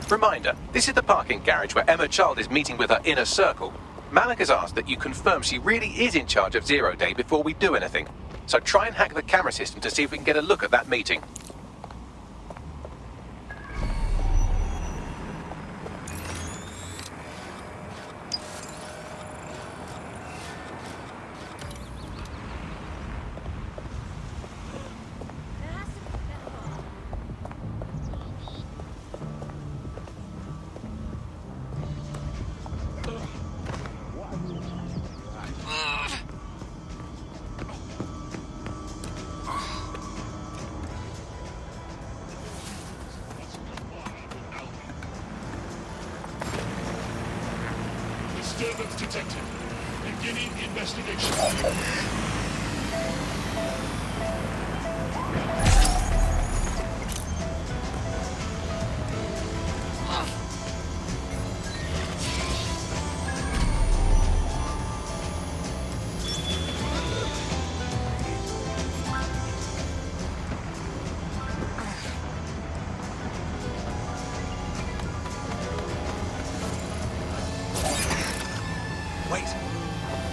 Reminder, this is the parking garage where Emma Child is meeting with her inner circle. Malik has asked that you confirm she really is in charge of Zero Day before we do anything. So try and hack the camera system to see if we can get a look at that meeting. Disturbance detected. Beginning investigation. Wait,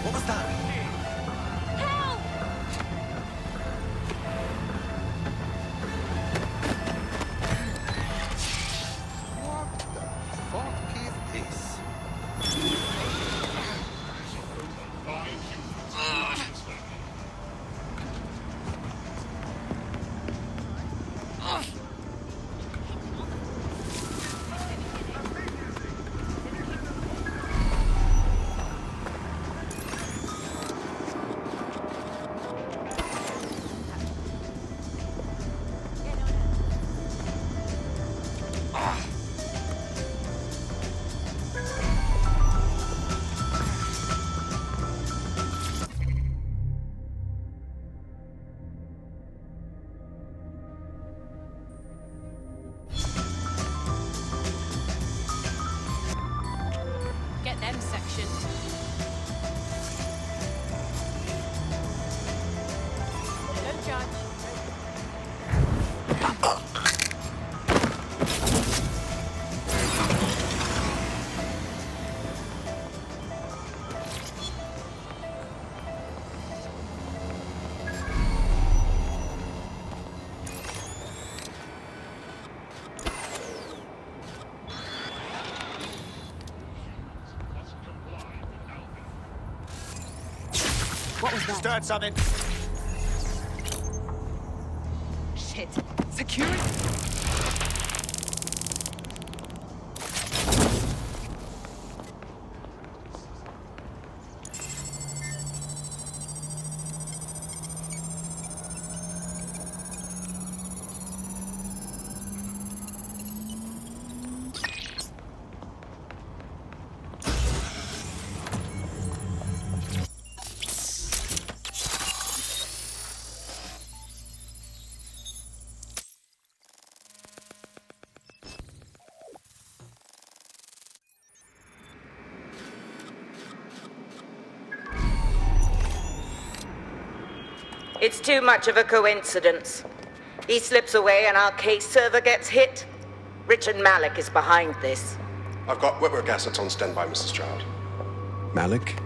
what was that? Help! What the fuck is this? Get them sectioned. Don't judge. What was that? Stirred something. Shit. Security? It's too much of a coincidence. He slips away and our case server gets hit. Richard Malik is behind this. I've got wetwork assets on standby, Mrs. Child. Malik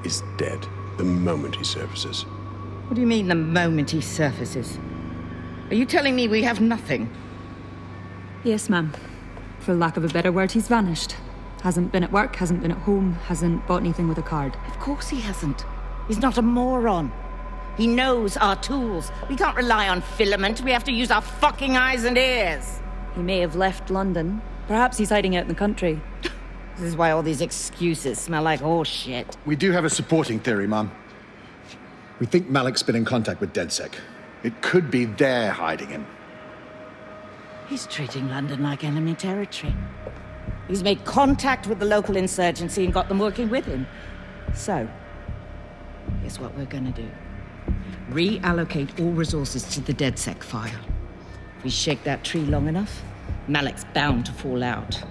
is dead the moment he surfaces. What do you mean, the moment he surfaces? Are you telling me we have nothing? Yes, ma'am. For lack of a better word, he's vanished. Hasn't been at work, hasn't been at home, hasn't bought anything with a card. Of course he hasn't. He's not a moron. He knows our tools. We can't rely on filament. We have to use our fucking eyes and ears. He may have left London. Perhaps he's hiding out in the country. This is why all these excuses smell like horse shit. We do have a supporting theory, Mum. We think Malik's been in contact with DedSec. It could be they're hiding him. He's treating London like enemy territory. He's made contact with the local insurgency and got them working with him. So, here's what we're gonna do. Reallocate all resources to the DedSec file. If we shake that tree long enough, Malik's bound to fall out.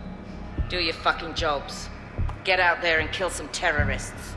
Do your fucking jobs. Get out there and kill some terrorists.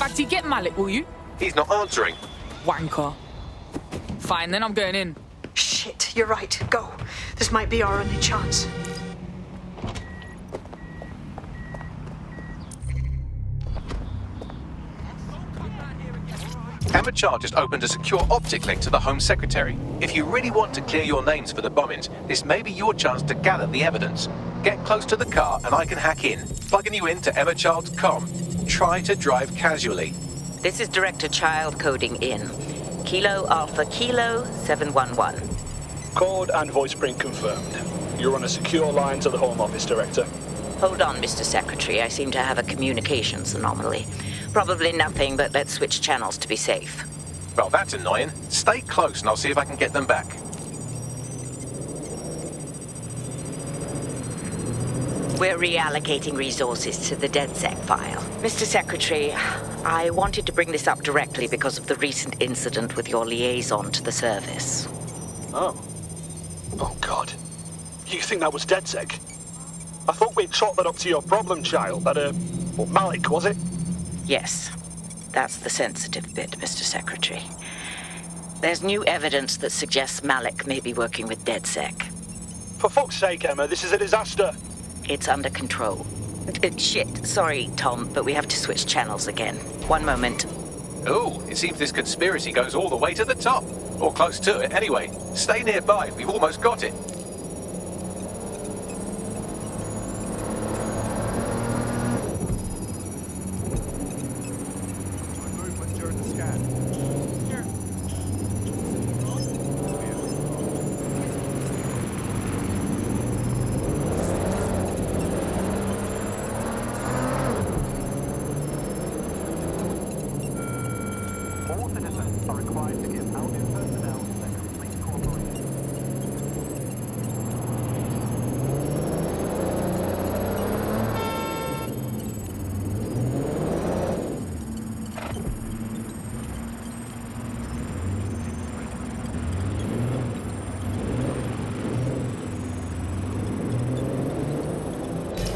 Baghdad, get Malik, will you? He's not answering. Wanker. Fine, then I'm going in. Shit, you're right. Go. This might be our only chance. Emma Child just opened a secure optic link to the Home Secretary. If you really want to clear your names for the bombings, this may be your chance to gather the evidence. Get close to the car and I can hack in, plugging you into Emma Child's comm. Try to drive casually. This is Director Child coding in. Kilo Alpha Kilo 711. Code and voice print confirmed. You're on a secure line to the Home Office, Director. Hold on, Mr. Secretary. I seem to have a communications anomaly. Probably nothing, but let's switch channels to be safe. Well, that's annoying. Stay close and I'll see if I can get them back. We're reallocating resources to the DedSec file. Mr. Secretary, I wanted to bring this up directly because of the recent incident with your liaison to the service. Oh. Oh, God. You think that was DedSec? I thought we'd chalk that up to your problem child, that, Malik, was it? Yes. That's the sensitive bit, Mr. Secretary. There's new evidence that suggests Malik may be working with DedSec. For fuck's sake, Emma, this is a disaster. It's under control. Shit, sorry, Tom, but we have to switch channels again. One moment. Oh, it seems this conspiracy goes all the way to the top. Or close to it, anyway. Stay nearby, we've almost got it.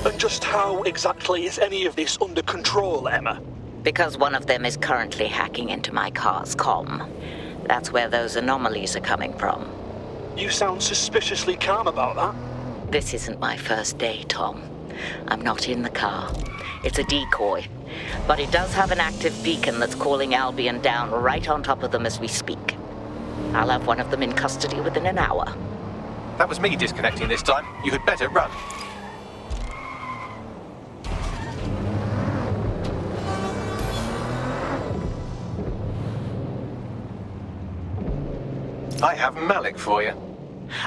And just how exactly is any of this under control, Emma? Because one of them is currently hacking into my car's comm. That's where those anomalies are coming from. You sound suspiciously calm about that. This isn't my first day, Tom. I'm not in the car. It's a decoy. But it does have an active beacon that's calling Albion down right on top of them as we speak. I'll have one of them in custody within an hour. That was me disconnecting this time. You had better run. I have Malik for you.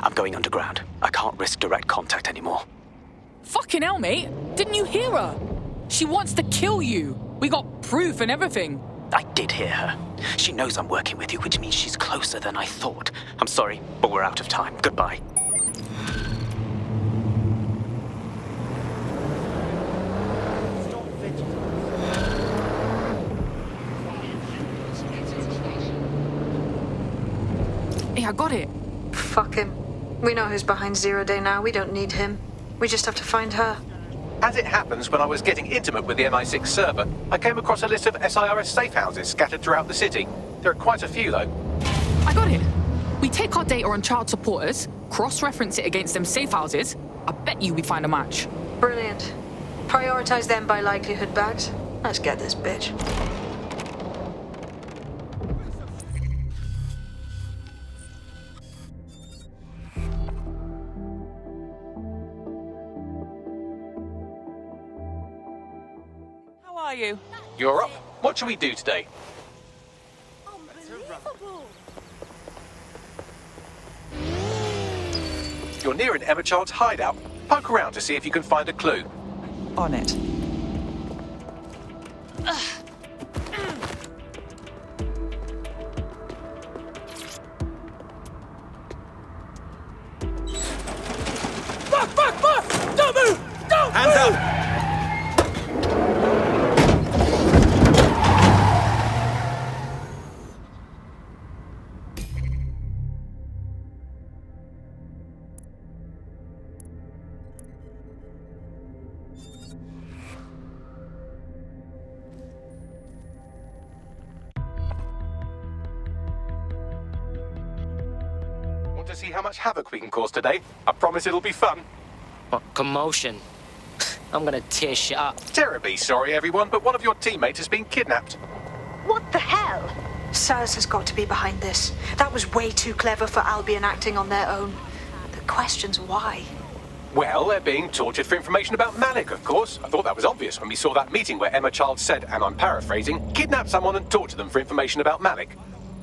I'm going underground. I can't risk direct contact anymore. Fucking hell, mate. Didn't you hear her? She wants to kill you. We got proof and everything. I did hear her. She knows I'm working with you, which means she's closer than I thought. I'm sorry, but we're out of time. Goodbye. Hey, I got it. Fuck him. We know who's behind Zero Day now. We don't need him. We just have to find her. As it happens, when I was getting intimate with the MI6 server, I came across a list of SIRS safe houses scattered throughout the city. There are quite a few, though. I got it. We take our data on child supporters, cross-reference it against them safe houses. I bet you we find a match. Brilliant. Prioritize them by likelihood, Bags. Let's get this bitch. How are you? You're up. What shall we do today? Unbelievable. You're near an Emma Child's hideout. Poke around to see if you can find a clue. On it. Fuck! Don't move! Don't Hands move! up! to see how much havoc we can cause today. I promise it'll be fun. What commotion? I'm gonna tear shit up. Terribly sorry, everyone, but one of your teammates has been kidnapped. What the hell? Silas has got to be behind this. That was way too clever for Albion acting on their own. The question's why. Well, they're being tortured for information about Malik, of course. I thought that was obvious when we saw that meeting where Emma Child said, and I'm paraphrasing, kidnap someone and torture them for information about Malik.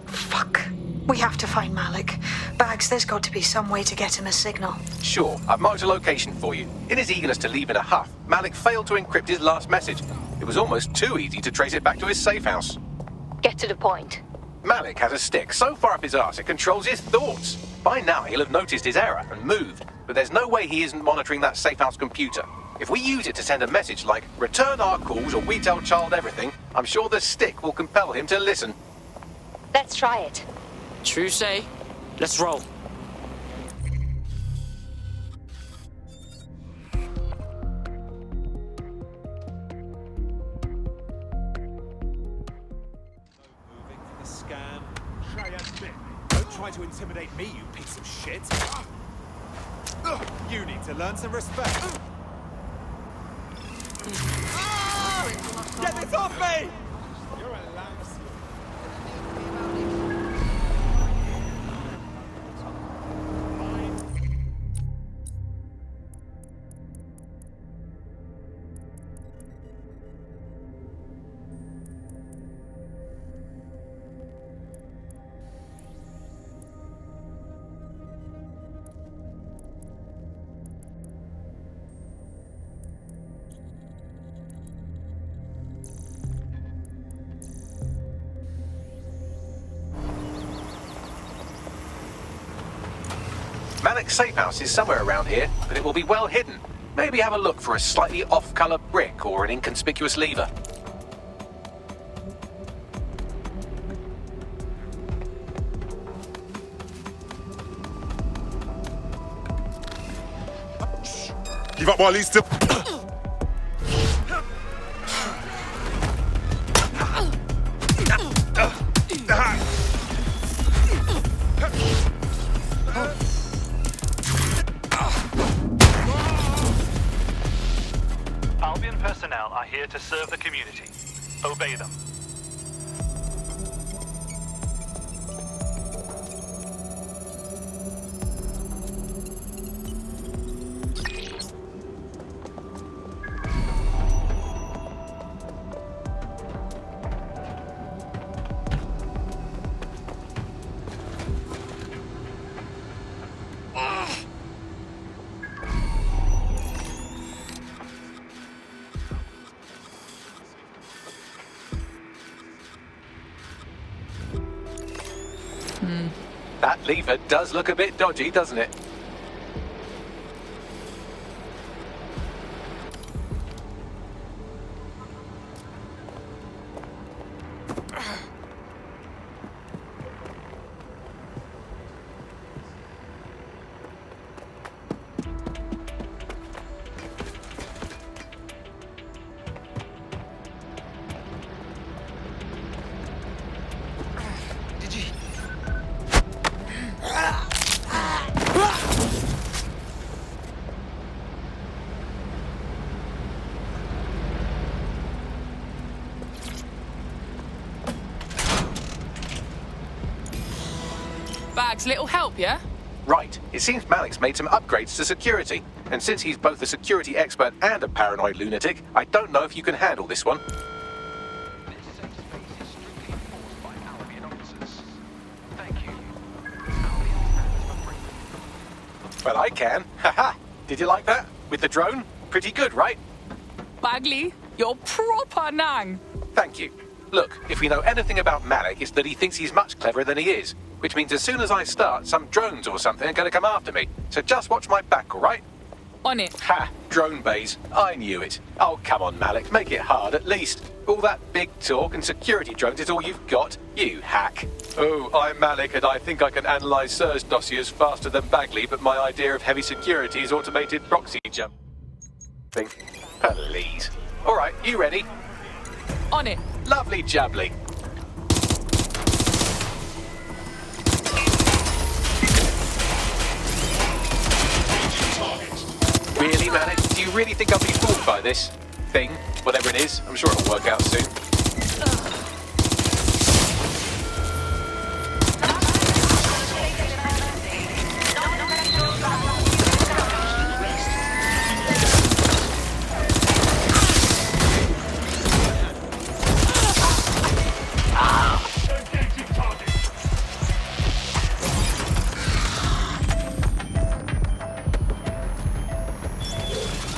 Fuck. We have to find Malik. Bags, there's got to be some way to get him a signal. Sure, I've marked a location for you. In his eagerness to leave in a huff, Malik failed to encrypt his last message. It was almost too easy to trace it back to his safe house. Get to the point. Malik has a stick so far up his arse it controls his thoughts. By now he'll have noticed his error and moved, but there's no way he isn't monitoring that safe house computer. If we use it to send a message like, return our calls or we tell Child everything, I'm sure the stick will compel him to listen. Let's try it. True say. Let's roll. Scam. Don't try to intimidate me, you piece of shit. You need to learn some respect. Get this off me! You're a louse. Malik's safe house is somewhere around here, but it will be well hidden. Maybe have a look for a slightly off-color brick or an inconspicuous lever. Give up while he's still... Albion personnel are here to serve the community. Obey them. That lever does look a bit dodgy, doesn't it? Bags, little help, yeah? Right. It seems Malik's made some upgrades to security. And since he's both a security expert and a paranoid lunatic, I don't know if you can handle this one. Well, I can. Haha. Did you like that? With the drone? Pretty good, right? Bagley, you're proper nang. Thank you. Look, if we know anything about Malik, it's that he thinks he's much cleverer than he is. Which means as soon as I start, some drones or something are going to come after me. So just watch my back, all right? On it. Ha! Drone bays. I knew it. Oh, come on, Malik. Make it hard, at least. All that big talk and security drones is all you've got? You hack. Oh, I'm Malik, and I think I can analyze search dossiers faster than Bagley, but my idea of heavy security is automated proxy jumping. Please. All right, you ready? On it. Lovely jubbly. Really, Malik? Do you really think I'll be fooled by this thing? Whatever it is, I'm sure it'll work out soon.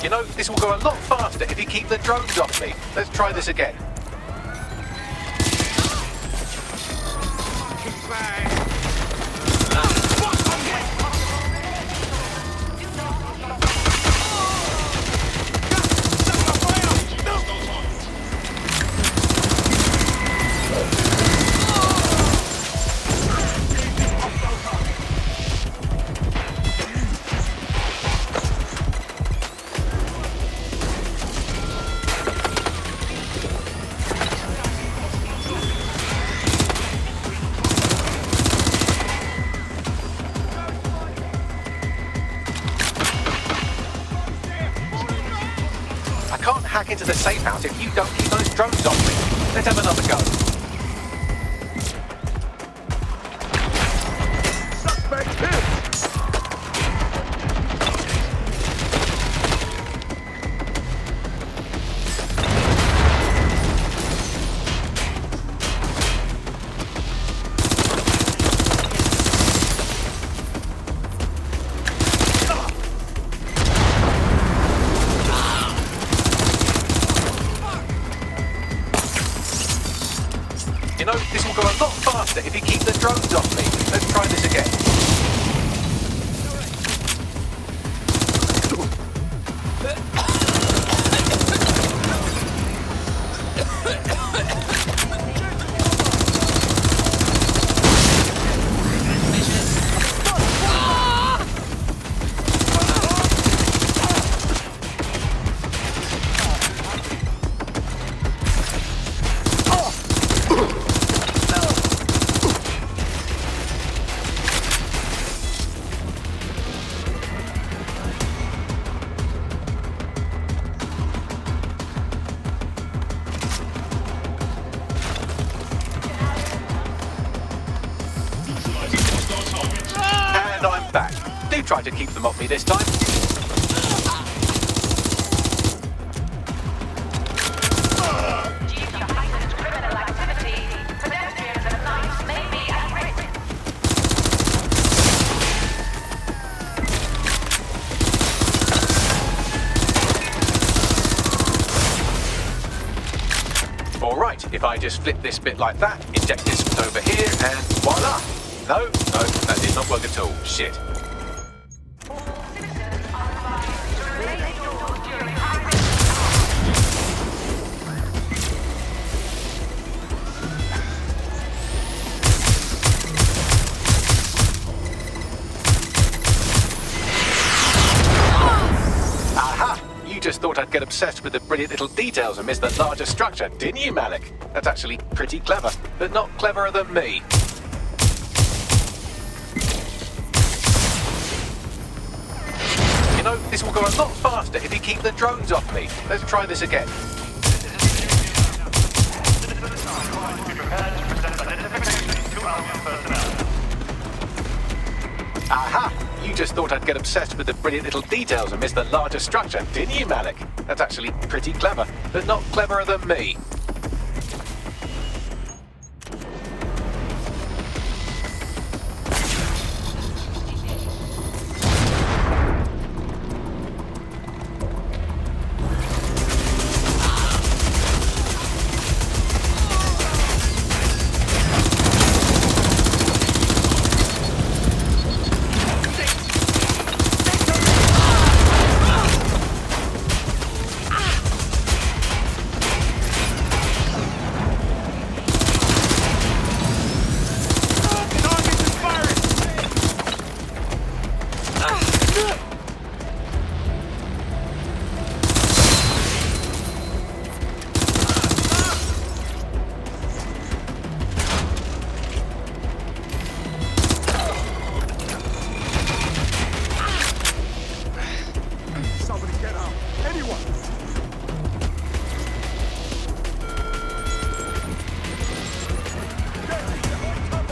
You know, this will go a lot faster if you keep the drones off me. Let's try this again. I can't hack into the safe house if you don't keep those drones off me. Let's have another go. Suspect hit! You know, this will go a lot faster if you keep the drones off me. Let's try this again. And I'm back. Do try to keep them off me this time. Alright, if I just flip this bit like that, inject this over here, and voila! No, that did not work at all. Shit. Aha! You just thought I'd get obsessed with the brilliant little details and miss the larger structure, didn't you, Malik? That's actually pretty clever, but not cleverer than me. You know, this will go a lot faster if you keep the drones off me. Let's try this again. Aha! You just thought I'd get obsessed with the brilliant little details and miss the larger structure, didn't you, Malik? That's actually pretty clever, but not cleverer than me.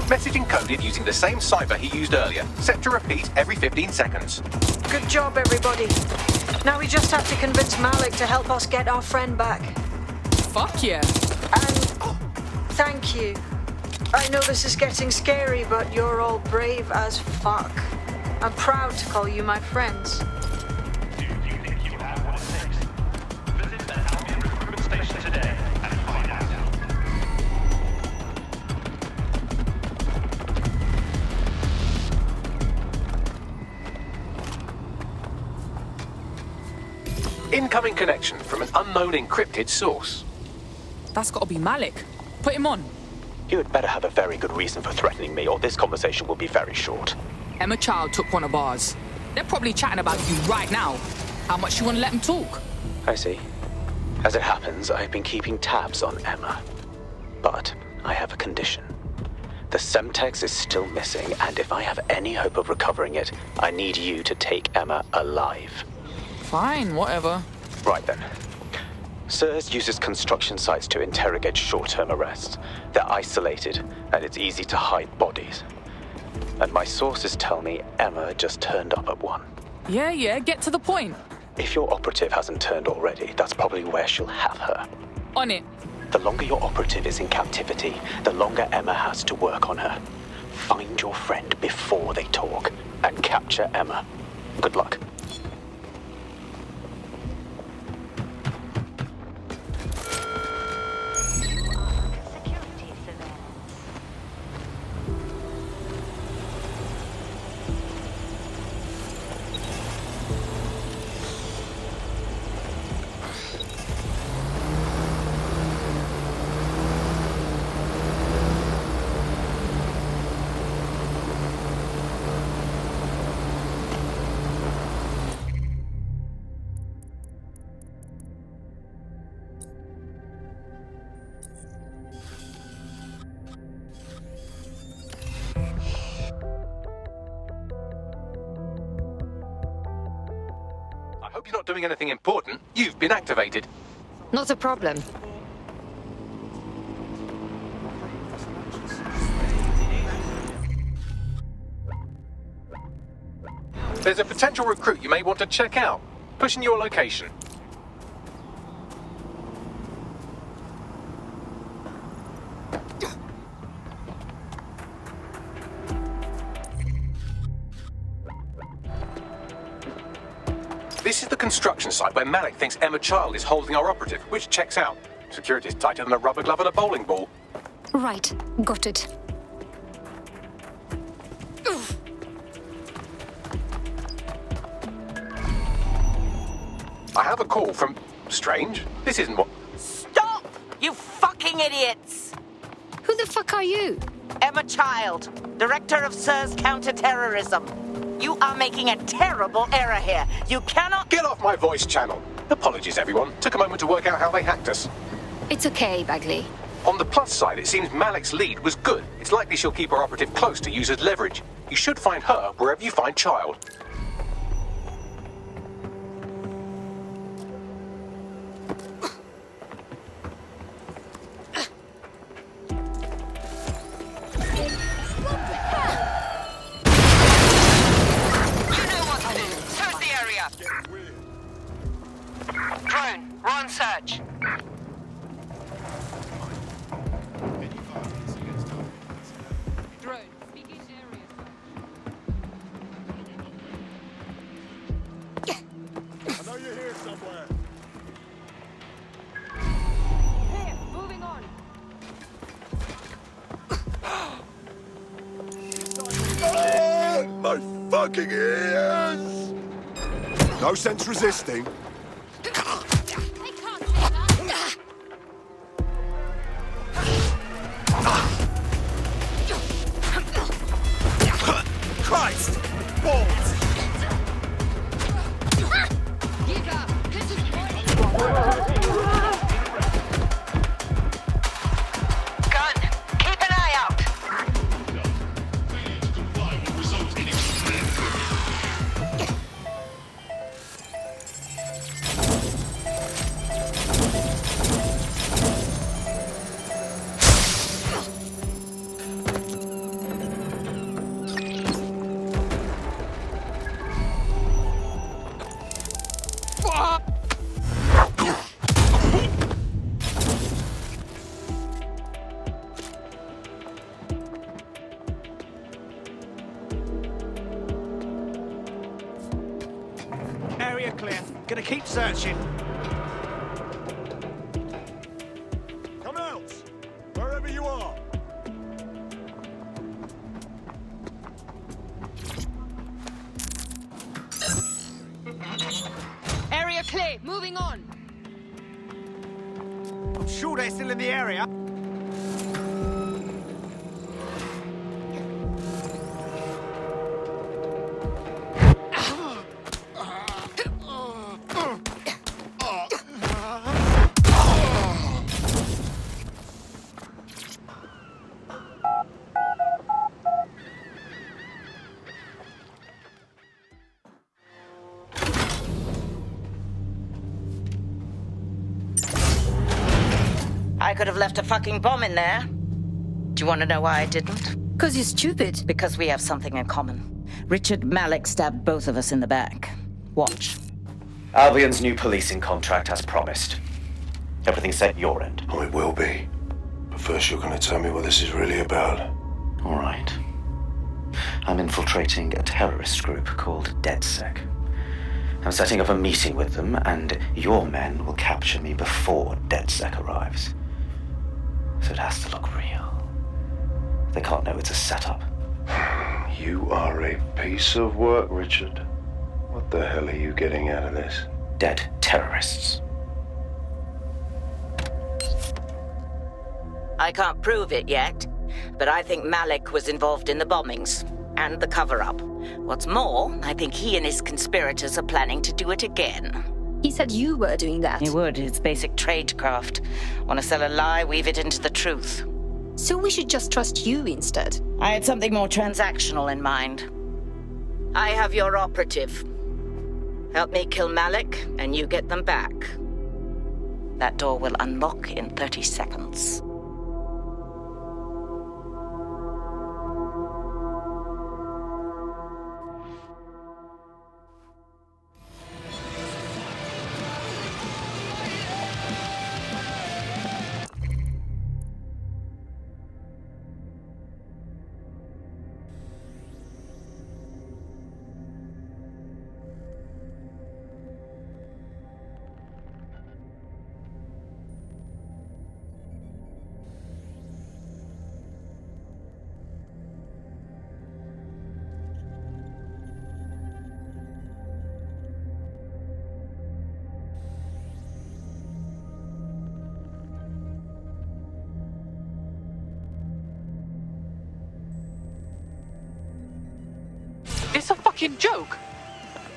Message encoded using the same cipher he used earlier, set to repeat every 15 seconds. Good job, everybody. Now we just have to convince Malik to help us get our friend back. Fuck yeah. And thank you. I know this is getting scary, but you're all brave as fuck. I'm proud to call you my friends. Incoming connection from an unknown encrypted source. That's gotta be Malik. Put him on. You had better have a very good reason for threatening me, or this conversation will be very short. Emma Child took one of ours. They're probably chatting about you right now. How much you want to let them talk? I see. As it happens, I've been keeping tabs on Emma. But I have a condition. The Semtex is still missing, and if I have any hope of recovering it, I need you to take Emma alive. Fine, whatever. Right then. SIRS uses construction sites to interrogate short-term arrests. They're isolated, and it's easy to hide bodies. And my sources tell me Emma just turned up at one. Yeah, get to the point. If your operative hasn't turned already, that's probably where she'll have her. On it. The longer your operative is in captivity, the longer Emma has to work on her. Find your friend before they talk, and capture Emma. Good luck. I hope you're not doing anything important. You've been activated. Not a problem. There's a potential recruit you may want to check out. Pushing your location. This is the construction site where Malik thinks Emma Child is holding our operative, which checks out. Security's tighter than a rubber glove and a bowling ball. Right, got it. I have a call from... Strange. This isn't what... Stop! You fucking idiots! Who the fuck are you? Emma Child, Director of SIRS Counterterrorism. You are making a terrible error here. You cannot... Get off my voice channel. Apologies, everyone. Took a moment to work out how they hacked us. It's okay, Bagley. On the plus side, it seems Malik's lead was good. It's likely she'll keep her operative close to use as leverage. You should find her wherever you find Child. Drone, we're on search. Drone, I know you're here somewhere. Here, moving on. My fucking ears! No sense resisting. Christ! Balls! Gun, keep an eye out. Gonna keep searching. Come out! Wherever you are! Area clear. Moving on. I'm sure they're still in the area. I could have left a fucking bomb in there. Do you want to know why I didn't? 'Cause you're stupid. Because we have something in common. Richard Malik stabbed both of us in the back. Watch. Albion's new policing contract as promised. Everything's set at your end. Oh, it will be. But first you're going to tell me what this is really about. All right. I'm infiltrating a terrorist group called DedSec. I'm setting up a meeting with them, and your men will capture me before DedSec arrives. So it has to look real. They can't know it's a setup. You are a piece of work, Richard. What the hell are you getting out of this? Dead terrorists. I can't prove it yet, but I think Malik was involved in the bombings and the cover-up. What's more, I think he and his conspirators are planning to do it again. He said you were doing that. He would. It's basic tradecraft. Want to sell a lie, weave it into the truth. So we should just trust you instead. I had something more transactional in mind. I have your operative. Help me kill Malik, and you get them back. That door will unlock in 30 seconds. This a fucking joke?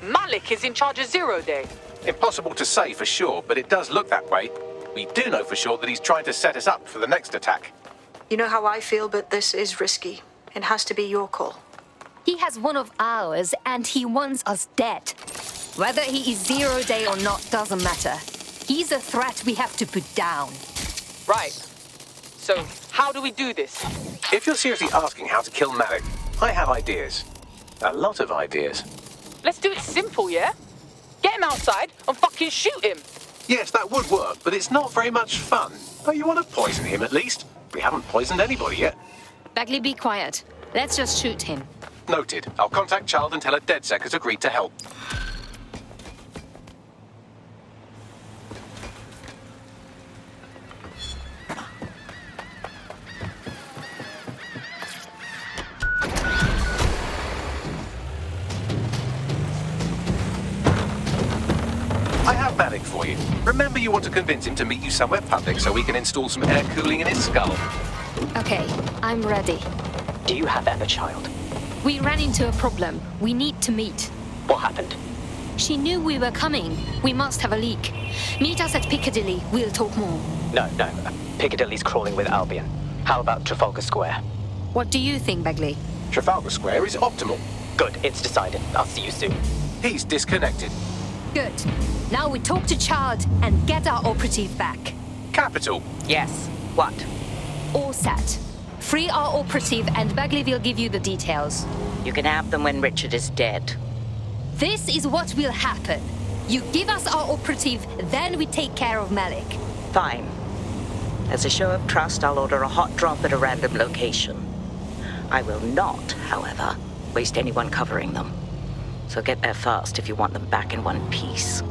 Malik is in charge of Zero Day. Impossible to say for sure, but it does look that way. We do know for sure that he's trying to set us up for the next attack. You know how I feel, but this is risky. It has to be your call. He has one of ours, and he wants us dead. Whether he is Zero Day or not doesn't matter. He's a threat we have to put down. Right. So, how do we do this? If you're seriously asking how to kill Malik, I have ideas. A lot of ideas. Let's do it simple, yeah? Get him outside and fucking shoot him. Yes, that would work, but it's not very much fun. Oh, you want to poison him at least? We haven't poisoned anybody yet. Bagley, be quiet. Let's just shoot him. Noted. I'll contact Child and tell her DedSec has agreed to help. I have Malik for you. Remember, you want to convince him to meet you somewhere public so we can install some air cooling in his skull. Okay, I'm ready. Do you have Emma, Child? We ran into a problem. We need to meet. What happened? She knew we were coming. We must have a leak. Meet us at Piccadilly. We'll talk more. No. Piccadilly's crawling with Albion. How about Trafalgar Square? What do you think, Bagley? Trafalgar Square is optimal. Good, it's decided. I'll see you soon. He's disconnected. Good. Now we talk to Chard and get our operative back. Capital. Yes. What? All set. Free our operative and Bagley will give you the details. You can have them when Richard is dead. This is what will happen. You give us our operative, then we take care of Malik. Fine. As a show of trust, I'll order a hot drop at a random location. I will not, however, waste anyone covering them. So get there fast if you want them back in one piece.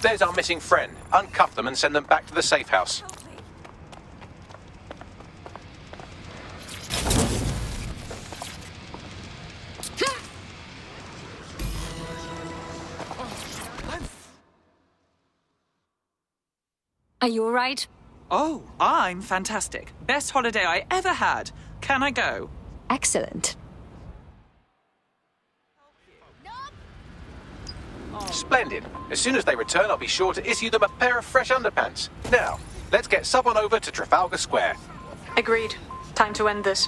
There's our missing friend. Uncuff them and send them back to the safe house. Are you alright? Oh, I'm fantastic. Best holiday I ever had. Can I go? Excellent. Splendid. As soon as they return, I'll be sure to issue them a pair of fresh underpants. Now, let's get sub on over to Trafalgar Square. Agreed. Time to end this.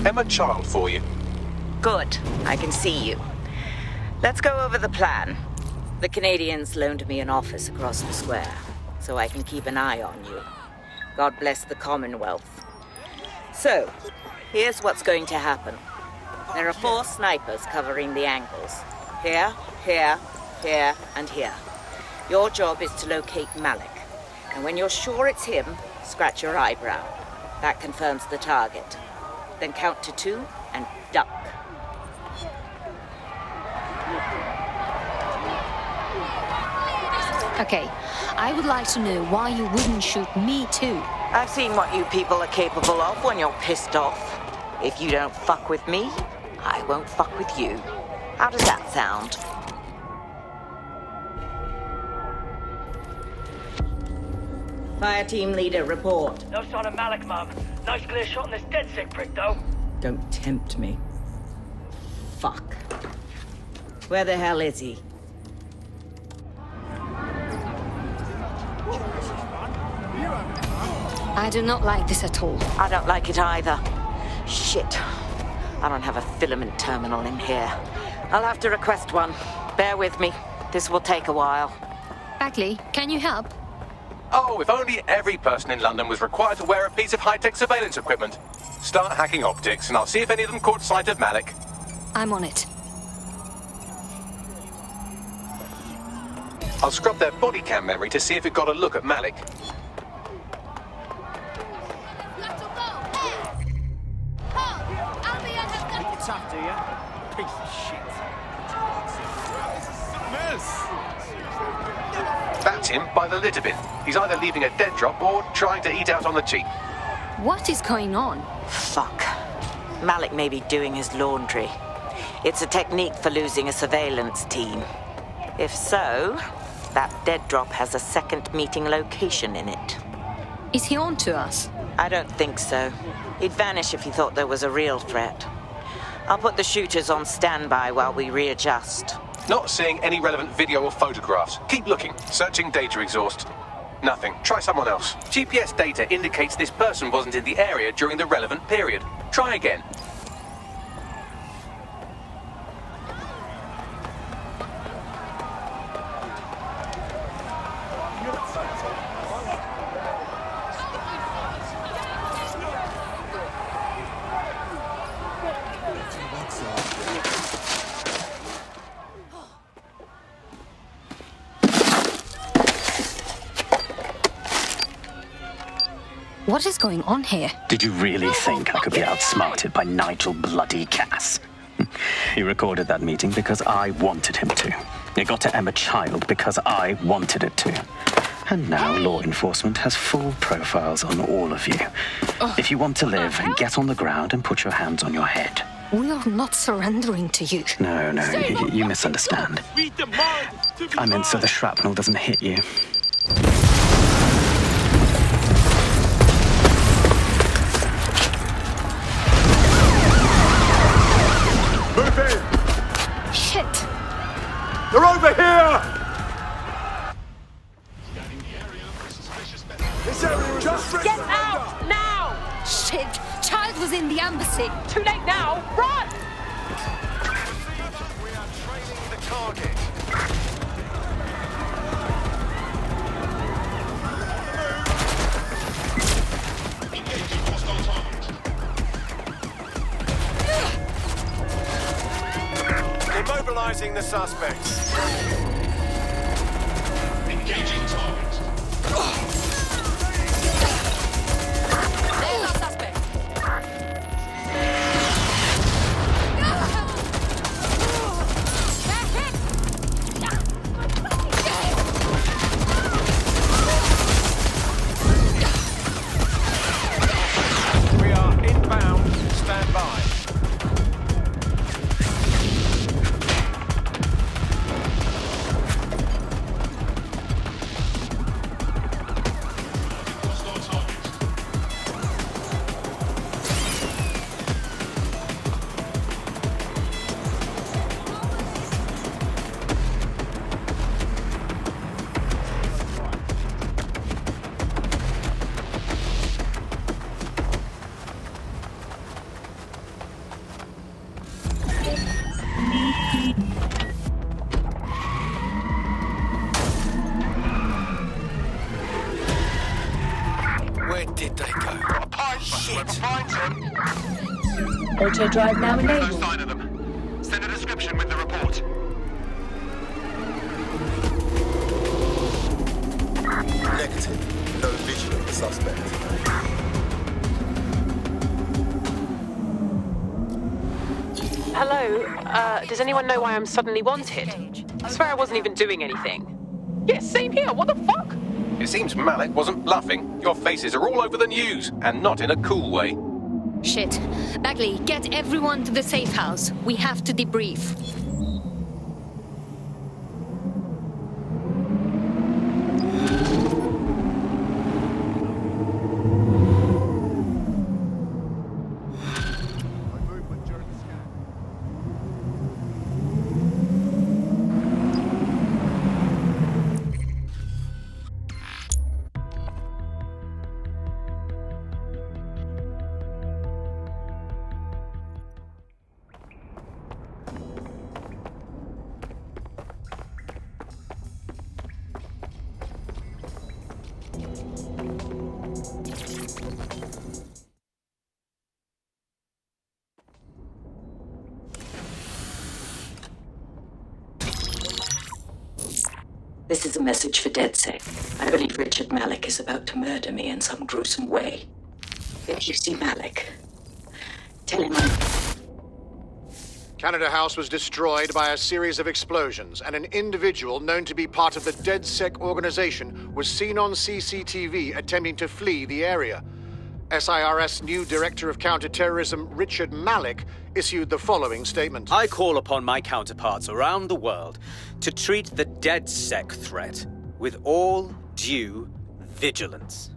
Emma Child for you. Good. I can see you. Let's go over the plan. The Canadians loaned me an office across the square, so I can keep an eye on you. God bless the Commonwealth. So, here's what's going to happen. There are 4 snipers covering the angles. Here, here, here, and here. Your job is to locate Malik. And when you're sure it's him, scratch your eyebrow. That confirms the target. Then count to 2 and duck. Okay, I would like to know why you wouldn't shoot me too. I've seen what you people are capable of when you're pissed off. If you don't fuck with me, I won't fuck with you. How does that sound? Fire team leader, report. No sign of Malik, Mum. Nice clear shot on this dead sick prick, though. Don't tempt me. Fuck. Where the hell is he? I do not like this at all. I don't like it either. Shit. I don't have a filament terminal in here. I'll have to request one. Bear with me. This will take a while. Bagley, can you help? Oh, if only every person in London was required to wear a piece of high-tech surveillance equipment. Start hacking optics, and I'll see if any of them caught sight of Malik. I'm on it. I'll scrub their body cam memory to see if it got a look at Malik. Think you're tough, do you? Piece of shit. That's him by the litter bin. He's either leaving a dead drop or trying to eat out on the cheap. What is going on? Fuck. Malik may be doing his laundry. It's a technique for losing a surveillance team. If so, that dead drop has a second meeting location in it. Is he on to us? I don't think so. He'd vanish if he thought there was a real threat. I'll put the shooters on standby while we readjust. Not seeing any relevant video or photographs. Keep looking. Searching data exhaust. Nothing. Try someone else. GPS data indicates this person wasn't in the area during the relevant period. Try again. What is going on here? Did you really think I could be outsmarted by Nigel bloody Cass? He recorded that meeting because I wanted him to. It got to Emma Child because I wanted it to. And now law enforcement has full profiles on all of you. If you want to live, get on the ground and put your hands on your head. We are not surrendering to you. No, you misunderstand. I meant so the shrapnel doesn't hit you. Move in! Shit! They're over here! see. Too late now! Run! We are training the target. Engaging hostile target. Immobilizing the suspects. Engaging target. There's our suspect. We are inbound. Stand by. Hostile target. Where did they go? Shit! Auto drive now enabled. Sign of them. Send a description with the report. Negative. No vision of the suspect. Hello, does anyone know why I'm suddenly wanted? I swear I wasn't even doing anything. Yeah, same here. What the fuck? It seems Malik wasn't bluffing. Your faces are all over the news, and not in a cool way. Shit. Bagley, get everyone to the safe house. We have to debrief. This is a message for DedSec. I believe Richard Malik is about to murder me in some gruesome way. If you see Malik, tell him I'm... Canada House was destroyed by a series of explosions, and an individual known to be part of the DedSec organization was seen on CCTV attempting to flee the area. SIRS new Director of Counterterrorism Richard Malik issued the following statement. I call upon my counterparts around the world to treat the DedSec threat with all due vigilance.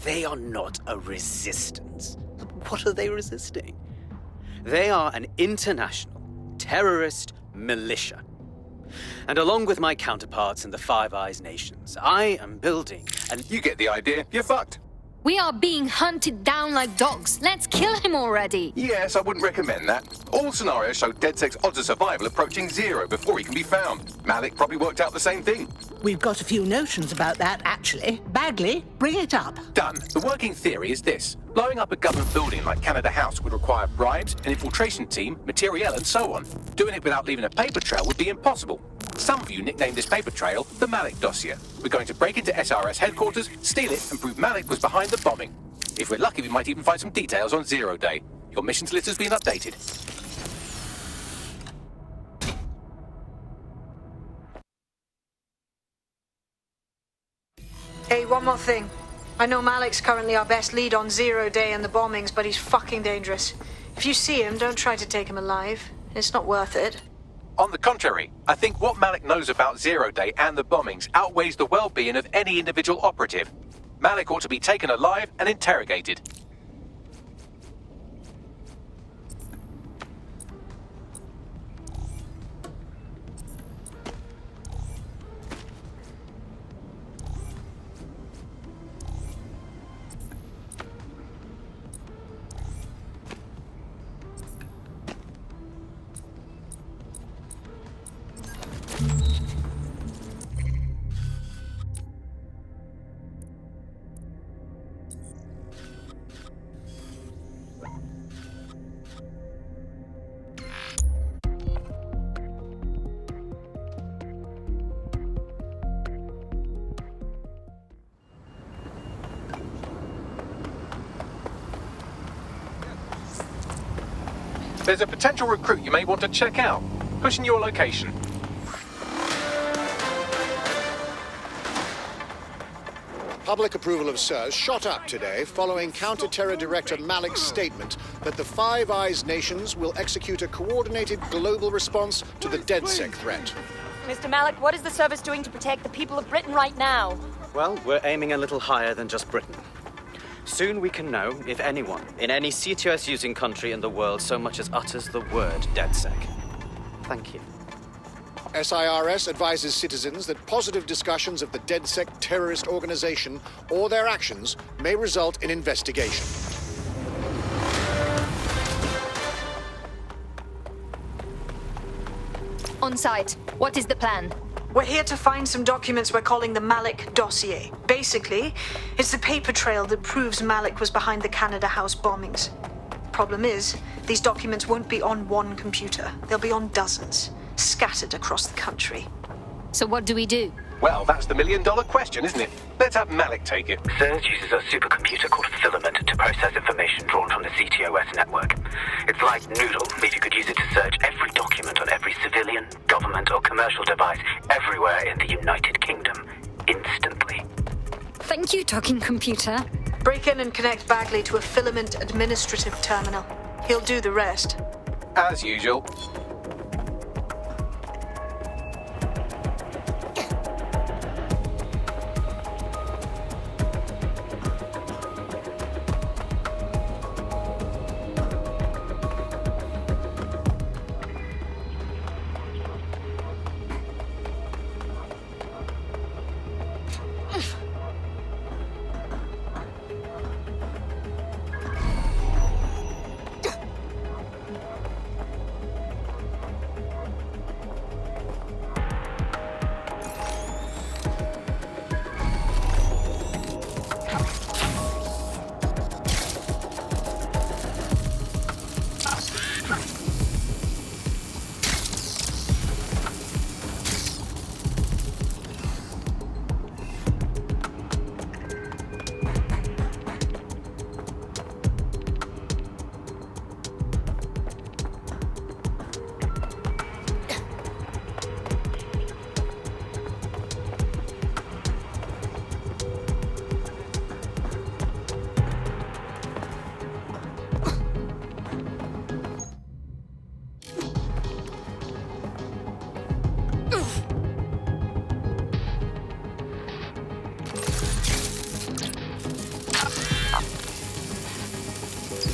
They are not a resistance. What are they resisting? They are an international terrorist militia. And along with my counterparts in the Five Eyes nations, I am building an... You get the idea. You're fucked. We are being hunted down like dogs. Let's kill him already. Yes, I wouldn't recommend that. All scenarios show DedSec's odds of survival approaching 0 before he can be found. Malik probably worked out the same thing. We've got a few notions about that, actually. Bagley, bring it up. Done. The working theory is this. Blowing up a government building like Canada House would require bribes, an infiltration team, materiel, and so on. Doing it without leaving a paper trail would be impossible. Some of you nicknamed this paper trail the Malik dossier. We're going to break into SRS headquarters, steal it, and prove Malik was behind the bombing. If we're lucky, we might even find some details on Zero Day. Your missions list has been updated. Hey, one more thing. I know Malik's currently our best lead on Zero Day and the bombings, but he's fucking dangerous. If you see him, don't try to take him alive. It's not worth it. On the contrary, I think what Malik knows about Zero Day and the bombings outweighs the well-being of any individual operative. Malik ought to be taken alive and interrogated. There's a potential recruit you may want to check out. Pushing your location. Public approval of SIRS shot up today following Counter-Terror Director Malik's statement that the Five Eyes nations will execute a coordinated global response to the DedSec threat. Mr. Malik, what is the service doing to protect the people of Britain right now? Well, we're aiming a little higher than just Britain. Soon we can know if anyone in any CTOS-using country in the world so much as utters the word DedSec. Thank you. SIRS advises citizens that positive discussions of the DedSec terrorist organization or their actions may result in investigation. On site, what is the plan? We're here to find some documents we're calling the Malik dossier. Basically, it's the paper trail that proves Malik was behind the Canada House bombings. Problem is, these documents won't be on one computer. They'll be on dozens, scattered across the country. So what do we do? Well, that's the million-dollar question, isn't it? Let's have Malik take it. SIRS uses a supercomputer called Filament to process information drawn from the CTOS network. It's like Noodle, if you could use it to search every document on every civilian, government, or commercial device everywhere in the United Kingdom, instantly. Thank you, talking computer. Break in and connect Bagley to a Filament administrative terminal. He'll do the rest. As usual.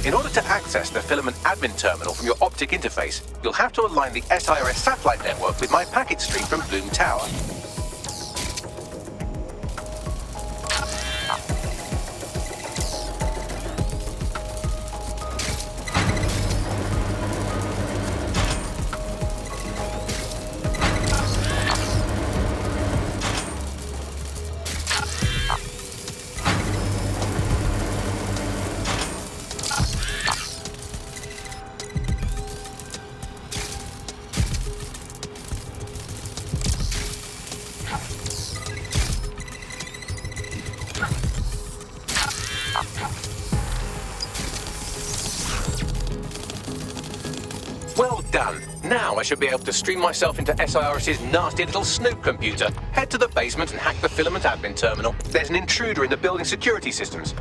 In order to access the Filament admin terminal from your optic interface, you'll have to align the SIRS satellite network with my packet stream from Bloom Tower. Well done. Now I should be able to stream myself into SIRS's nasty little snoop computer, head to the basement and hack the Filament admin terminal. There's an intruder in the building security systems.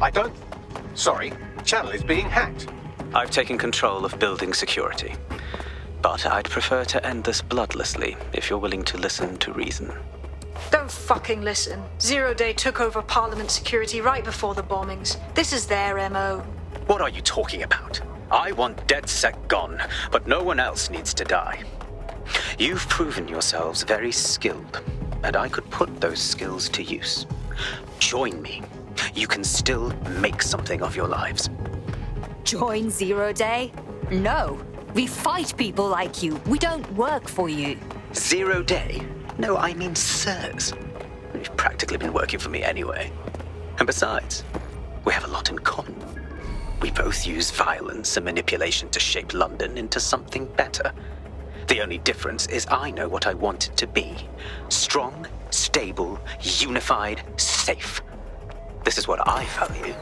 Sorry, channel is being hacked. I've taken control of building security. But I'd prefer to end this bloodlessly, if you're willing to listen to reason. Don't fucking listen. Zero Day took over Parliament security right before the bombings. This is their MO. What are you talking about? I want DedSec gone, but no one else needs to die. You've proven yourselves very skilled, and I could put those skills to use. Join me. You can still make something of your lives. Join Zero Day? No. We fight people like you. We don't work for you. 0 Day? No, I mean SIRS. You've practically been working for me anyway. And besides, we have a lot in common. We both use violence and manipulation to shape London into something better. The only difference is I know what I want it to be. Strong, stable, unified, safe. This is what I value.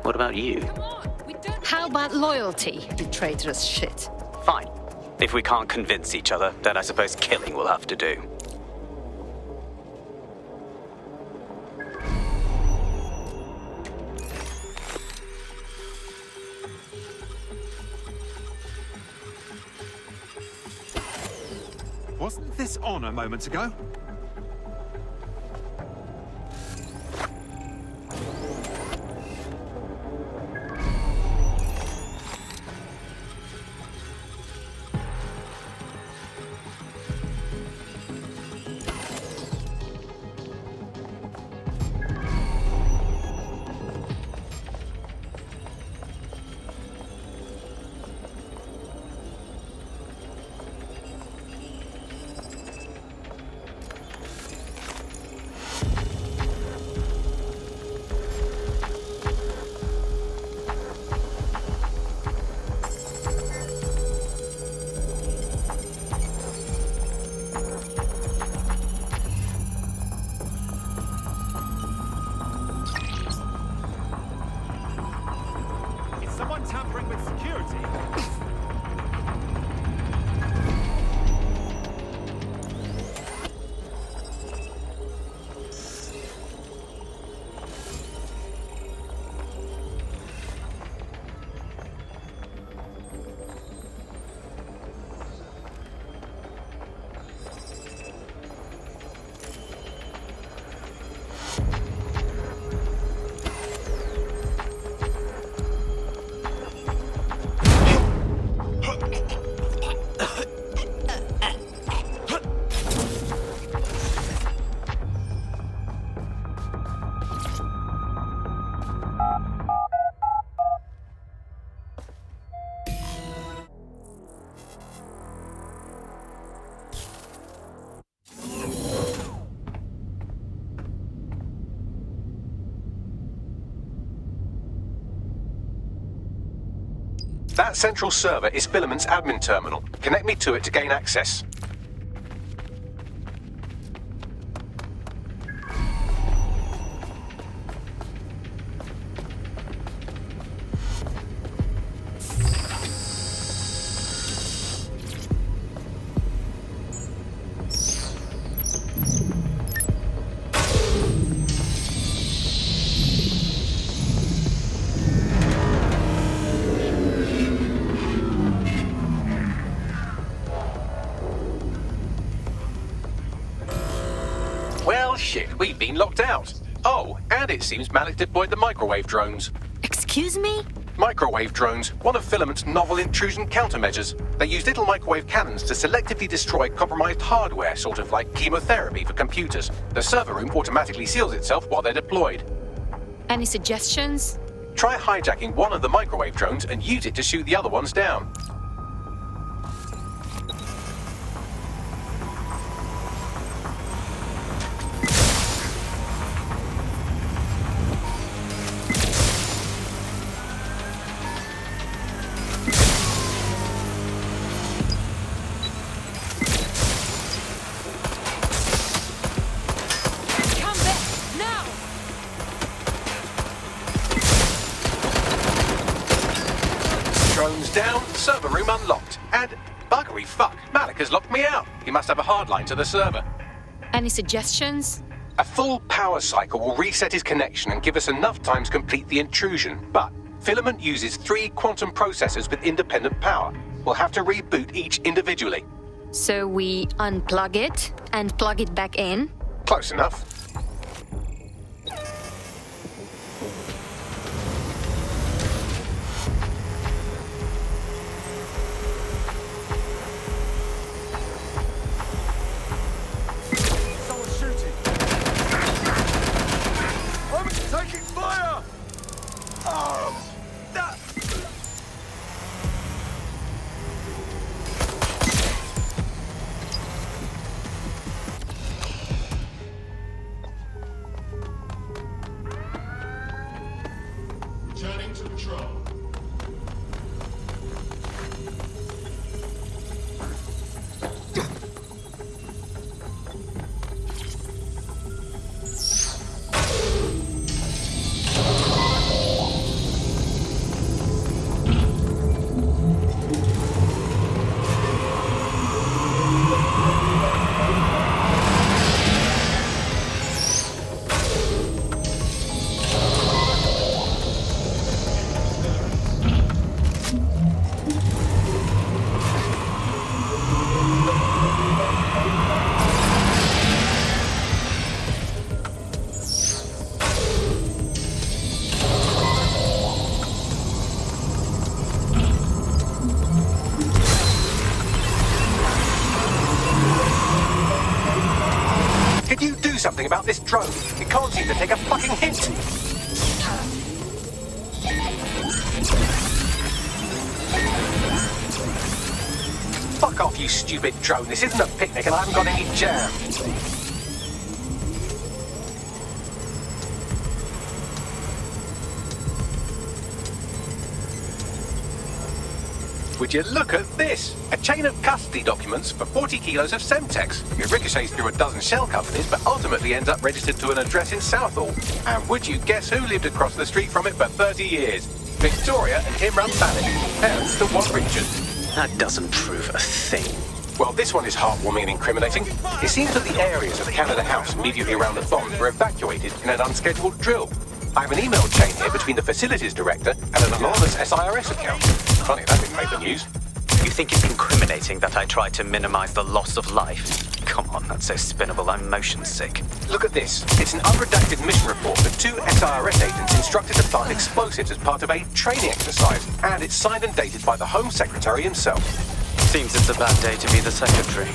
What about you? Come on, we How about loyalty, you traitorous shit? Fine. If we can't convince each other, then I suppose killing will have to do. Wasn't this on a moment ago? Someone tampering with security? That central server is Filament's admin terminal. Connect me to it to gain access. Well, shit, we've been locked out. Oh, and it seems Malik deployed the microwave drones. Excuse me? Microwave drones, one of Filament's novel intrusion countermeasures. They use little microwave cannons to selectively destroy compromised hardware, sort of like chemotherapy for computers. The server room automatically seals itself while they're deployed. Any suggestions? Try hijacking one of the microwave drones and use it to shoot the other ones down. Drones down, server room unlocked. And buggery fuck, Malik has locked me out. He must have a hard line to the server. Any suggestions? A full power cycle will reset his connection and give us enough time to complete the intrusion. But Filament uses 3 quantum processors with independent power. We'll have to reboot each individually. So we unplug it and plug it back in? Close enough. Taking fire! Oh, that... something about this drone. It can't seem to take a fucking hint. Fuck off, you stupid drone. This isn't a picnic and I haven't got any jam. Would you look at this? A chain of custody documents for 40 kilos of Semtex. It ricochets through a dozen shell companies, but ultimately ends up registered to an address in Southall. And would you guess who lived across the street from it for 30 years? Victoria and Imran Malik, parents to one Richard. That doesn't prove a thing. Well, this one is heartwarming and incriminating. It seems that the areas of the Canada House immediately around the bombs were evacuated in an unscheduled drill. I have an email chain here between the facilities director and an anonymous SIRS account. Funny that didn't make the news. You think it's incriminating that I tried to minimize the loss of life? Come on, that's so spinnable, I'm motion sick. Look at this. It's an unredacted mission report for 2 SIRS agents instructed to plant explosives as part of a training exercise. And it's signed and dated by the Home Secretary himself. Seems it's a bad day to be the secretary.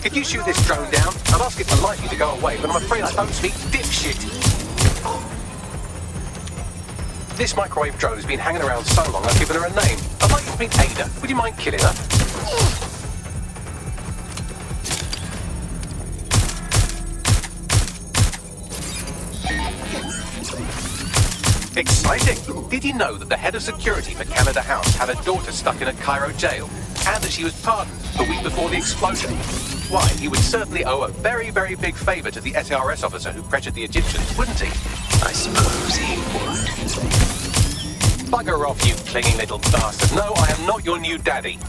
Could you shoot this drone down? I'd ask it politely to go away, but I'm afraid I don't speak dipshit. This microwave drone has been hanging around so long I've given her a name. I'd like you to meet Ada. Would you mind killing her? Exciting! Did you know that the head of security for Canada House had a daughter stuck in a Cairo jail? And that she was pardoned a week before the explosion? Why, he would certainly owe a very, very big favour to the SRS officer who pressured the Egyptians, wouldn't he? I suppose he would. Bugger off, you clinging little bastard. No, I am not your new daddy.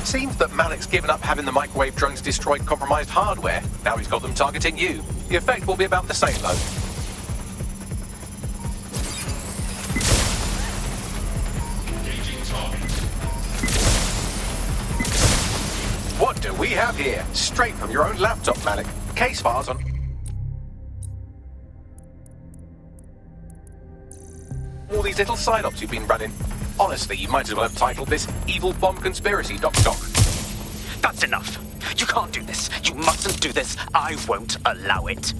Seems that Malik's given up having the microwave drones destroy compromised hardware. Now he's got them targeting you. The effect will be about the same, though. What do we have here? Straight from your own laptop, Malik. Case files on... all these little side-ops you've been running. Honestly, you might as well have titled this Evil Bomb Conspiracy, Doc. That's enough. You can't do this. You mustn't do this. I won't allow it.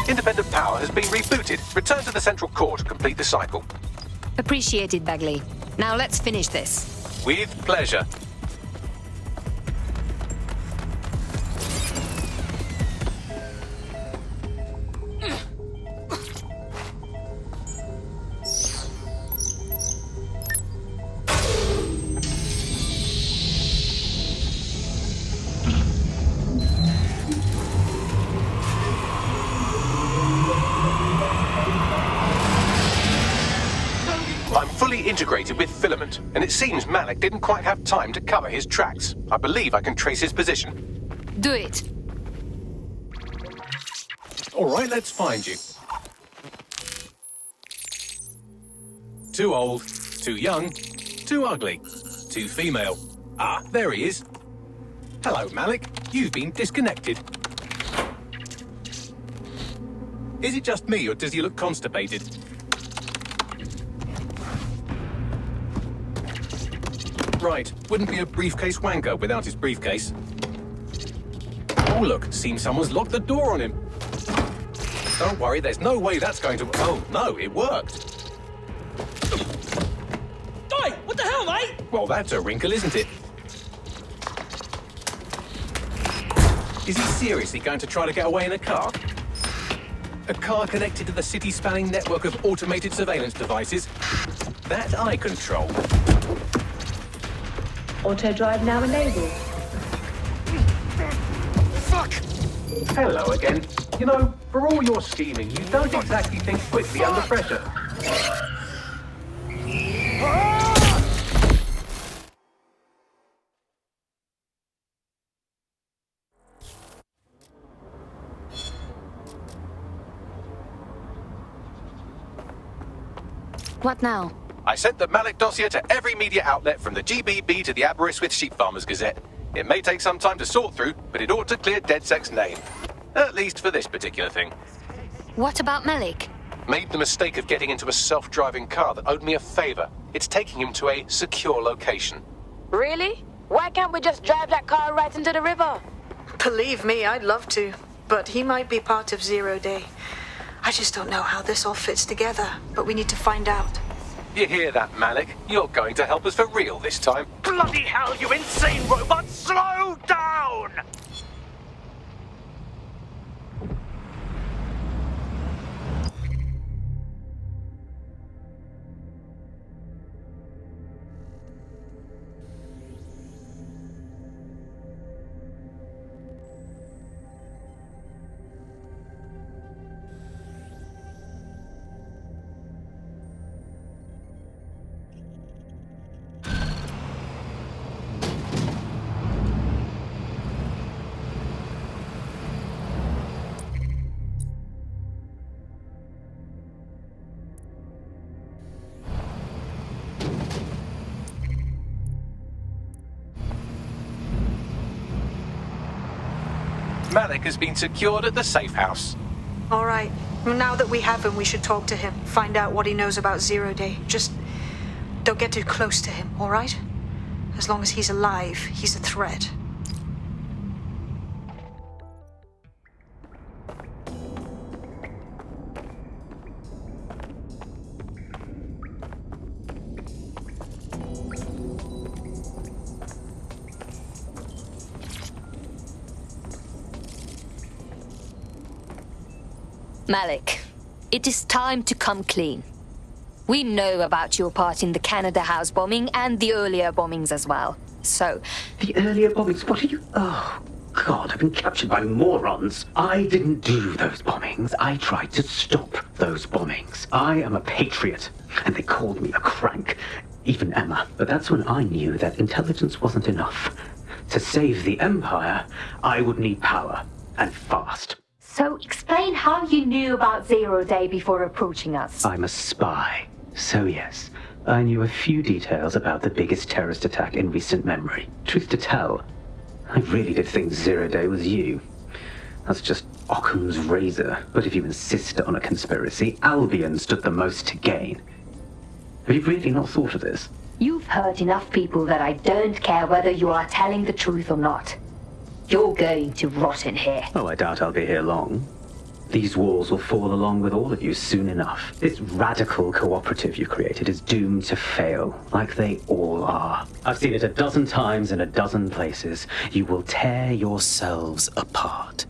Independent power has been rebooted. Return to the central core to complete the cycle. Appreciated, Bagley. Now let's finish this. With pleasure. Integrated with Filament, and it seems Malik didn't quite have time to cover his tracks. I believe I can trace his position. Do it. All right, let's find you. Too old, too young, too ugly, too female. Ah, there he is. Hello, Malik. You've been disconnected. Is it just me, or does he look constipated? Right, wouldn't be a briefcase wanker without his briefcase. Oh look, seems someone's locked the door on him. Don't worry, there's no way that's going to... Oh no, it worked. Oi, what the hell, mate? Well, that's a wrinkle, isn't it? Is he seriously going to try to get away in a car? A car connected to the city-spanning network of automated surveillance devices? That I control. Auto drive now enabled. Fuck! Hello again. You know, for all your scheming, you don't exactly think quickly under pressure. What now? I sent the Malik dossier to every media outlet from the GBB to the Aberystwyth Sheep Farmers Gazette. It may take some time to sort through, but it ought to clear DedSec's name. At least for this particular thing. What about Malik? Made the mistake of getting into a self-driving car that owed me a favor. It's taking him to a secure location. Really? Why can't we just drive that car right into the river? Believe me, I'd love to. But he might be part of Zero Day. I just don't know how this all fits together, but we need to find out. You hear that, Malik? You're going to help us for real this time. Bloody hell, you insane robot! Slow down! Malik has been secured at the safe house. All right. Now that we have him, we should talk to him. Find out what he knows about Zero Day. Just don't get too close to him, all right? As long as he's alive, he's a threat. Malik, it is time to come clean. We know about your part in the Canada House bombing and the earlier bombings as well. So... The earlier bombings? What are you... Oh, God, I've been captured by morons. I didn't do those bombings. I tried to stop those bombings. I am a patriot, and they called me a crank. Even Emma. But that's when I knew that intelligence wasn't enough. To save the Empire, I would need power, and fast. So explain how you knew about Zero Day before approaching us. I'm a spy. So yes, I knew a few details about the biggest terrorist attack in recent memory. Truth to tell, I really did think Zero Day was you. That's just Occam's razor. But if you insist on a conspiracy, Albion stood the most to gain. Have you really not thought of this? You've hurt enough people that I don't care whether you are telling the truth or not. You're going to rot in here. Oh, I doubt I'll be here long. These walls will fall along with all of you soon enough. This radical cooperative you created is doomed to fail, like they all are. I've seen it a dozen times in a dozen places. You will tear yourselves apart.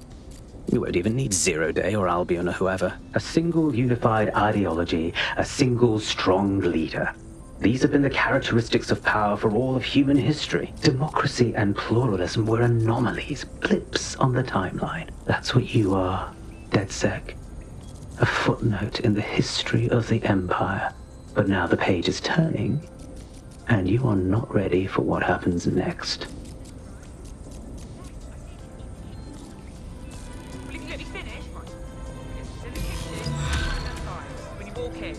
You won't even need Zero Day or Albion or whoever. A single unified ideology, a single strong leader. These have been the characteristics of power for all of human history. Democracy and pluralism were anomalies, blips on the timeline. That's what you are, DedSec. A footnote in the history of the Empire. But now the page is turning, and you are not ready for what happens next. Will you let me finish? It's in the kitchen. When you walk in.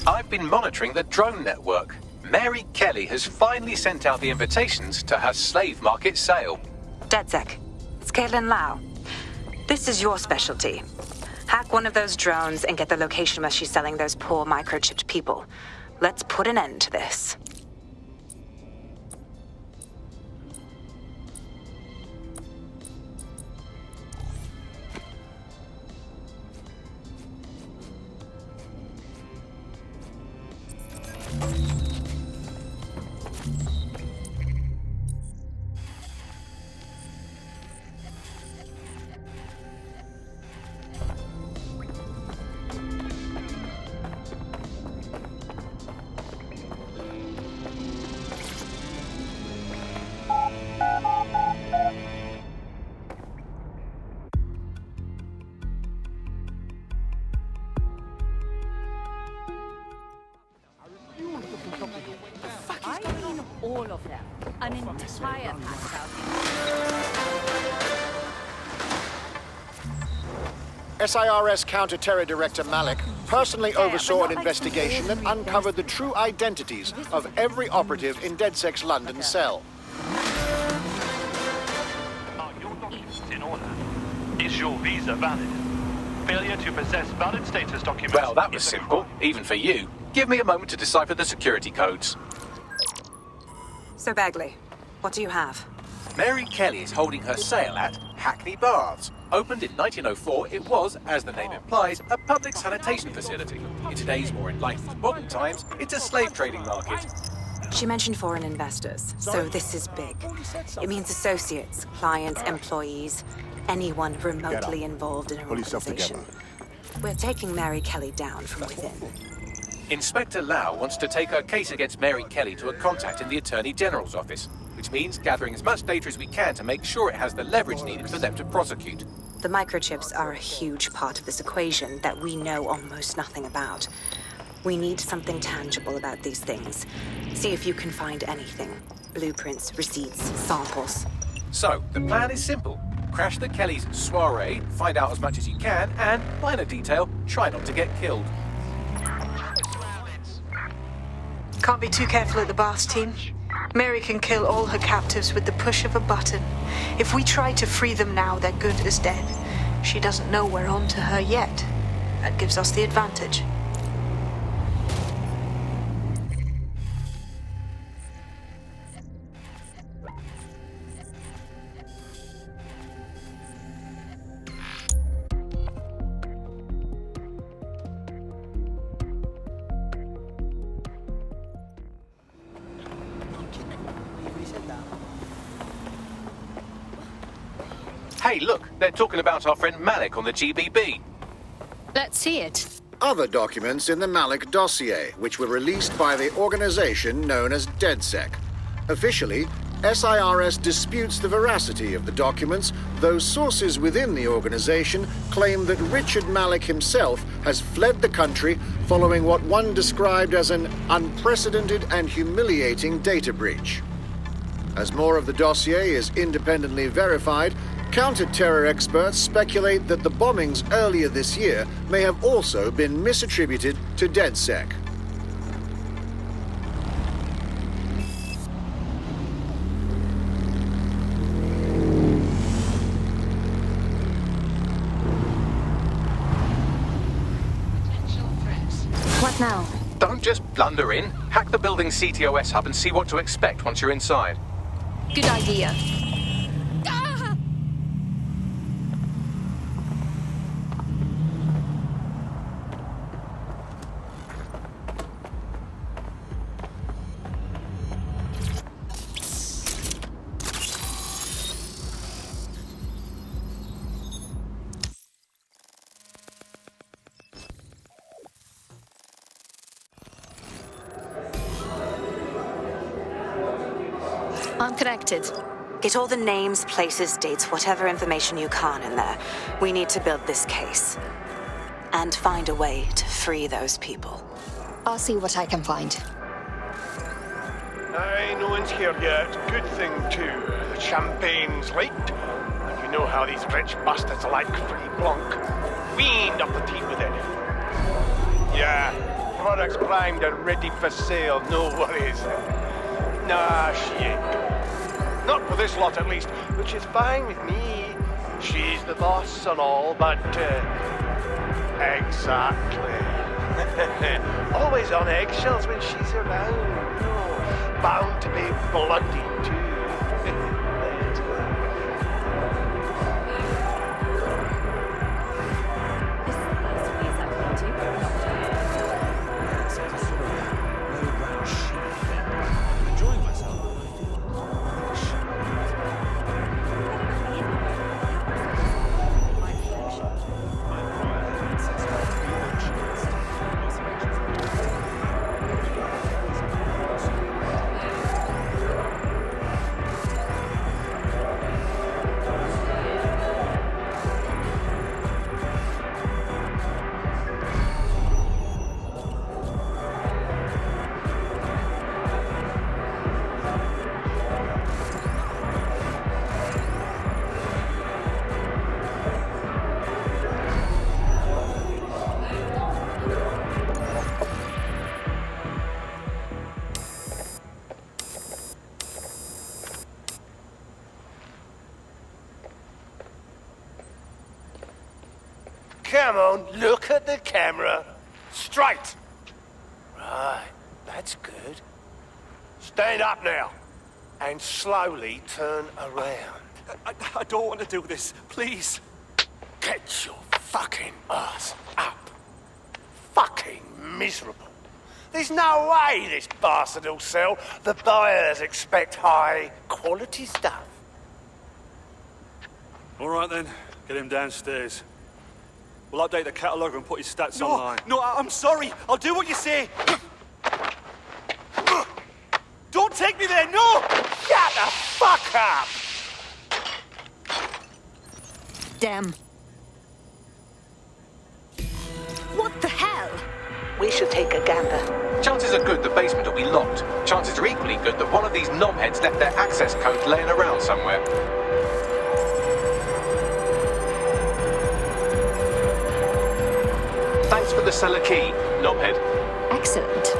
I've been monitoring the drone network. Mary Kelly has finally sent out the invitations to her slave market sale. DedSec, it's Caitlin Lau. This is your specialty. Hack one of those drones and get the location where she's selling those poor microchipped people. Let's put an end to this. SIRS Counter-Terror Director Malik personally oversaw an investigation that uncovered the true identities of every operative in DedSec's London cell. Are your documents in order? Is your visa valid? Failure to possess valid status documents... Well, that was simple, even for you. Give me a moment to decipher the security codes. So, Bagley, what do you have? Mary Kelly is holding her sale at Hackney Baths. Opened in 1904, it was, as the name implies, a public sanitation facility. In today's more enlightened modern times, it's a slave trading market. She mentioned foreign investors, so this is big. It means associates, clients, employees, anyone remotely involved in her organization. We're taking Mary Kelly down from within. Inspector Lau wants to take her case against Mary Kelly to a contact in the Attorney General's office, which means gathering as much data as we can to make sure it has the leverage needed for them to prosecute. The microchips are a huge part of this equation that we know almost nothing about. We need something tangible about these things. See if you can find anything. Blueprints, receipts, samples. So, the plan is simple. Crash the Kellys' soiree, find out as much as you can, and, minor detail, try not to get killed. Can't be too careful at the Baths team. Mary can kill all her captives with the push of a button. If we try to free them now, they're good as dead. She doesn't know we're on to her yet. That gives us the advantage. Hey, look, they're talking about our friend Malik on the GBB. Let's see it. Other documents in the Malik dossier, which were released by the organization known as DedSec. Officially, SIRS disputes the veracity of the documents, though sources within the organization claim that Richard Malik himself has fled the country following what one described as an unprecedented and humiliating data breach. As more of the dossier is independently verified, counter-terror experts speculate that the bombings earlier this year may have also been misattributed to DedSec. What now? Don't just blunder in. Hack the building's CTOS hub and see what to expect once you're inside. Good idea. I'm connected. Get all the names, places, dates, whatever information you can in there. We need to build this case. And find a way to free those people. I'll see what I can find. Aye, no one's here yet. Good thing, too. The champagne's leaked. And you know how these rich bastards like free Blanc. We ain't up the team with it. Yeah, products primed and ready for sale, no worries. Nah, she ain't. Not for this lot, at least, which is fine with me. She's the boss and all, but, exactly. Always on eggshells when she's around. Oh, bound to be bloody, too. Come on, look at the camera. Straight. Right, that's good. Stand up now. And slowly turn around. I don't want to do this. Please. Get your fucking ass up. Fucking miserable. There's no way this bastard will sell. The buyers expect high quality stuff. All right then, get him downstairs. We'll update the catalogue and put his stats online. No, I'm sorry. I'll do what you say. Don't take me there, no! Shut the fuck up! Damn. What the hell? We should take a gander. Chances are good the basement will be locked. Chances are equally good that one of these knobheads left their access code laying around somewhere. Thanks for the cellar key, knobhead. Excellent.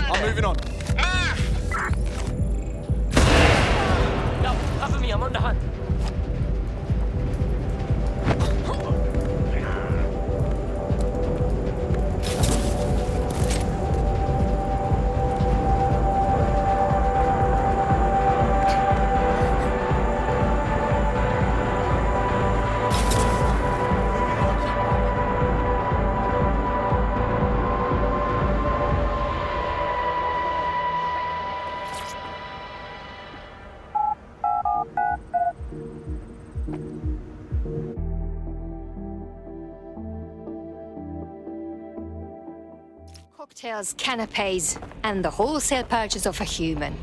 I'm moving on. No, cover me, I'm on the hunt. Cocktails, canapes, and the wholesale purchase of a human.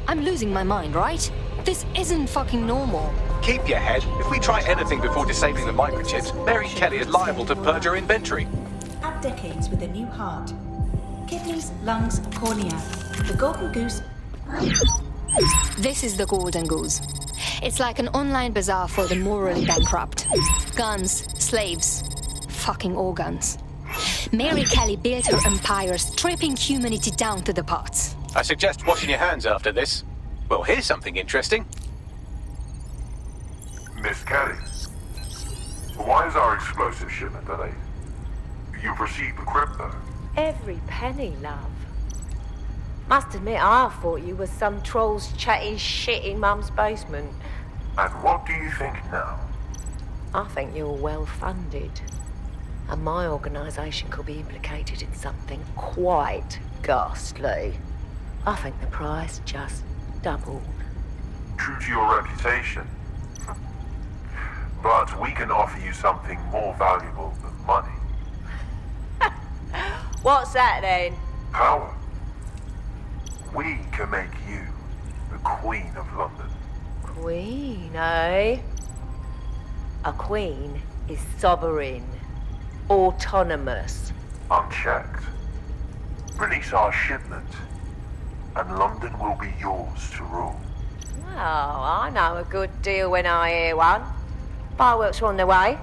I'm losing my mind, right? This isn't fucking normal. Keep your head. If we try anything before disabling the microchips, Mary Kelly is liable to purge her inventory. Add decades with a new heart. Kidneys, lungs, cornea. The Golden Goose. This is the Golden Goose. It's like an online bazaar for the morally bankrupt. Guns, slaves, fucking organs. Mary Kelly built her empire stripping humanity down to the parts. I suggest washing your hands after this. Well, here's something interesting. Miss Kelly, why is our explosive shipment delayed? You've received the crypto. Every penny, love. Must admit, I thought you were some troll's chatty shit in Mum's basement. And what do you think now? I think you're well funded. And my organisation could be implicated in something quite ghastly. I think the price just doubled. True to your reputation. But we can offer you something more valuable than money. What's that then? Power. We can make you the Queen of London. Queen, eh? A queen is sovereign, autonomous. Unchecked. Release our shipment, and London will be yours to rule. Well, I know a good deal when I hear one. Fireworks are on their way.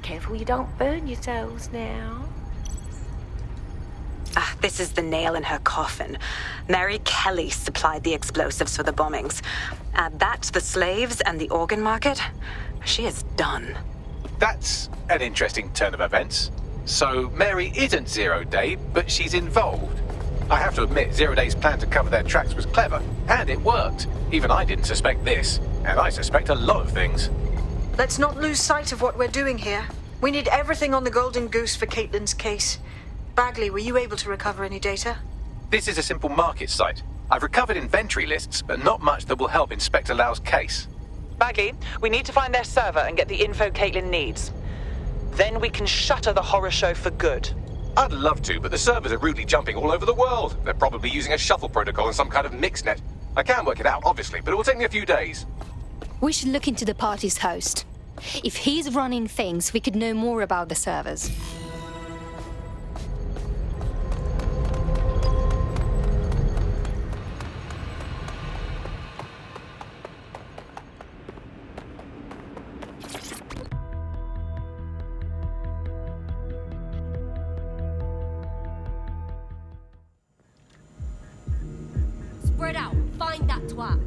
Careful you don't burn yourselves now. Ah, this is the nail in her coffin. Mary Kelly supplied the explosives for the bombings. Add that to the slaves and the organ market, she is done. That's an interesting turn of events. So Mary isn't Zero Day, but she's involved. I have to admit, Zero Day's plan to cover their tracks was clever, and it worked. Even I didn't suspect this, and I suspect a lot of things. Let's not lose sight of what we're doing here. We need everything on the Golden Goose for Caitlin's case. Bagley, were you able to recover any data? This is a simple market site. I've recovered inventory lists, but not much that will help Inspector Lau's case. Bagley, we need to find their server and get the info Caitlin needs. Then we can shutter the horror show for good. I'd love to, but the servers are rudely jumping all over the world. They're probably using a shuffle protocol and some kind of mixnet. I can work it out, obviously, but it will take me a few days. We should look into the party's host. If he's running things, we could know more about the servers. Spread out. Find that twat.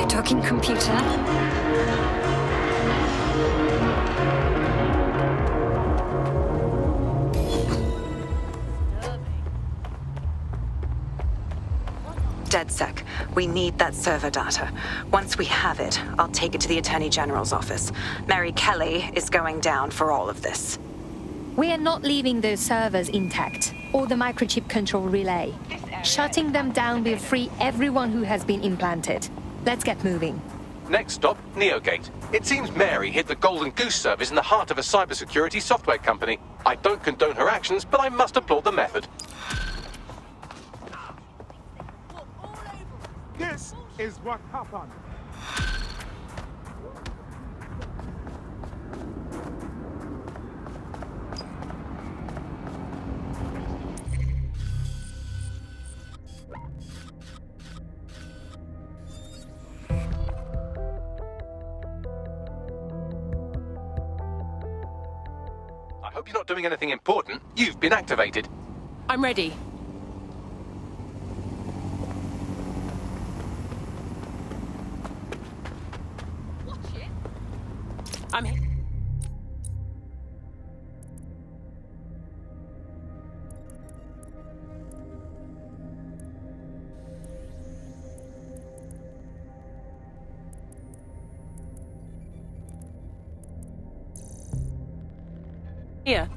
Talking computer. DedSec, we need that server data. Once we have it, I'll take it to the Attorney General's office. Mary Kelly is going down for all of this. We are not leaving those servers intact, or the microchip control relay. Shutting them down will free everyone who has been implanted. Let's get moving. Next stop, Neogate. It seems Mary hid the Golden Goose service in the heart of a cybersecurity software company. I don't condone her actions, but I must applaud the method. This is what happened. I hope you're not doing anything important. You've been activated. I'm ready. I'm here. Here.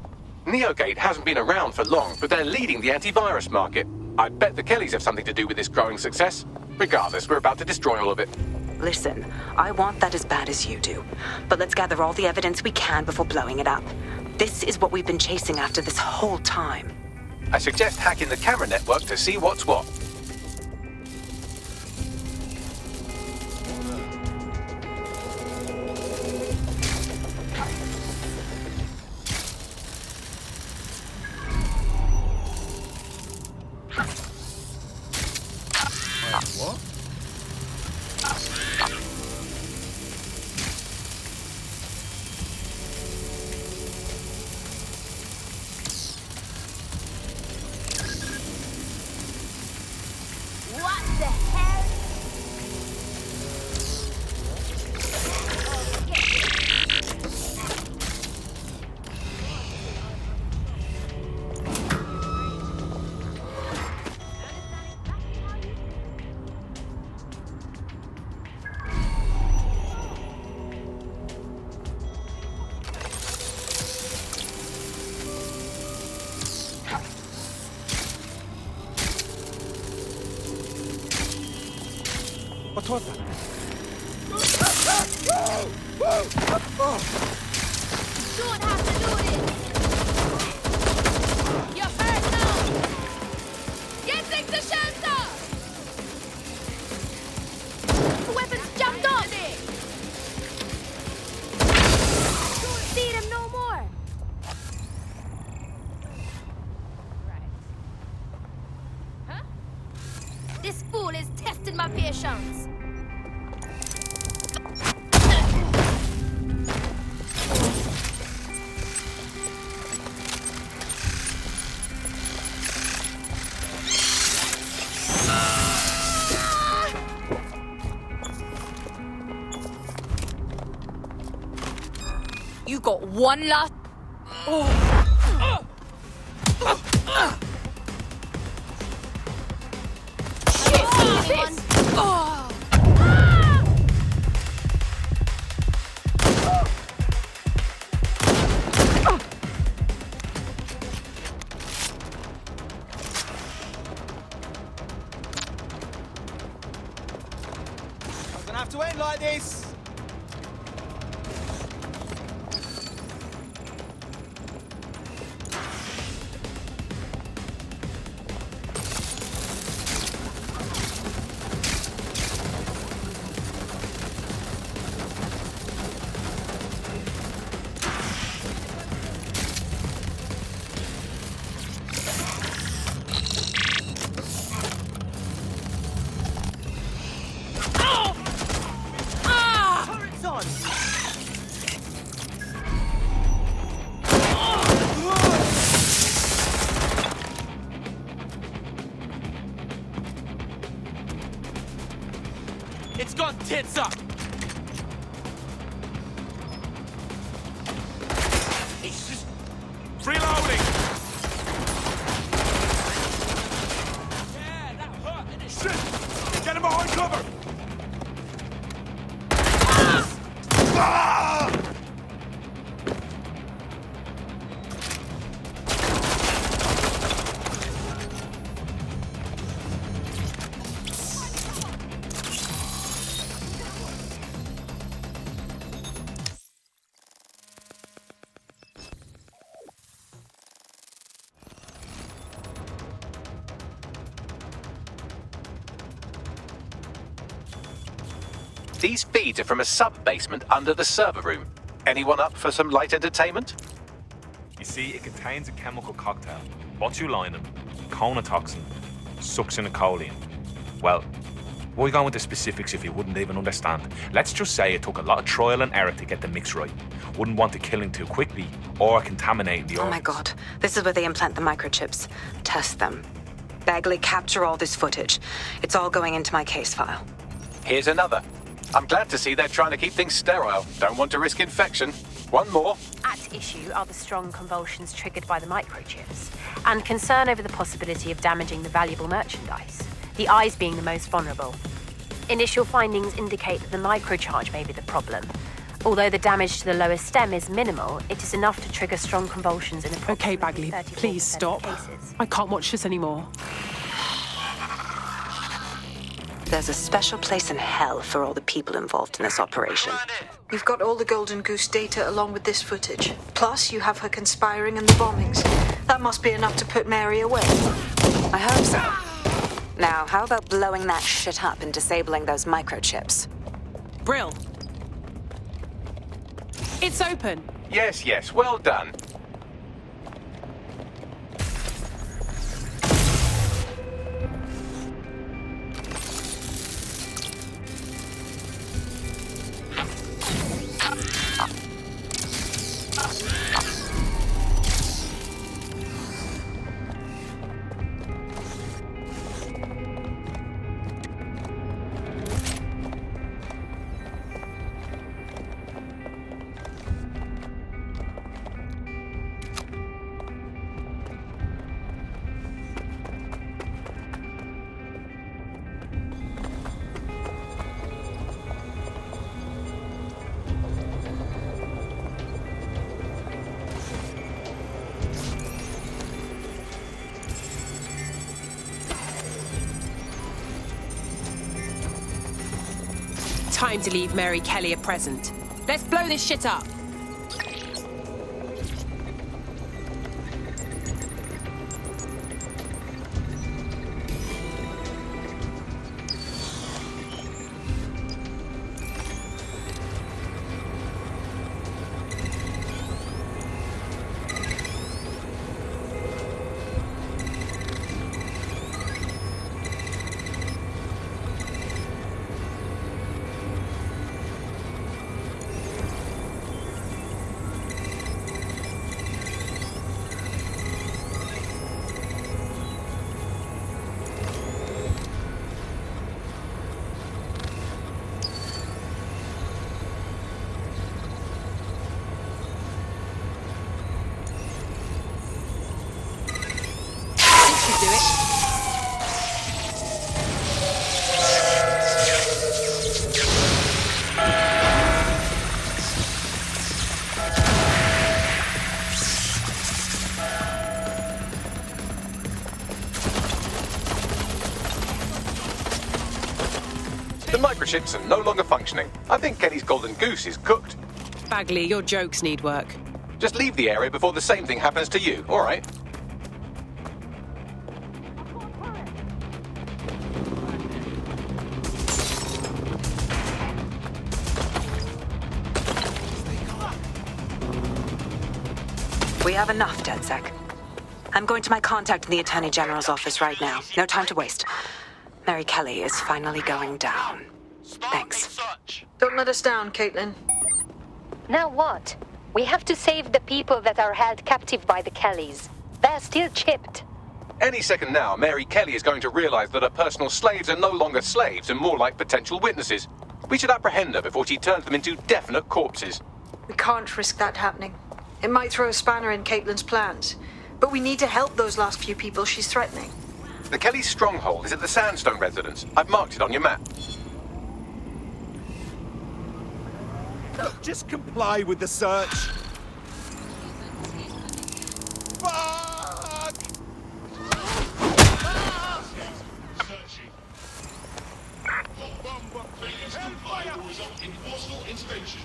Neogate hasn't been around for long, but they're leading the antivirus market. I bet the Kellys have something to do with this growing success. Regardless, we're about to destroy all of it. Listen, I want that as bad as you do. But let's gather all the evidence we can before blowing it up. This is what we've been chasing after this whole time. I suggest hacking the camera network to see what's what. What? closer. Don't have to do this. You're hurt now. Getting to shelter. The weapons jumped off. Don't see them no more. Huh? This fool is testing my patience. You got one last. Gonna have to end like this. Turret's on. It's gone tits up. It's just reloading. Yeah, that hurt, didn't it? Shit! Get him behind cover. Ah! These feeds are from a sub-basement under the server room. Anyone up for some light entertainment? You see, it contains a chemical cocktail. Botulinum, conotoxin, succinylcholine. Well, why go into specifics if you wouldn't even understand? Let's just say it took a lot of trial and error to get the mix right. Wouldn't want to kill him too quickly or contaminating the Oh organs. my god. This is where they implant the microchips. Test them. Bagley, capture all this footage. It's all going into my case file. Here's another. I'm glad to see they're trying to keep things sterile. Don't want to risk infection. One more. At issue are the strong convulsions triggered by the microchips, and concern over the possibility of damaging the valuable merchandise, the eyes being the most vulnerable. Initial findings indicate that the microcharge may be the problem. Although the damage to the lower stem is minimal, it is enough to trigger strong convulsions in approximately Okay, Bagley, 34% please stop. of cases. I can't watch this anymore. There's a special place in hell for all the people involved in this operation. You've got all the Golden Goose data along with this footage. Plus, you have her conspiring and the bombings. That must be enough to put Mary away. I hope so. Now, how about blowing that shit up and disabling those microchips? Brill. It's open. Yes, yes, well done. time to leave Mary Kelly a present. Let's blow this shit up. Do it. The microchips are no longer functioning. I think Kelly's golden goose is cooked. Bagley, your jokes need work. Just leave the area before the same thing happens to you, all right? We have enough, DedSec. I'm going to my contact in the Attorney General's office right now. No time to waste. Mary Kelly is finally going down. Thanks. Don't let us down, Caitlin. Now what? We have to save the people that are held captive by the Kellys. They're still chipped. Any second now, Mary Kelly is going to realize that her personal slaves are no longer slaves and more like potential witnesses. We should apprehend her before she turns them into definite corpses. We can't risk that happening. It might throw a spanner in Caitlin's plans. But we need to help those last few people she's threatening. The Kelly stronghold is at the Sandstone residence. I've marked it on your map. Look, just comply with the search. Fuck! Searching. Hot bomb failures to fire will result in forceful intervention.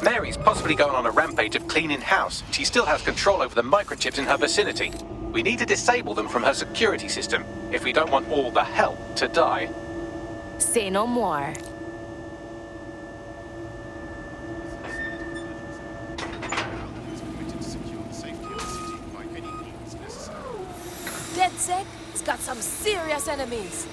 Mary's possibly going on a rampage of cleaning house. She still has control over the microchips in her vicinity. We need to disable them from her security system if we don't want all the help to die. Say no more. DedSec has got some serious enemies.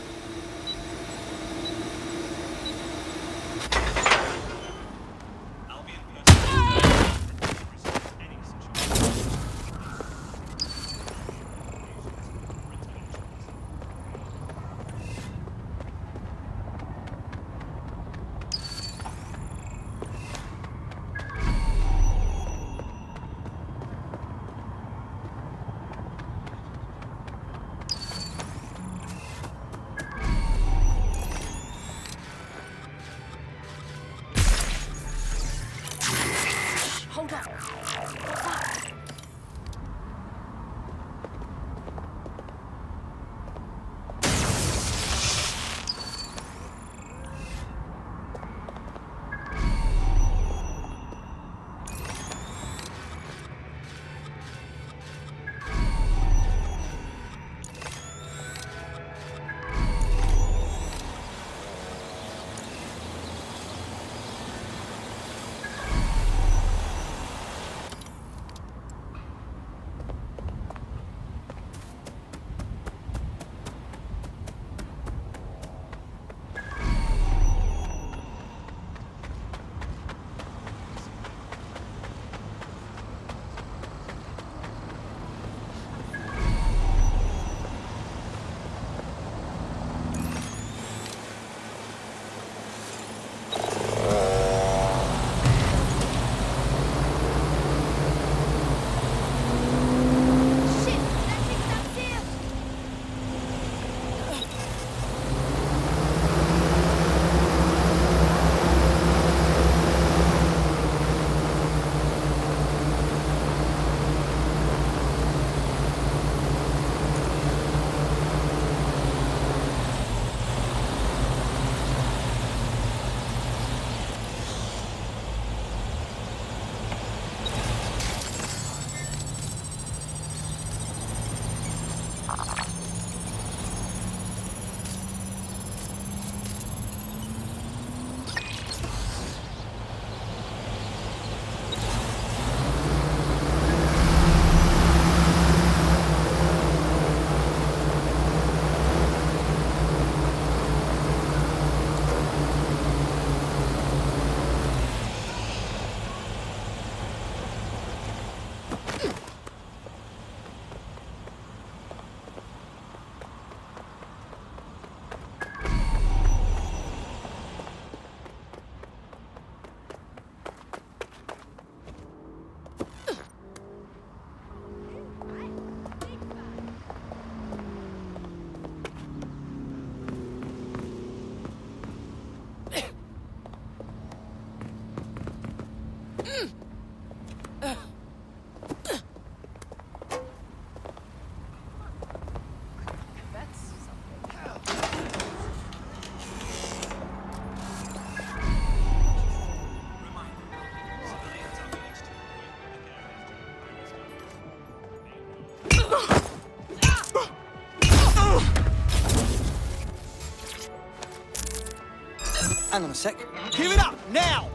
Hang on a sec. Give it up, now!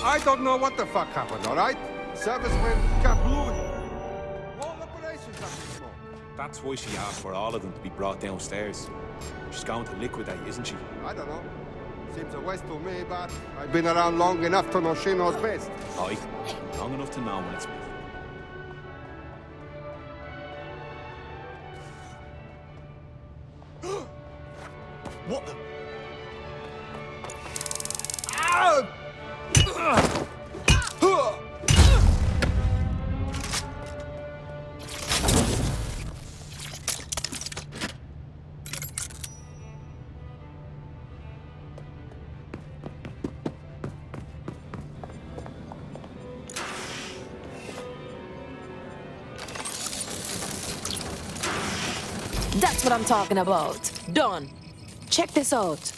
I don't know what the fuck happened, alright? Service went kablooey. All operations have been smoked. That's why she asked for all of them to be brought downstairs. She's going to liquidate, isn't she? I don't know. Seems a waste to me, but I've been around long enough to know she knows best. Aye, long enough to know when it's... What the... Ow! That's what I'm talking about. Done. Check this out.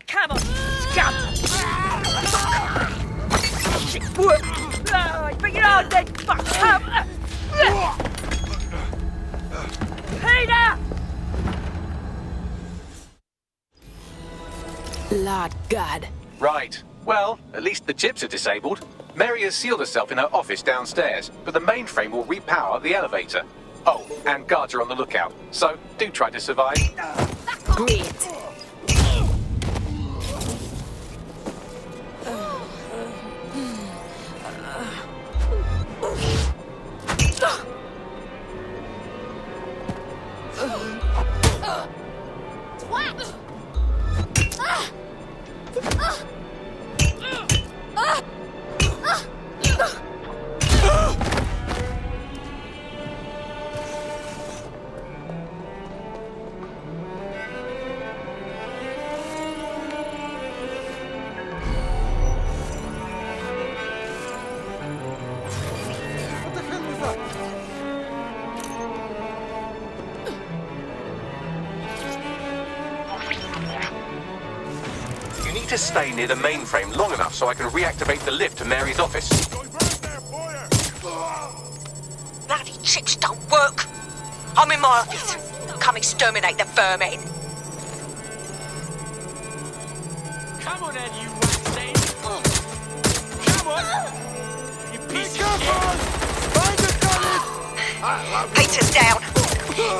Come on, scum! Shit, work! Bring it on then, fuck! Come! Peter! Lord God. Right. Well, at least the chips are disabled. Mary has sealed herself in her office downstairs, but the mainframe will repower the elevator. Oh, and guards are on the lookout, so do try to survive. Great. You need to stay near the mainframe long enough so I can reactivate the lift to Mary's office. Bloody chips don't work. I'm in my office. Come exterminate the vermin. Come on then, you Wednesday! Come on! You piece of shit! Peter's down.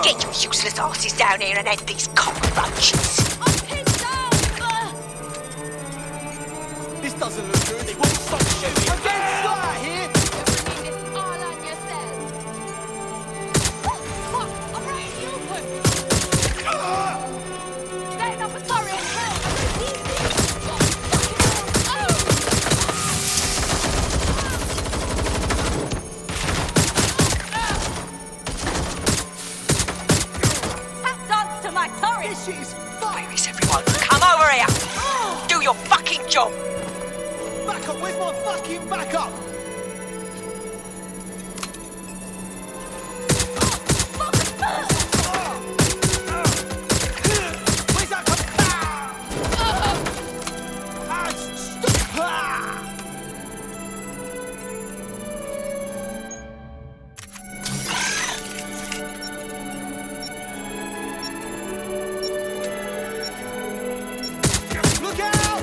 Get your useless asses down here and end these cockroaches. This doesn't look good. They won't stop shooting. I'm getting shot at here. This shit is fine. Where is everyone? Come over here. Do your fucking job. Back up. Where's my fucking backup? Where's that come? Look out!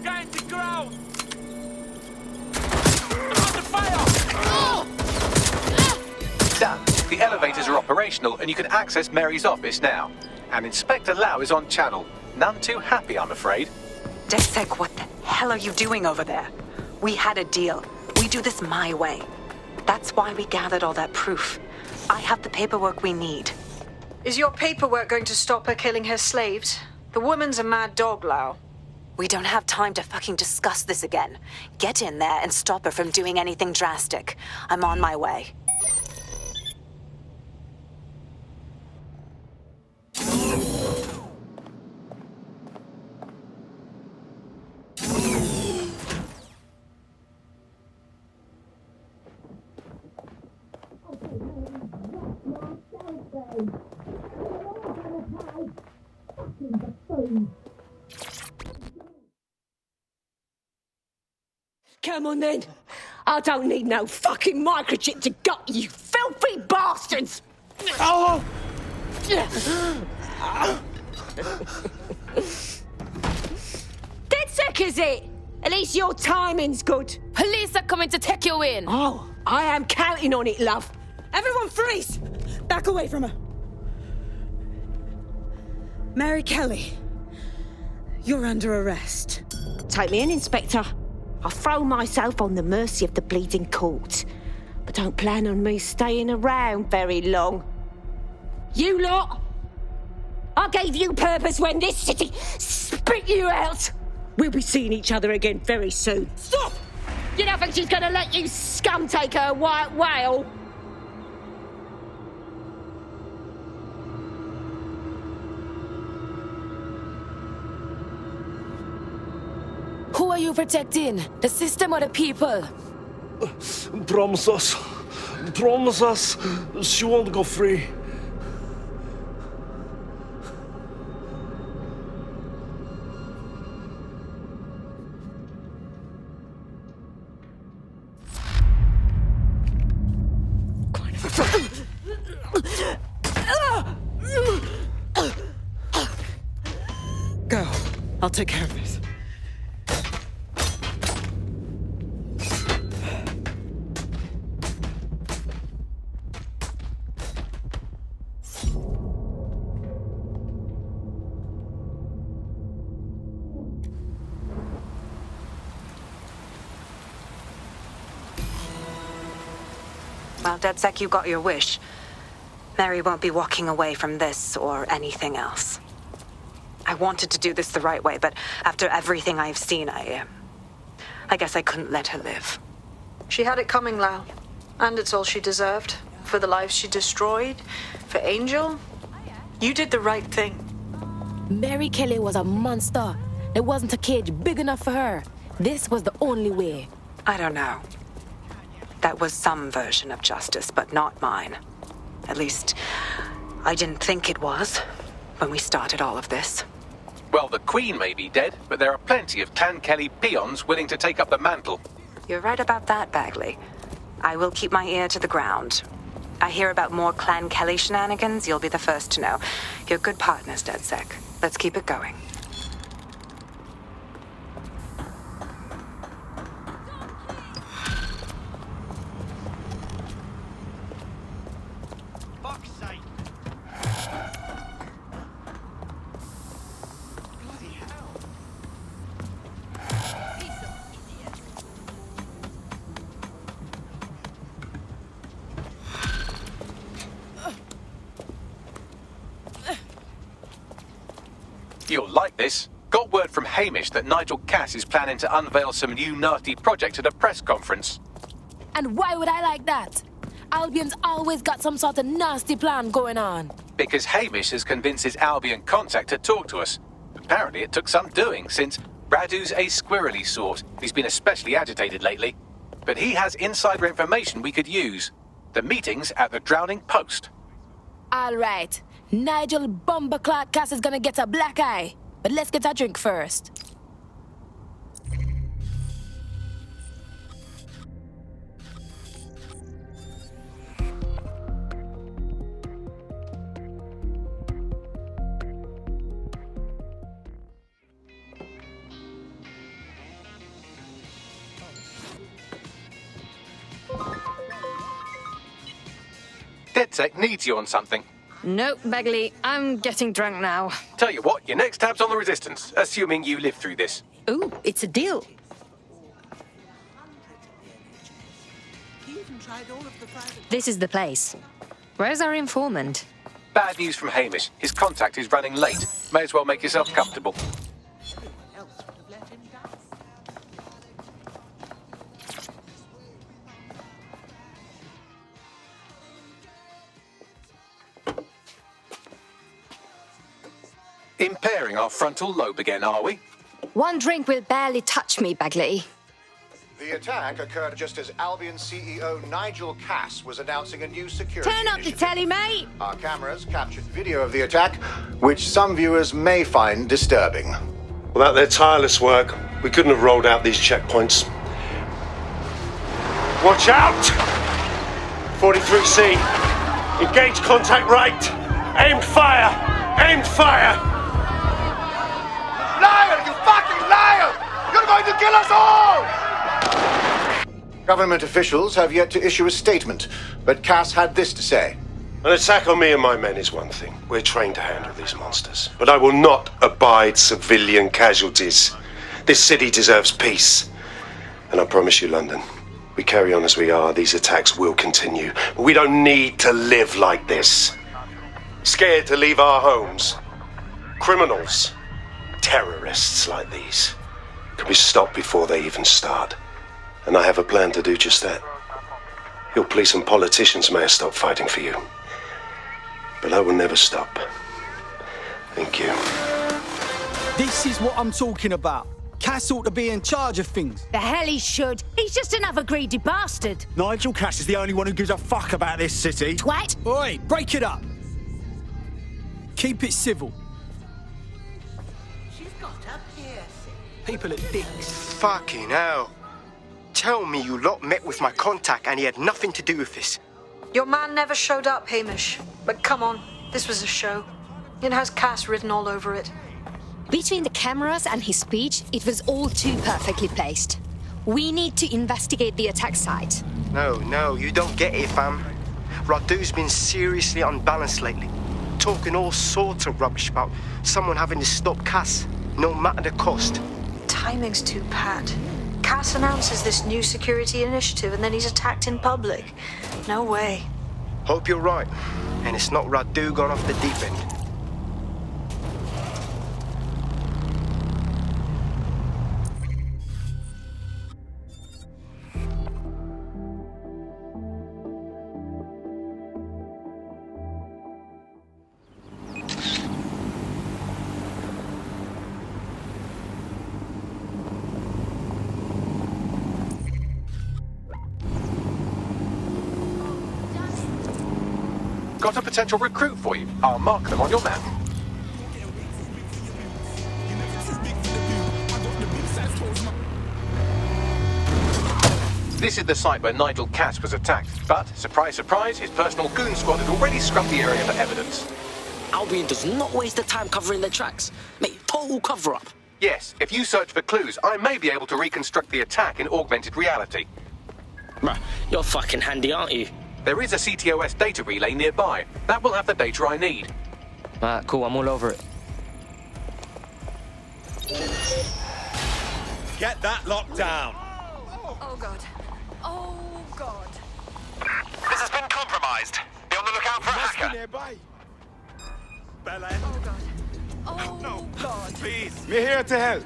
Get the ground! Under fire! Done. The elevators are operational and you can access Mary's office now. And Inspector Lau is on channel. None too happy, I'm afraid. DedSec, what the hell are you doing over there? We had a deal. We do this my way. That's why we gathered all that proof. I have the paperwork we need. Is your paperwork going to stop her killing her slaves? The woman's a mad dog, Lau. We don't have time to fucking discuss this again. Get in there and stop her from doing anything drastic. I'm on my way. Come on then. I don't need no fucking microchip to gut you filthy bastards! Oh! Dead sick, is it? At least your timing's good. Police are coming to take you in. Oh, I am counting on it, love. Everyone freeze! Back away from her. Mary Kelly, you're under arrest. Take me in, Inspector. I'll throw myself on the mercy of the bleeding court. But don't plan on me staying around very long. You lot! I gave you purpose when this city spit you out! We'll be seeing each other again very soon. Stop! You don't think she's gonna let you scum take her white whale? Who are you protecting? The system or the people? Promise us. Promise us. She won't go free. Go. I'll take care of this. Well, DedSec, you got your wish. Mary won't be walking away from this or anything else. I wanted to do this the right way, but after everything I've seen, I guess I couldn't let her live. She had it coming, Lau. And it's all she deserved. For the lives she destroyed, for Angel. You did the right thing. Mary Kelly was a monster. There wasn't a cage big enough for her. This was the only way. I don't know. That was some version of justice, but not mine. At least, I didn't think it was when we started all of this. Well, the Queen may be dead, but there are plenty of Clan Kelly peons willing to take up the mantle. You're right about that, Bagley. I will keep my ear to the ground. I hear about more Clan Kelly shenanigans, you'll be the first to know. You're good partners, DedSec. Let's keep it going. Fuck's sake. Bloody hell. You'll like this. Got word from Hamish that Nigel Cass is planning to unveil some new nasty project at a press conference. And why would I like that? Albion's always got some sort of nasty plan going on. Because Hamish has convinced his Albion contact to talk to us. Apparently it took some doing, since Radu's a squirrely sort. He's been especially agitated lately. But he has insider information we could use. The meeting's at the Drowning Post. All right. Nigel Bumberclot Cass is gonna get a black eye. But let's get a drink first. DedSec needs you on something. Nope, Bagley. I'm getting drunk now. Tell you what, your next tab's on the Resistance, assuming you live through this. Ooh, it's a deal. This is the place. Where's our informant? Bad news from Hamish. His contact is running late. May as well make yourself comfortable. Impairing our frontal lobe again, are we? One drink will barely touch me, Bagley. The attack occurred just as Albion CEO Nigel Cass was announcing a new security Turn up the initiative. telly, mate! Our cameras captured video of the attack, which some viewers may find disturbing. Without their tireless work, we couldn't have rolled out these checkpoints. Watch out! 43C. Engage contact right. Aimed fire! Aimed fire! Liar! You fucking liar! You're going to kill us all! Government officials have yet to issue a statement, but Cass had this to say. An attack on me and my men is one thing. We're trained to handle these monsters. But I will not abide civilian casualties. This city deserves peace. And I promise you, London, we carry on as we are, these attacks will continue. But we don't need to live like this. Scared to leave our homes. Criminals, terrorists like these can be stopped before they even start. And I have a plan to do just that. Your police and politicians may have stopped fighting for you. But I will never stop. Thank you. This is what I'm talking about. Cass ought to be in charge of things. The hell he should. He's just another greedy bastard. Nigel Cass is the only one who gives a fuck about this city. Twat! Oi, break it up. Keep it civil. She's got up here. People at dicks. Fucking hell. Tell me you lot met with my contact and he had nothing to do with this. Your man never showed up, Hamish. But come on, this was a show. It has Cass written all over it. Between the cameras and his speech, it was all too perfectly placed. We need to investigate the attack site. No, you don't get it, fam. Radu's been seriously unbalanced lately. Talking all sorts of rubbish about someone having to stop Cass, no matter the cost. Timing's too pat. Cass announces this new security initiative and then he's attacked in public. No way. Hope you're right. And it's not Radu gone off the deep end. Got a potential recruit for you. I'll mark them on your map. This is the site where Nigel Cass was attacked, but, surprise, surprise, his personal goon squad had already scrubbed the area for evidence. Albion does not waste their time covering their tracks. Mate, total cover-up. Yes, if you search for clues, I may be able to reconstruct the attack in augmented reality. Bruh, you're fucking handy, aren't you? There is a CTOS data relay nearby. That will have the data I need. Cool, I'm all over it. Get that locked down. Oh, God. Oh, God. This has been compromised. Be on the lookout for a hacker. Nearby. Bella. Oh, God. Oh, no. God. Please. We're here to help.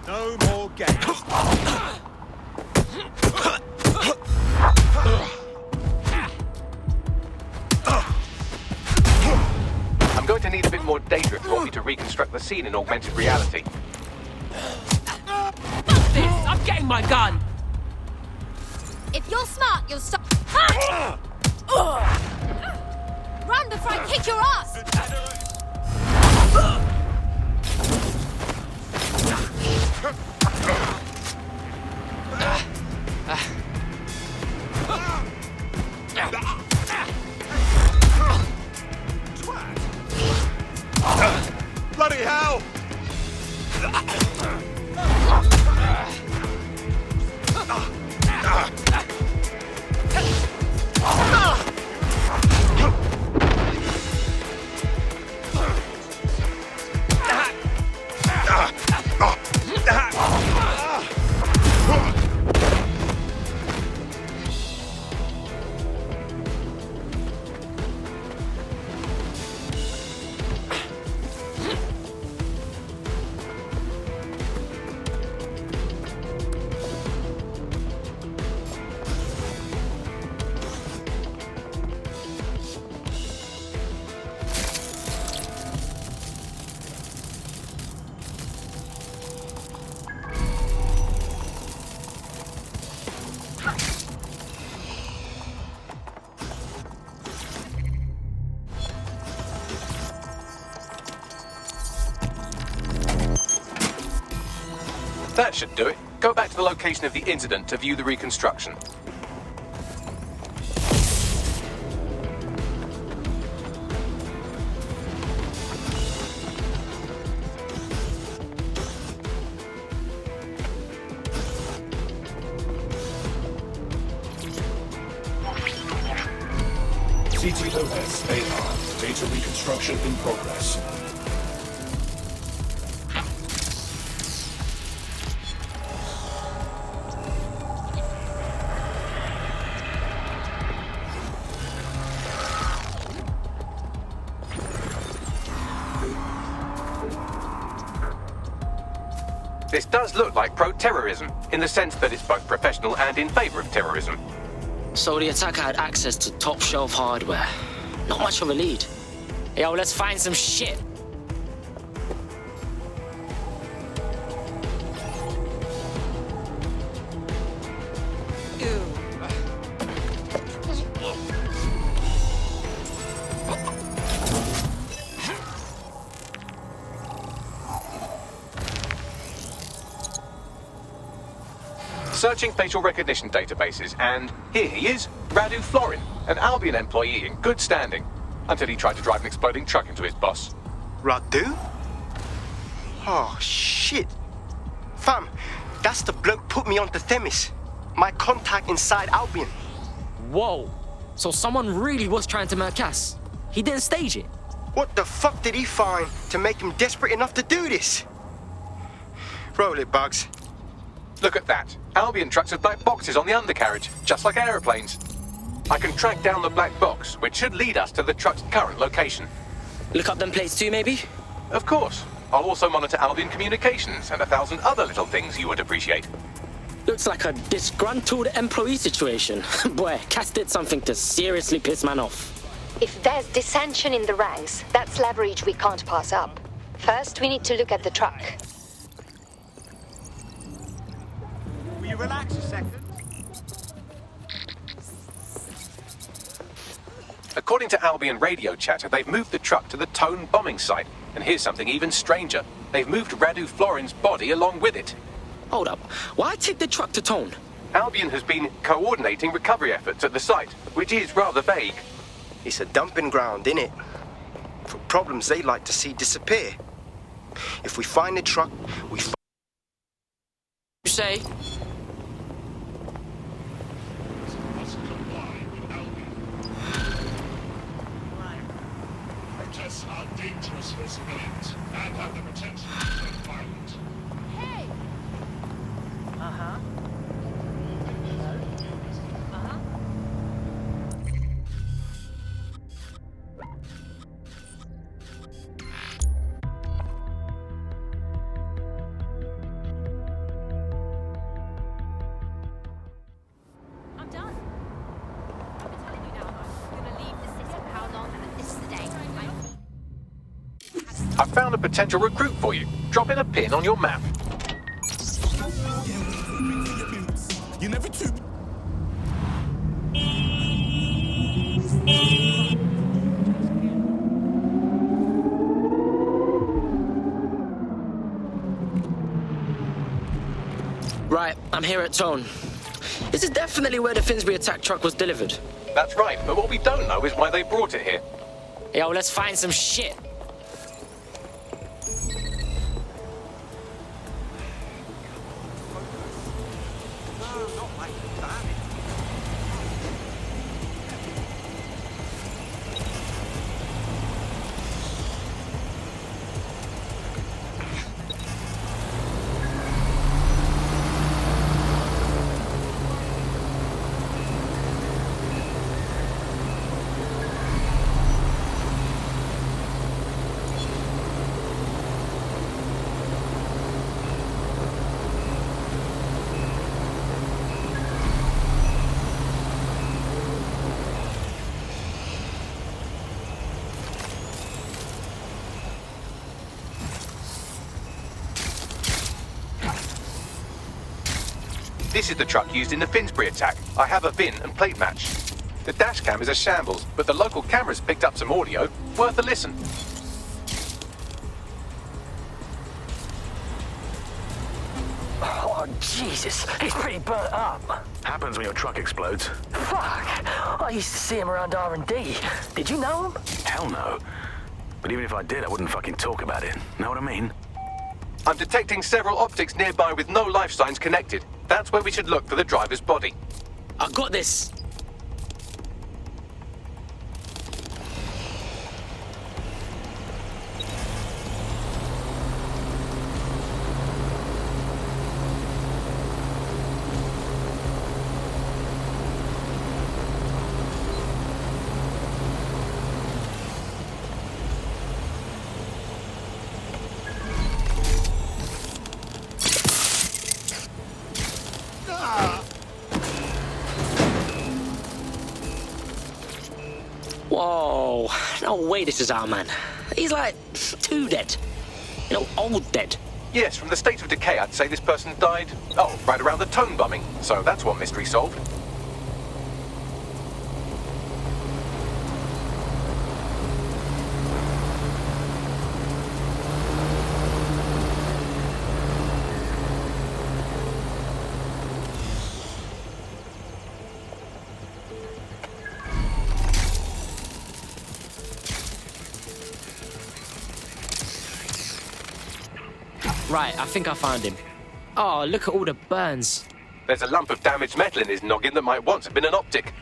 No more games. I'm going to need a bit more data if you want me to reconstruct the scene in augmented reality. Fuck this! I'm getting my gun! If you're smart, you'll stop. Run before I kick your ass! Bloody hell! That should do it. Go back to the location of the incident to view the reconstruction. CTOS AR. Data reconstruction in progress. This does look like pro-terrorism, in the sense that it's both professional and in favor of terrorism. So the attacker had access to top-shelf hardware. Not much of a lead. Yo, let's find some shit. Searching facial recognition databases, and here he is, Radu Florin, an Albion employee in good standing, until he tried to drive an exploding truck into his boss. Radu? Oh, shit. Fam, that's the bloke put me onto Themis. My contact inside Albion. Whoa. So someone really was trying to murk Cass. He didn't stage it. What the fuck did he find to make him desperate enough to do this? Roll it, Bugs. Look at that. Albion trucks have black boxes on the undercarriage, just like aeroplanes. I can track down the black box, which should lead us to the truck's current location. Look up them plates too, maybe? Of course. I'll also monitor Albion communications and 1,000 other little things you would appreciate. Looks like a disgruntled employee situation. Boy, Cass did something to seriously piss man off. If there's dissension in the ranks, that's leverage we can't pass up. First, we need to look at the truck. Will you relax a second? According to Albion radio chatter, they've moved the truck to the Tone bombing site. And here's something even stranger. They've moved Radu Florin's body along with it. Hold up. Why take the truck to Tone? Albion has been coordinating recovery efforts at the site, which is rather vague. It's a dumping ground, innit? For problems they like to see disappear. If we find the truck, we find... You say? Protests are dangerous for civilians and have the potential to turn violent. Hey! Uh-huh. I'm done. I'm telling you now, I'm gonna leave the city for how long, and this is the day. I've found a potential recruit for you. Drop in a pin on your map. You never too. Right, I'm here at Tone. This is definitely where the Finsbury attack truck was delivered. That's right, but what we don't know is why they brought it here. Yo, let's find some shit. This is the truck used in the Finsbury attack. I have a VIN and plate match. The dash cam is a shambles, but the local cameras picked up some audio. Worth a listen. Jesus, he's pretty burnt up. Happens when your truck explodes. Fuck! I used to see him around R&D. Did you know him? Hell no. But even if I did, I wouldn't fucking talk about it. Know what I mean? I'm detecting several optics nearby with no life signs connected. That's where we should look for the driver's body. I got this. Whoa, no way this is our man. He's like 2 dead. You know, old dead. Yes, from the state of decay, I'd say this person died, right around the Tone bombing. So that's one mystery solved. Right, I think I found him. Oh, look at all the burns. There's a lump of damaged metal in his noggin that might once have been an optic.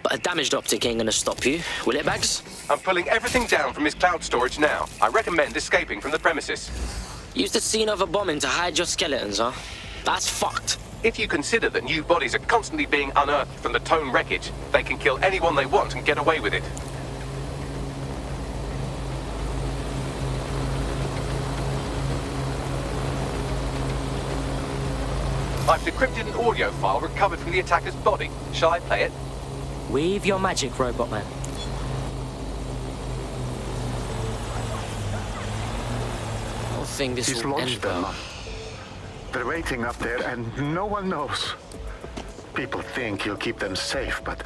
But a damaged optic ain't gonna stop you, will it, Bags? I'm pulling everything down from his cloud storage now. I recommend escaping from the premises. Use the scene of a bombing to hide your skeletons, huh? That's fucked. If you consider that new bodies are constantly being unearthed from the Tone wreckage, they can kill anyone they want and get away with it. I've decrypted an audio file recovered from the attacker's body. Shall I play it? Weave your magic, Robot Man. I think this He's will launched end them. well. They're waiting up there and no one knows. People think he'll keep them safe, but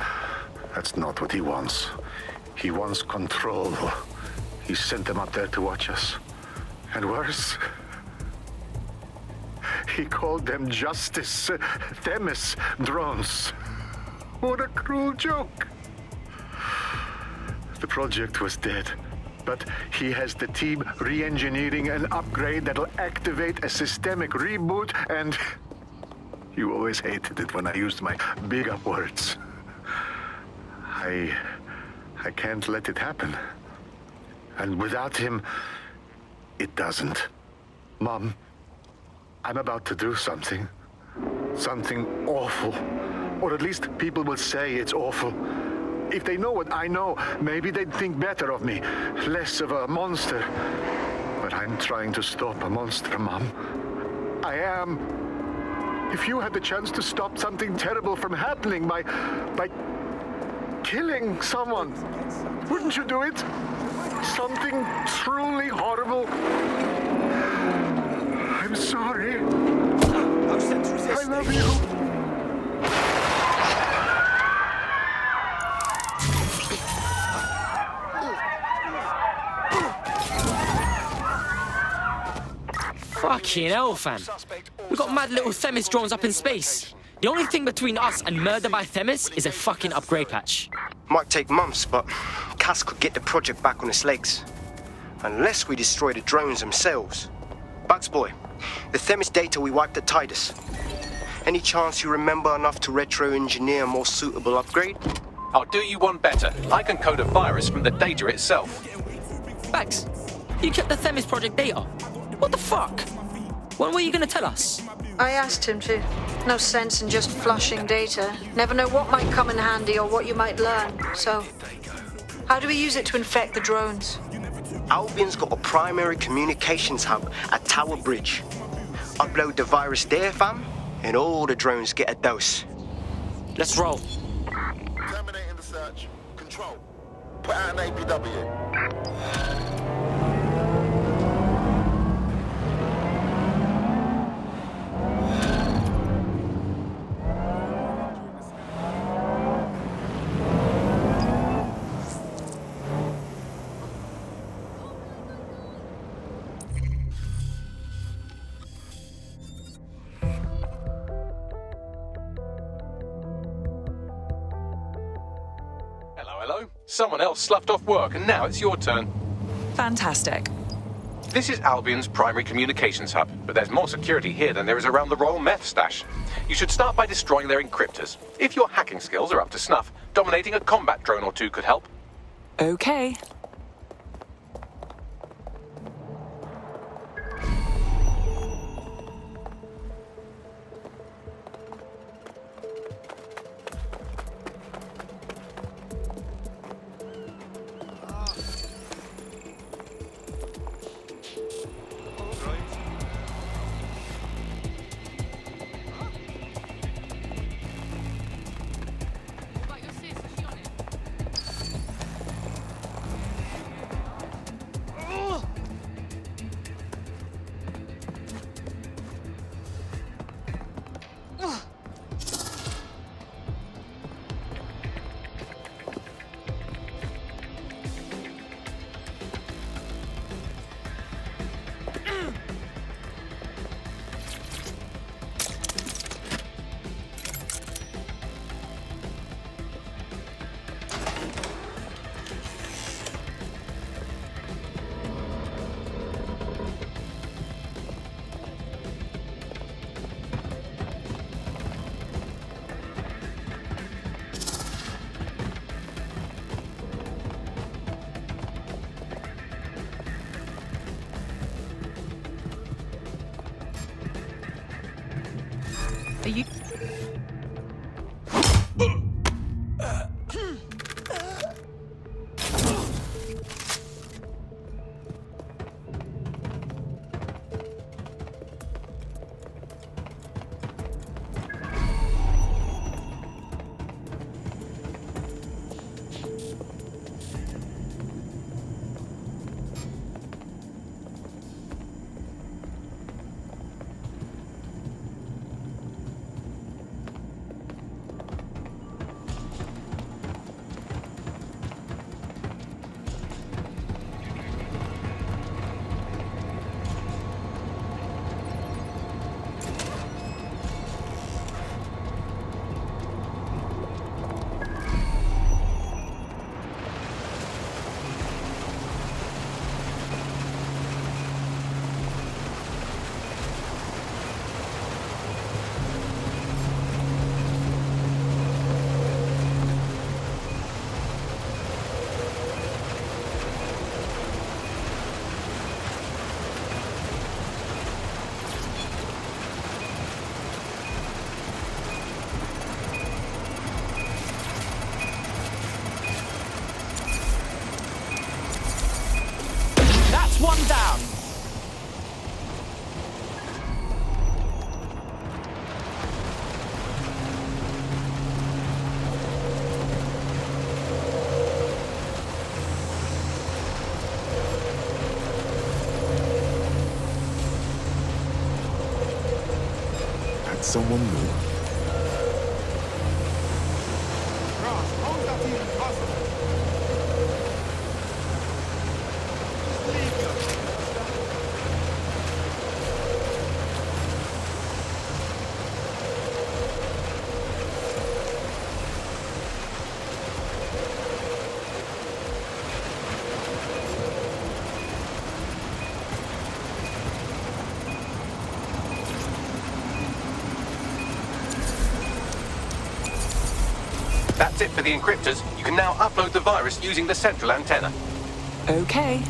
that's not what he wants. He wants control. He sent them up there to watch us. And worse, he called them Justice Themis drones. What a cruel joke. The project was dead, but he has the team re-engineering an upgrade that'll activate a systemic reboot, and you always hated it when I used my big up words. I can't let it happen. And without him, it doesn't. Mom, I'm about to do something. Something awful. Or at least people will say it's awful. If they know what I know, maybe they'd think better of me. Less of a monster. But I'm trying to stop a monster, Mom. I am. If you had the chance to stop something terrible from happening by killing someone, wouldn't you do it? Something truly horrible. I'm sorry. I love you. Fucking hell, fam. We've got mad little Themis drones up in space. The only thing between us and murder by Themis is a fucking upgrade patch. Might take months, but Cass could get the project back on its legs. Unless we destroy the drones themselves. Bugs Boy, the Themis data we wiped at Titus. Any chance you remember enough to retro-engineer a more suitable upgrade? I'll do you one better. I can code a virus from the data itself. Bags, you kept the Themis project data. What the fuck? When were you gonna tell us? I asked him to. No sense in just flushing data. Never know what might come in handy or what you might learn. So, how do we use it to infect the drones? Albion's got a primary communications hub at Tower Bridge. Upload the virus there, fam, and all the drones get a dose. Let's roll. Terminating the search. Control. Put out an APW. Hello. Someone else sloughed off work, and now it's your turn. Fantastic. This is Albion's primary communications hub, but there's more security here than there is around the Royal Meth stash. You should start by destroying their encryptors. If your hacking skills are up to snuff, dominating a combat drone or two could help. Okay. Are you... One down. That's someone new. Ross, how is that even possible? That's it for the encryptors. You can now upload the virus using the central antenna. Okay.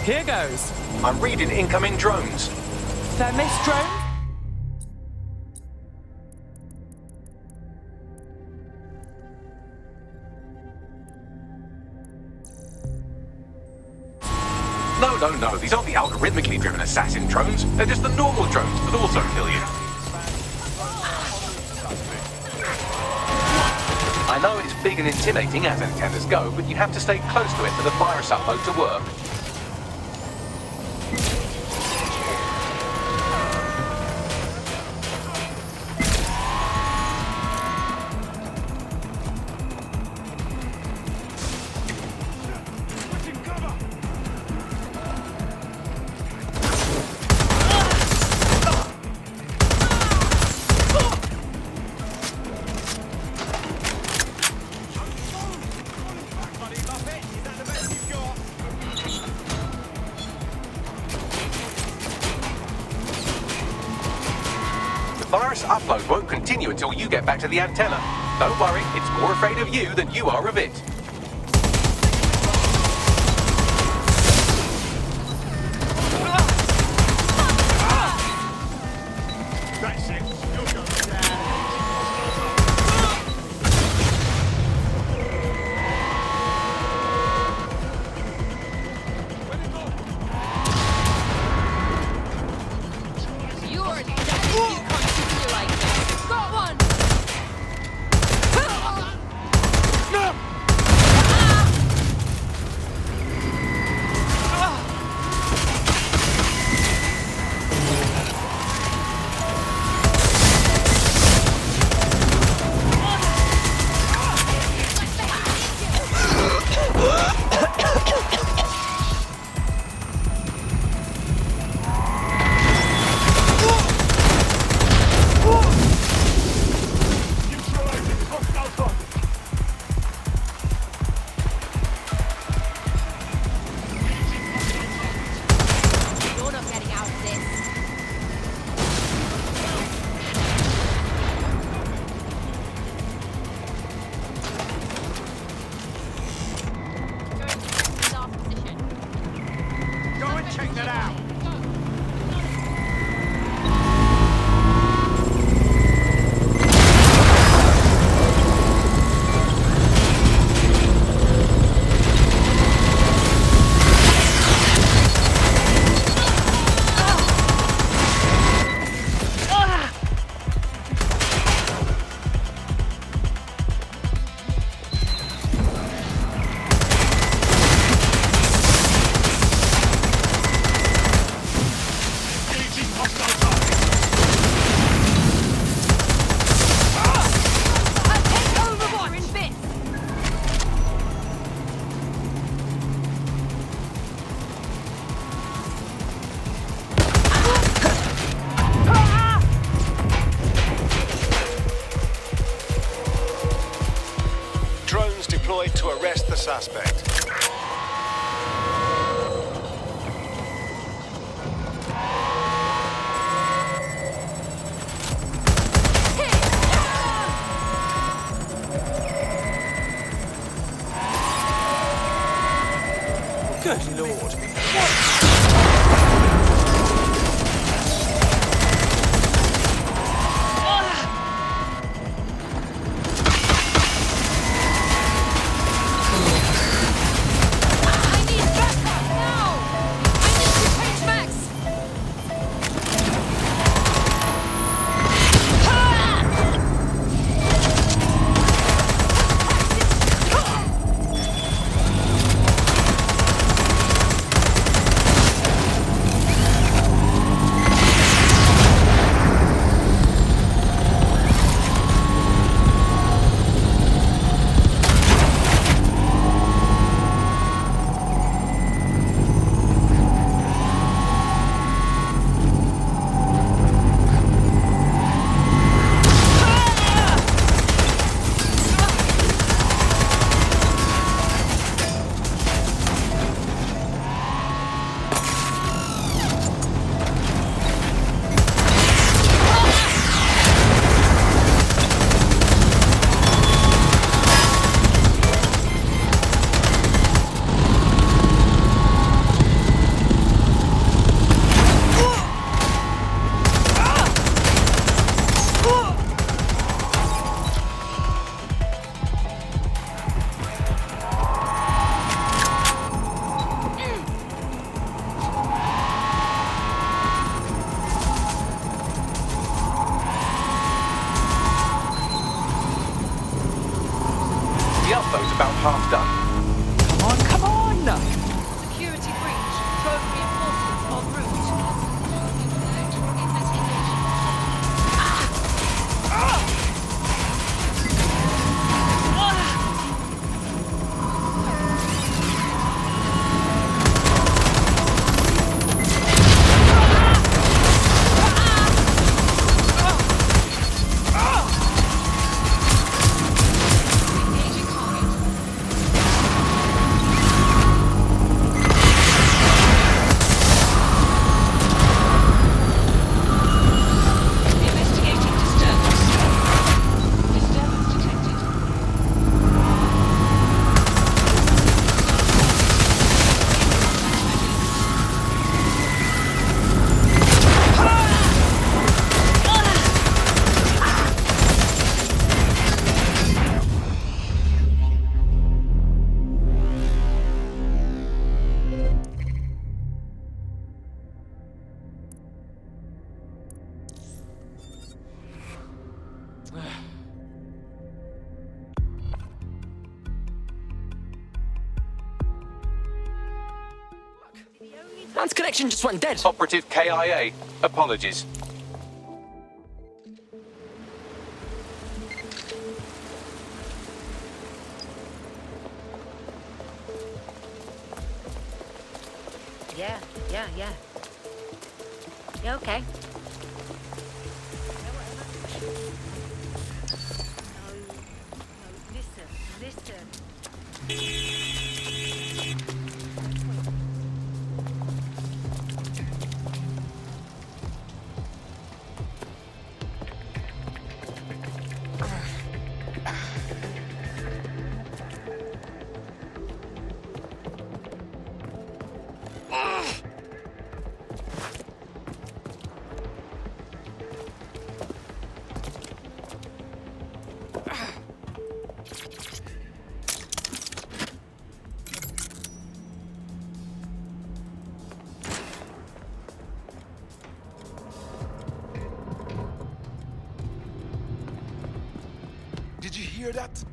Here goes. I'm reading incoming drones. Themis drone? No. These aren't the algorithmically driven assassin drones. They're just the normal drones that also kill you. I know it's big and intimidating as antennas go, but you have to stay close to it for the virus upload to work. Virus upload won't continue until you get back to the antenna. Don't worry, it's more afraid of you than you are of it. That's it. You're going down. You're dead if you continue like this. Got one! You're not getting out of this. Go and check that out. Drones deployed to arrest the suspect. Good lord. Bravo's about half done. Come on, come on! Security breach. Drone reinforcements en route. Man's connection just went dead. Operative KIA. Apologies. Yeah. Yeah, okay. Listen. Did you hear that?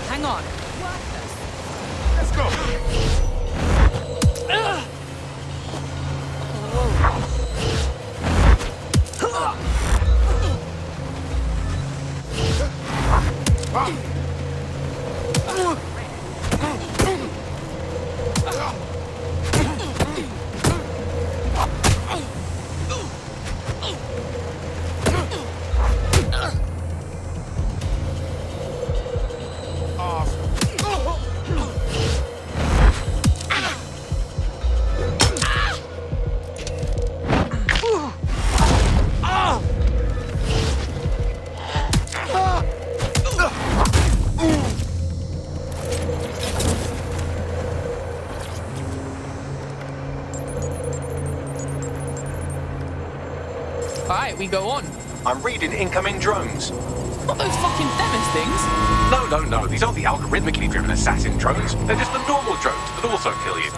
Hang on. Let's go. Alright, we go on. I'm reading incoming drones. Not those fucking Themis things. No. These aren't the algorithmically driven assassin drones. They're just the normal drones that also kill you.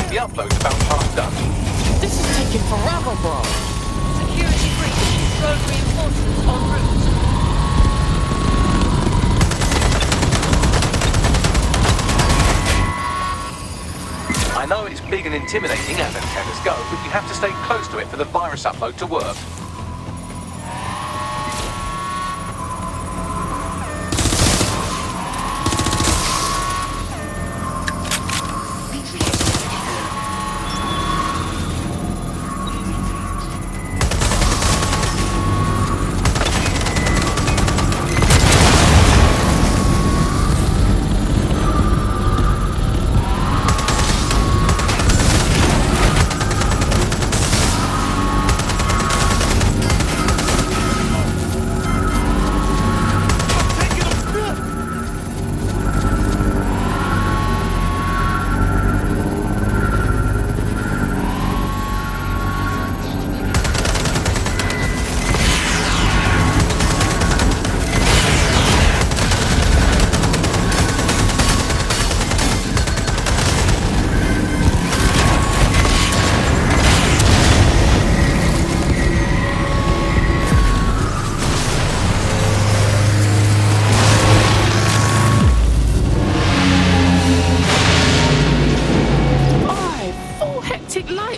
The upload's about half done. This is taking forever, bro. Security breach. Road reinforcements en route. I know it's big and intimidating as antennas go, but you have to stay close to it for the virus upload to work.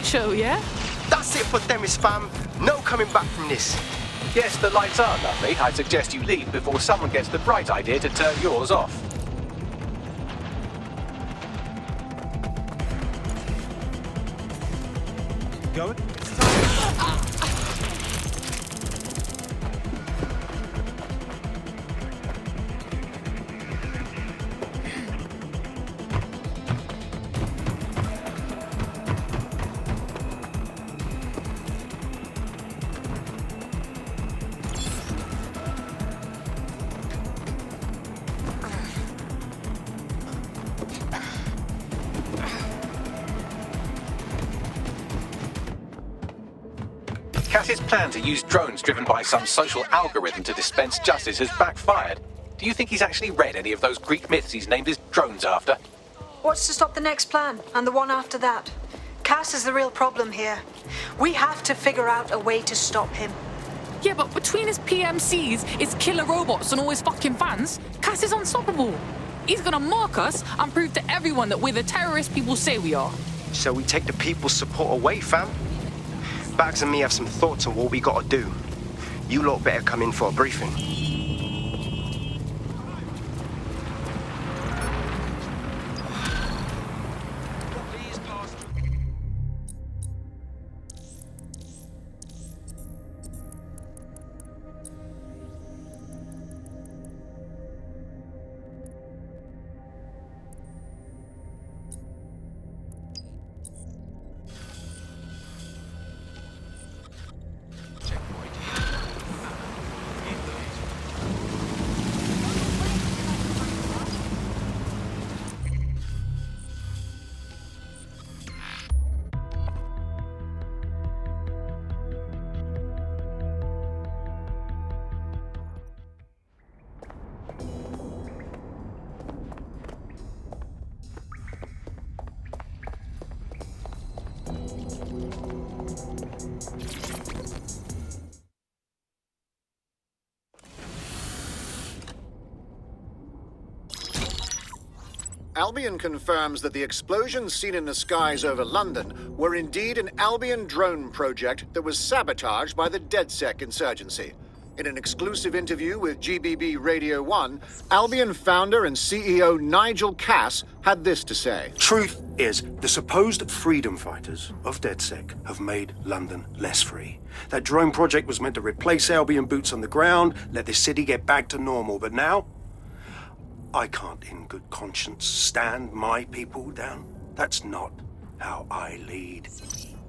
Show, yeah? That's it for Themis, fam. No coming back from this. Yes, the lights are lovely. I suggest you leave before someone gets the bright idea to turn yours off. Going? Cass's plan to use drones driven by some social algorithm to dispense justice has backfired. Do you think he's actually read any of those Greek myths he's named his drones after? What's to stop the next plan, and the one after that? Cass is the real problem here. We have to figure out a way to stop him. Yeah, but between his PMCs, his killer robots, and all his fucking fans, Cass is unstoppable. He's gonna mark us and prove to everyone that we're the terrorist people say we are. So we take the people's support away, fam? Bags and me have some thoughts on what we gotta do. You lot better come in for a briefing. Albion confirms that the explosions seen in the skies over London were indeed an Albion drone project that was sabotaged by the DedSec insurgency. In an exclusive interview with GBB Radio 1, Albion founder and CEO Nigel Cass had this to say. Truth is, the supposed freedom fighters of DedSec have made London less free. That drone project was meant to replace Albion boots on the ground, let the city get back to normal, but now I can't in good conscience stand my people down. That's not how I lead.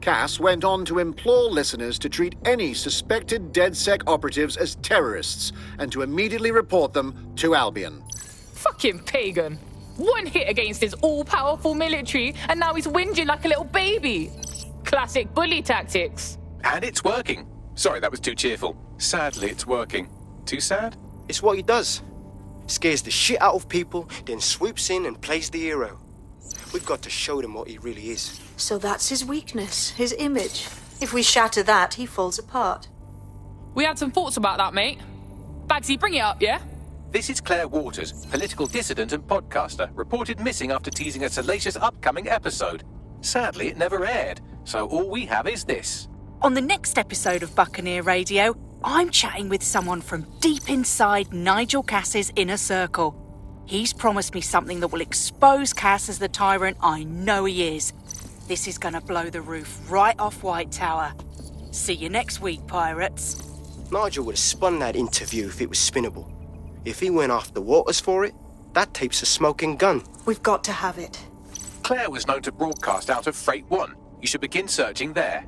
Cass went on to implore listeners to treat any suspected DedSec operatives as terrorists and to immediately report them to Albion. Fucking pagan. One hit against his all-powerful military, and now he's whinging like a little baby. Classic bully tactics. And it's working. Sorry, that was too cheerful. Sadly, it's working. Too sad? It's what he does. Scares the shit out of people, then swoops in and plays the hero. We've got to show them what he really is. So that's his weakness, his image. If we shatter that, he falls apart. We had some thoughts about that, mate. Bagsy, bring it up, yeah? This is Claire Waters, political dissident and podcaster, reported missing after teasing a salacious upcoming episode. Sadly, it never aired, so all we have is this. On the next episode of Buccaneer Radio, I'm chatting with someone from deep inside Nigel Cass's inner circle. He's promised me something that will expose Cass as the tyrant I know he is. This is gonna blow the roof right off White Tower. See you next week, pirates. Nigel would have spun that interview if it was spinnable. If he went after Waters for it, that tape's a smoking gun. We've got to have it. Claire was known to broadcast out of Freight 1. You should begin searching there.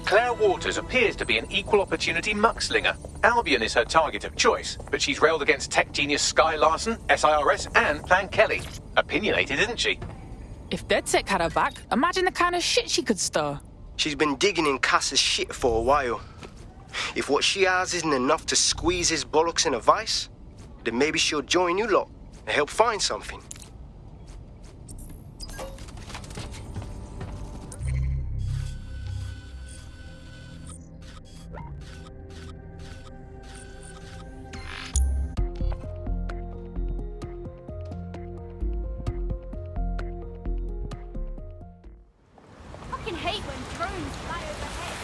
Claire Waters appears to be an equal opportunity muckslinger. Albion is her target of choice, but she's railed against tech genius Sky Larson, SIRS, and Plan Kelly. Opinionated, isn't she? If DedSec had her back, imagine the kind of shit she could stir. She's been digging in Cass's shit for a while. If what she has isn't enough to squeeze his bollocks in a vice, then maybe she'll join you lot and help find something. I hate when drones fly overhead.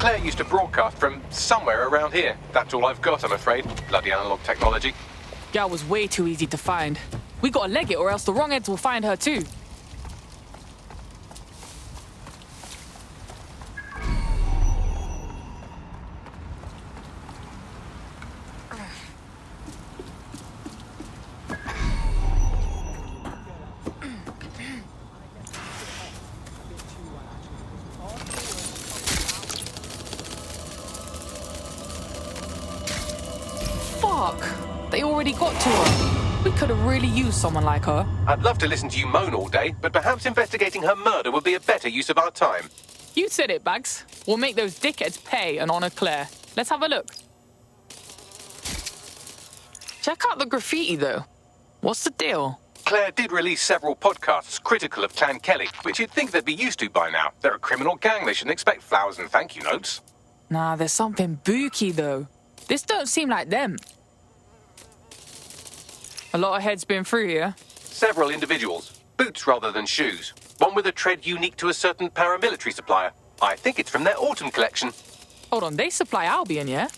Claire used to broadcast from somewhere around here. That's all I've got, I'm afraid. Bloody analog technology. Gal was way too easy to find. We gotta leg it or else the wrong heads will find her too. They already got to her. We could have really used someone like her. I'd love to listen to you moan all day, but perhaps investigating her murder would be a better use of our time. You said it, Bags. We'll make those dickheads pay and honor Claire. Let's have a look. Check out the graffiti, though. What's the deal? Claire did release several podcasts critical of Clan Kelly, which you'd think they'd be used to by now. They're a criminal gang. They shouldn't expect flowers and thank you notes. Nah, there's something booky, though. This don't seem like them. A lot of heads been through here. Several individuals. Boots rather than shoes. One with a tread unique to a certain paramilitary supplier. I think it's from their autumn collection. Hold on, they supply Albion, yeah?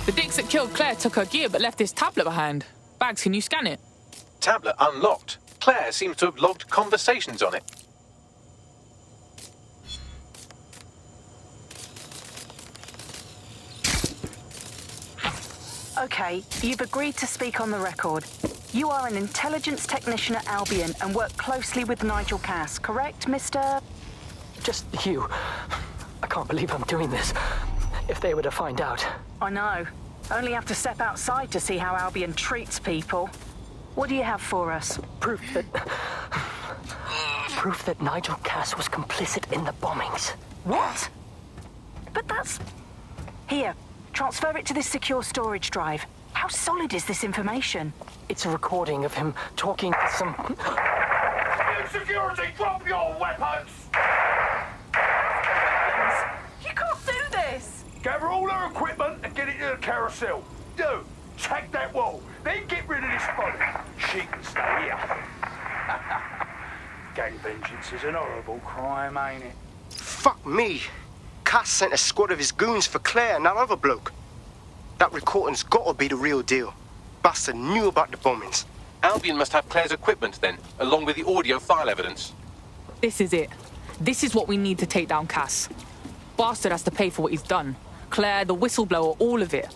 The dicks that killed Claire took her gear but left this tablet behind. Bags, can you scan it? Tablet unlocked. Claire seems to have logged conversations on it. Okay, you've agreed to speak on the record. You are an intelligence technician at Albion and work closely with Nigel Cass, correct, Mr...? Just you. I can't believe I'm doing this. If they were to find out. I know. Only have to step outside to see how Albion treats people. What do you have for us? Proof that Nigel Cass was complicit in the bombings. What? But that's... Here, transfer it to this secure storage drive. How solid is this information? It's a recording of him talking to some... Security, drop your weapons! You can't do this! Gather all her equipment and get it to the carousel. Do, check that wall, then get rid of this body. She can stay here. Gang vengeance is an horrible crime, ain't it? Fuck me. Cass sent a squad of his goons for Claire and that other bloke. That recording's gotta be the real deal. Bastard knew about the bombings. Albion must have Claire's equipment then, along with the audio file evidence. This is it. This is what we need to take down Cass. Bastard has to pay for what he's done. Claire, the whistleblower, all of it.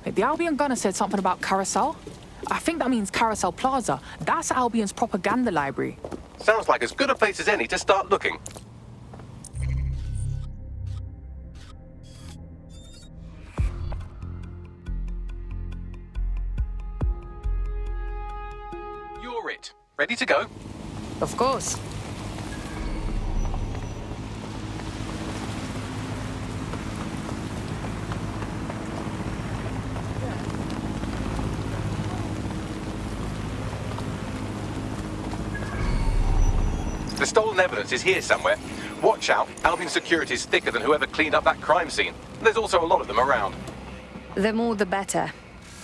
Wait, the Albion gunner said something about Carousel? I think that means Carousel Plaza. That's Albion's propaganda library. Sounds like as good a place as any to start looking. You're it. Ready to go? Of course. The stolen evidence is here somewhere. Watch out. Albion security is thicker than whoever cleaned up that crime scene. There's also a lot of them around. The more the better.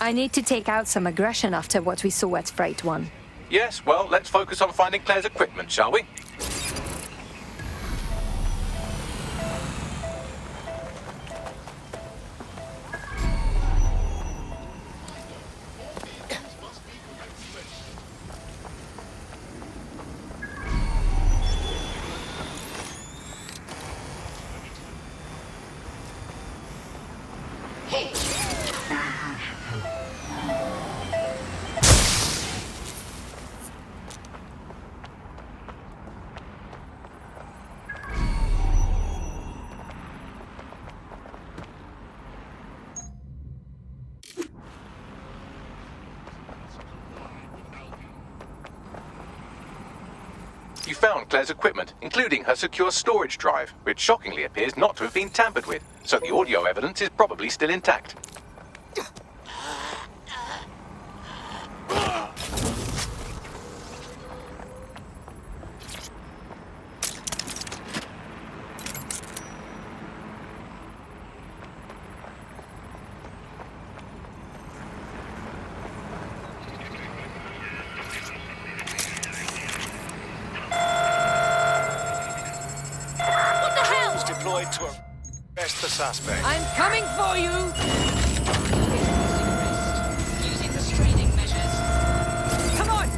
I need to take out some aggression after what we saw at Freight One. Yes, well, let's focus on finding Claire's equipment, shall we? You found Claire's equipment, including her secure storage drive, which shockingly appears not to have been tampered with, so the audio evidence is probably still intact. need to arrest the suspect. I'm coming for you! Using restraining measures. Come on!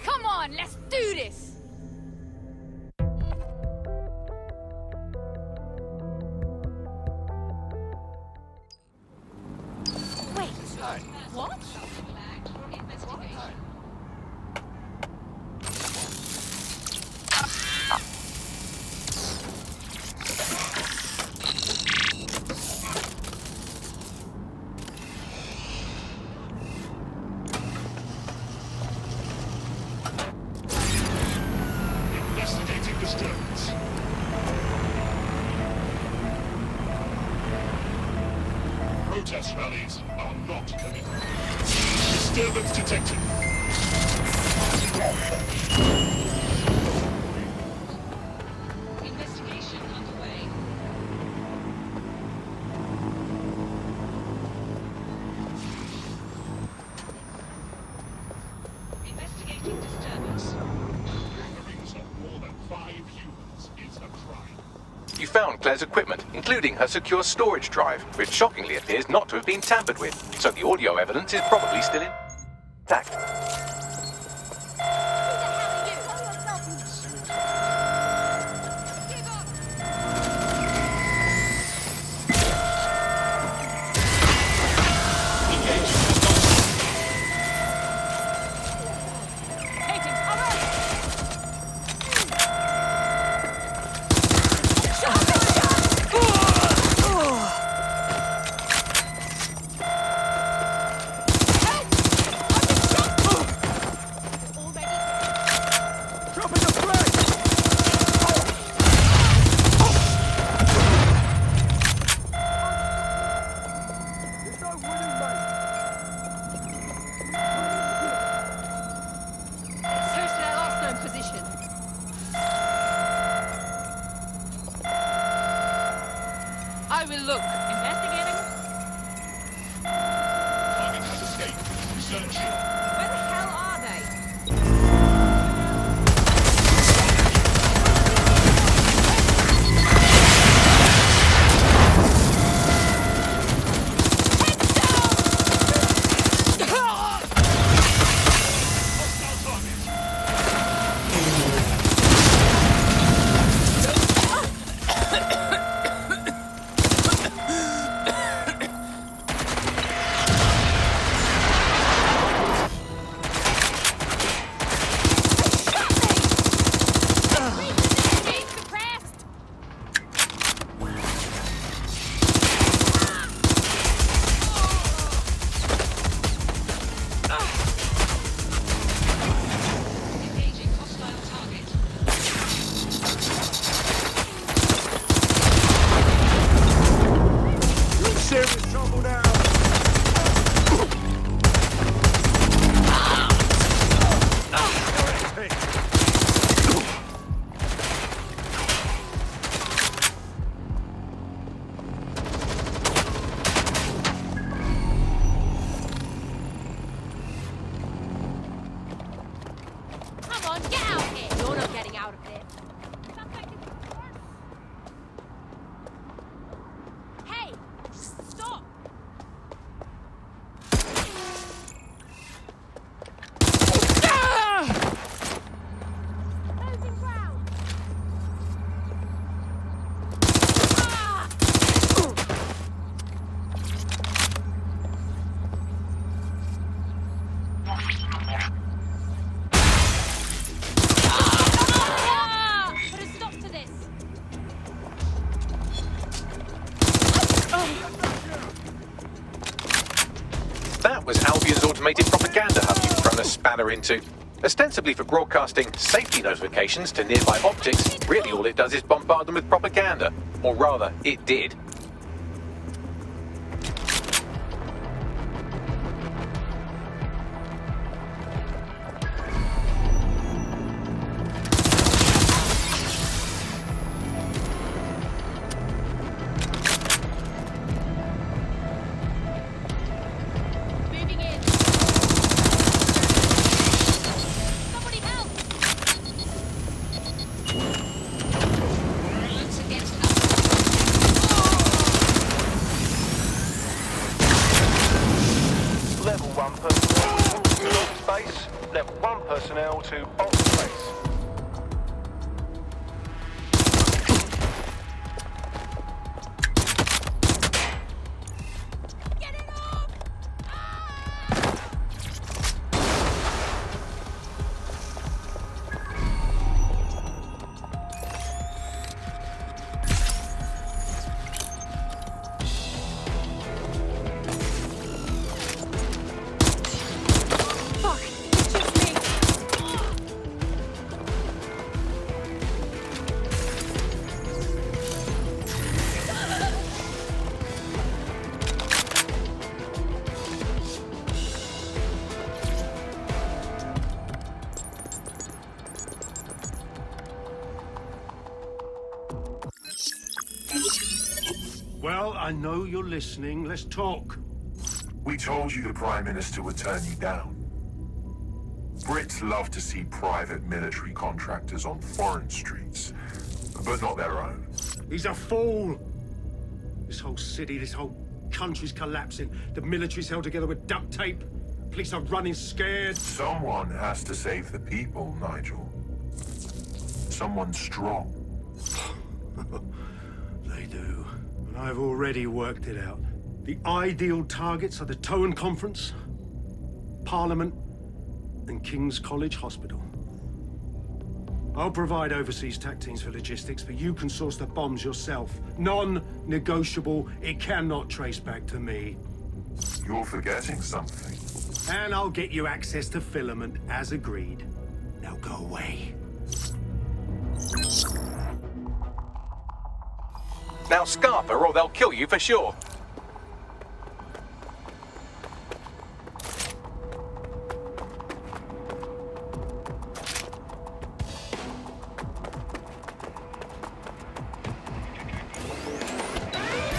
Come on, let's do this! Wait, what? Investigating disturbance. Protest rallies are not permitted. Disturbance detected. Investigation underway. Investigating disturbance. More than 5 humans is a crime. You found Claire's equipment, including her secure storage drive, which shockingly appears not to have been tampered with, so the audio evidence is probably still intact. Search their last known position. I will look. Investigating. Target has escaped. Research. Where the hell are they? Serious trouble now. Come on, get out here! You're not getting out of it. Hey! Stop! Losing ground! Put a stop to this! That was Albion's automated propaganda hub you've thrown a spanner into. Ostensibly for broadcasting safety notifications to nearby objects, really all it does is bombard them with propaganda. Or rather, it did. Well, I know you're listening. Let's talk. We told you the Prime Minister would turn you down. Brits love to see private military contractors on foreign streets, but not their own. He's a fool! This whole city, this whole country's collapsing. The military's held together with duct tape. Police are running scared. Someone has to save the people, Nigel. Someone strong. They do. And I've already worked it out. The ideal targets are the Towan Conference, Parliament, and King's College Hospital. I'll provide overseas tac teams for logistics, but you can source the bombs yourself. Non-negotiable. It cannot trace back to me. You're forgetting something. And I'll get you access to filament, as agreed. Now go away. Now Scarper, or they'll kill you for sure.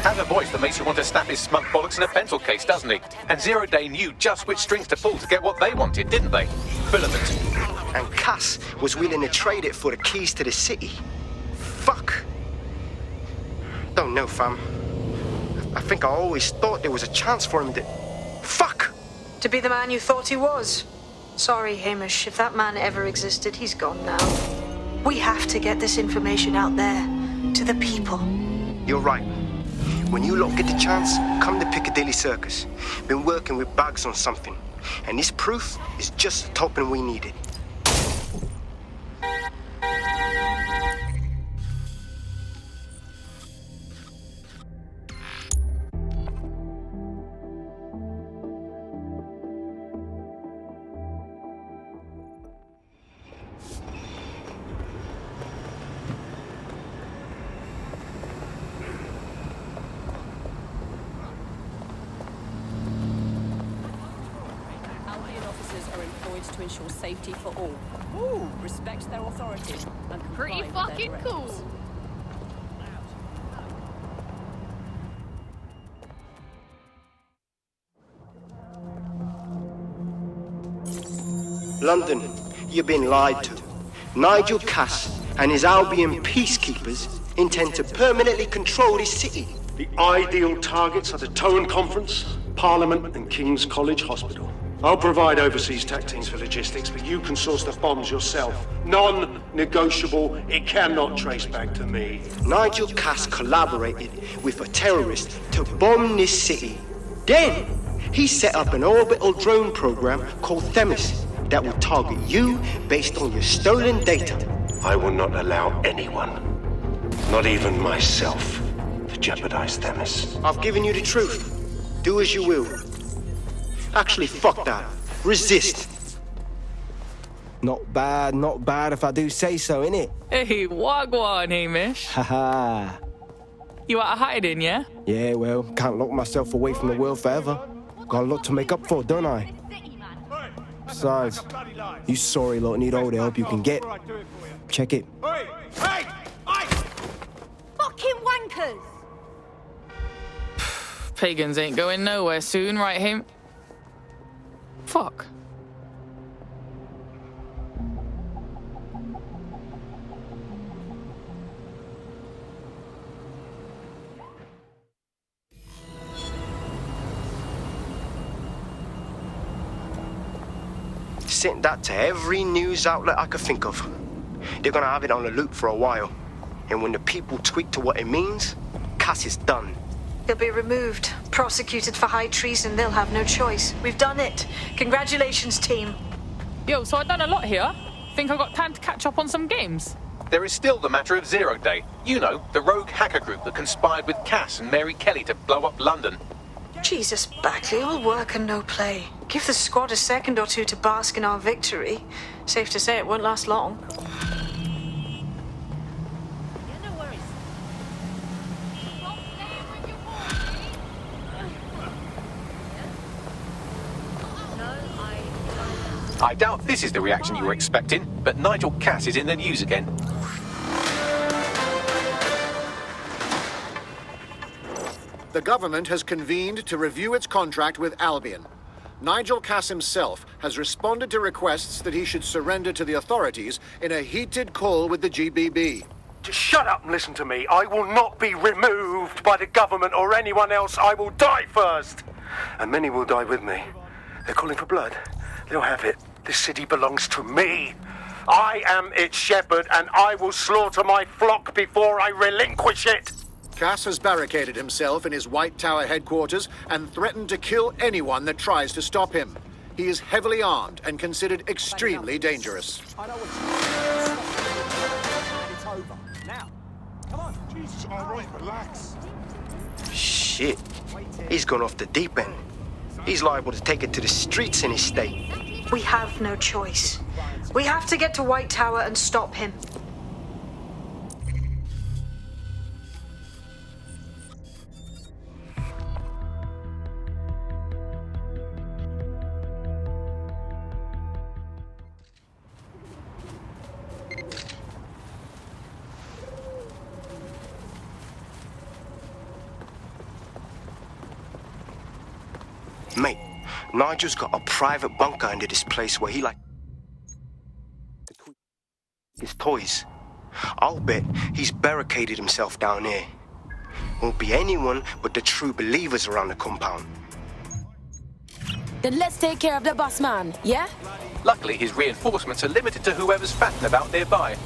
Has a voice that makes you want to snap his smug bollocks in a pencil case, doesn't he? And Zero Day knew just which strings to pull to get what they wanted, didn't they? Filament. And Cass was willing to trade it for the keys to the city. Fuck. Don't know, fam. I think I always thought there was a chance for him to... Fuck! To be the man you thought he was. Sorry, Hamish. If that man ever existed, he's gone now. We have to get this information out there. To the people. You're right. When you lot get the chance, come to Piccadilly Circus. Been working with Bugs on something. And this proof is just the topping we needed. To ensure safety for all. Ooh, respect their authority and comply Pretty with fucking their cool. directives. London, you've been lied to. Nigel Cass and his Albion peacekeepers intend to permanently control this city. The ideal targets are the Towan Conference, Parliament, and King's College Hospital. I'll provide overseas tac teams for logistics, but you can source the bombs yourself. Non-negotiable. It cannot trace back to me. Nigel Cass collaborated with a terrorist to bomb this city. Then, he set up an orbital drone program called Themis that will target you based on your stolen data. I will not allow anyone, not even myself, to jeopardize Themis. I've given you the truth. Do as you will. Actually, fuck that. Resist. Not bad if I do say so, innit? Hey, wagwan, Hamish. Haha. You out of hiding, yeah? Yeah, well, can't lock myself away from the world forever. Got a lot to make up for, don't I? Besides, you sorry lot need all the help you can get. Check it. Hey! Fucking wankers! Pagans ain't going nowhere soon, right, Ham? Fuck. Sent that to every news outlet I could think of. They're gonna have it on the loop for a while. And when the people tweak to what it means, Cass is done. He'll be removed, prosecuted for high treason. They'll have no choice. We've done it. Congratulations, team. Yo, so I've done a lot here. Think I got time to catch up on some games? There is still the matter of Zero Day. You know, the rogue hacker group that conspired with Cass and Mary Kelly to blow up London. Jesus, Backley, all work and no play. Give the squad a second or two to bask in our victory. Safe to say it won't last long. I doubt this is the reaction you were expecting, but Nigel Cass is in the news again. The government has convened to review its contract with Albion. Nigel Cass himself has responded to requests that he should surrender to the authorities in a heated call with the GBB. Just shut up and listen to me. I will not be removed by the government or anyone else. I will die first. And many will die with me. They're calling for blood. They'll have it. This city belongs to me. I am its shepherd, and I will slaughter my flock before I relinquish it. Cass has barricaded himself in his White Tower headquarters and threatened to kill anyone that tries to stop him. He is heavily armed and considered extremely dangerous. I know what it's over. Now. Come on. Jesus, all right, relax. Shit. He's gone off the deep end. He's liable to take it to the streets in his state. We have no choice. We have to get to White Tower and stop him. Mate, Nigel's got a private bunker under this place where he his toys. I'll bet he's barricaded himself down here. Won't be anyone but the true believers around the compound. Then let's take care of the boss man, yeah? Luckily, his reinforcements are limited to whoever's fatting about nearby.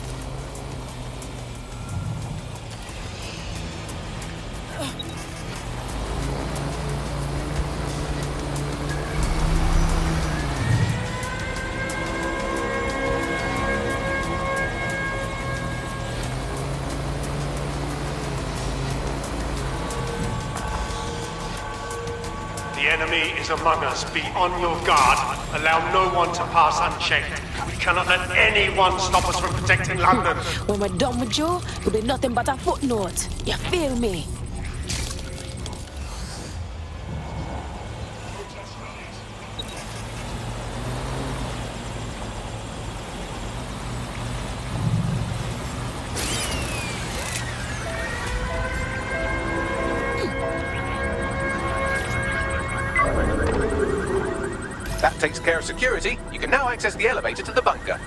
The enemy is among us. Be on your guard. Allow no one to pass unchecked. We cannot let anyone stop us from protecting London. When we're done with you, you'll be nothing but a footnote. You feel me? That takes care of security. You can now access the elevator to the bunker.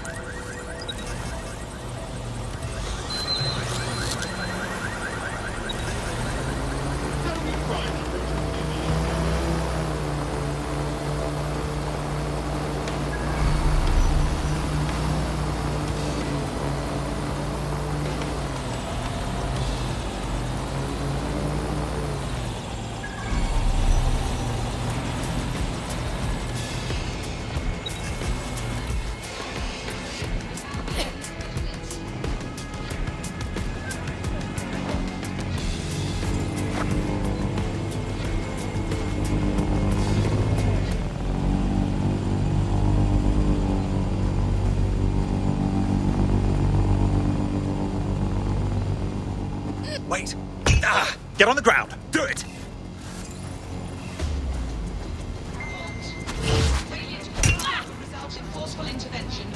Wait. Get on the ground. Do it. Result in forceful intervention.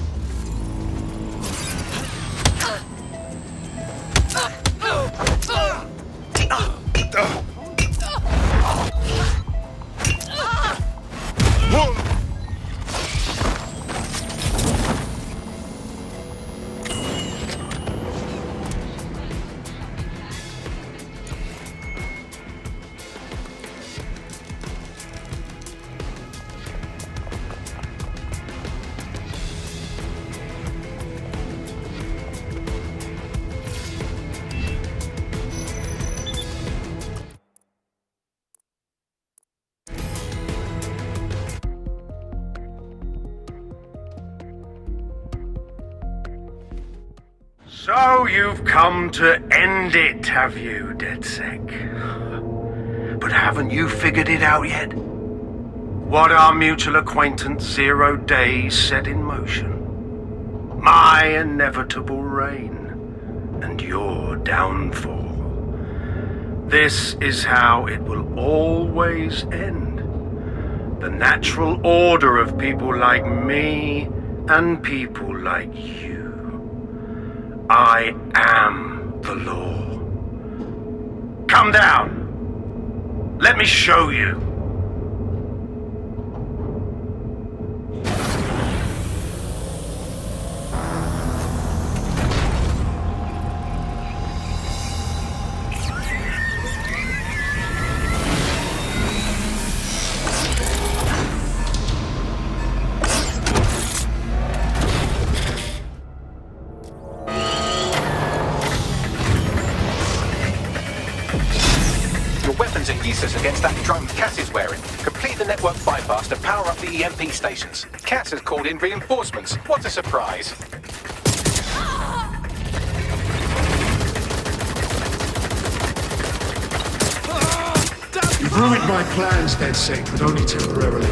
So you've come to end it, have you, DedSec? But haven't you figured it out yet? What our mutual acquaintance Zero Days set in motion? My inevitable reign and your downfall. This is how it will always end. The natural order of people like me and people like you. I am the law. Come down. Let me show you. Against that drone Cass is wearing. Complete the network bypass to power up the EMP stations. Cass has called in reinforcements. What a surprise. You've ruined my plans, DedSec, but only temporarily.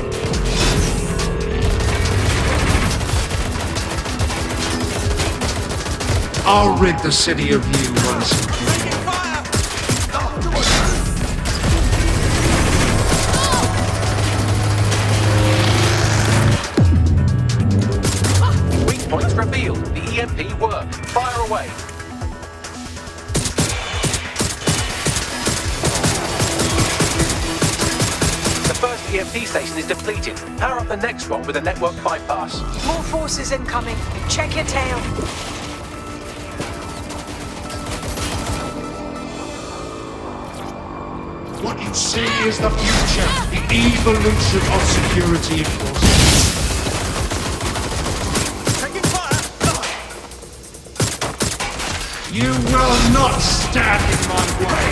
I'll rid the city of you once and for all. Points revealed. The EMP work. Fire away. The first EMP station is depleted. Power up the next one with a network bypass. More forces incoming. Check your tail. What you see is the future, the evolution of security enforcement. You will not stand in my way!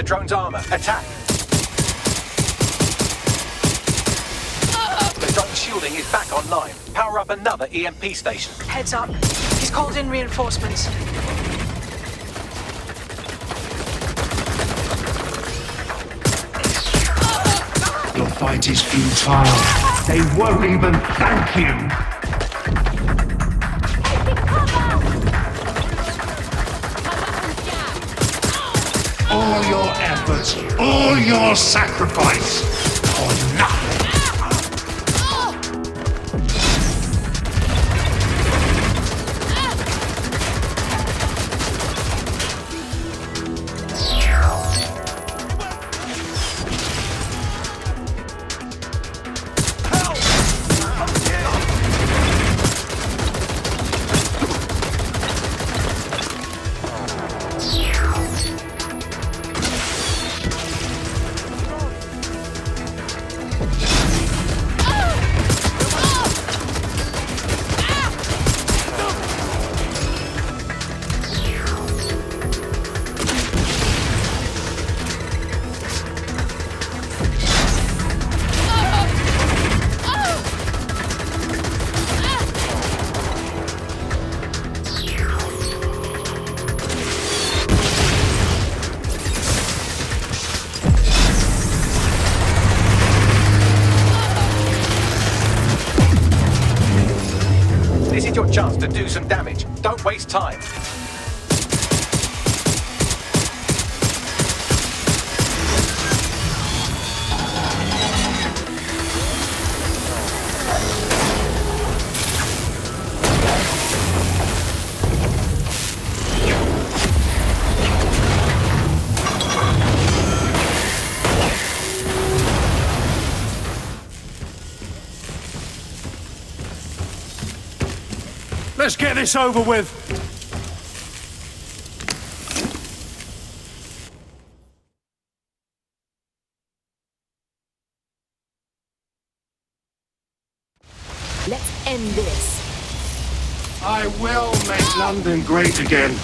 Drone's armor. Attack! The drone shielding is back online. Power up another EMP station. Heads up. He's called in reinforcements. Your fight is futile. They won't even thank you. All your efforts, all your sacrifice, for nothing. to do some damage. Don't waste time. Let's get this over with. Let's end this. I will make London great again.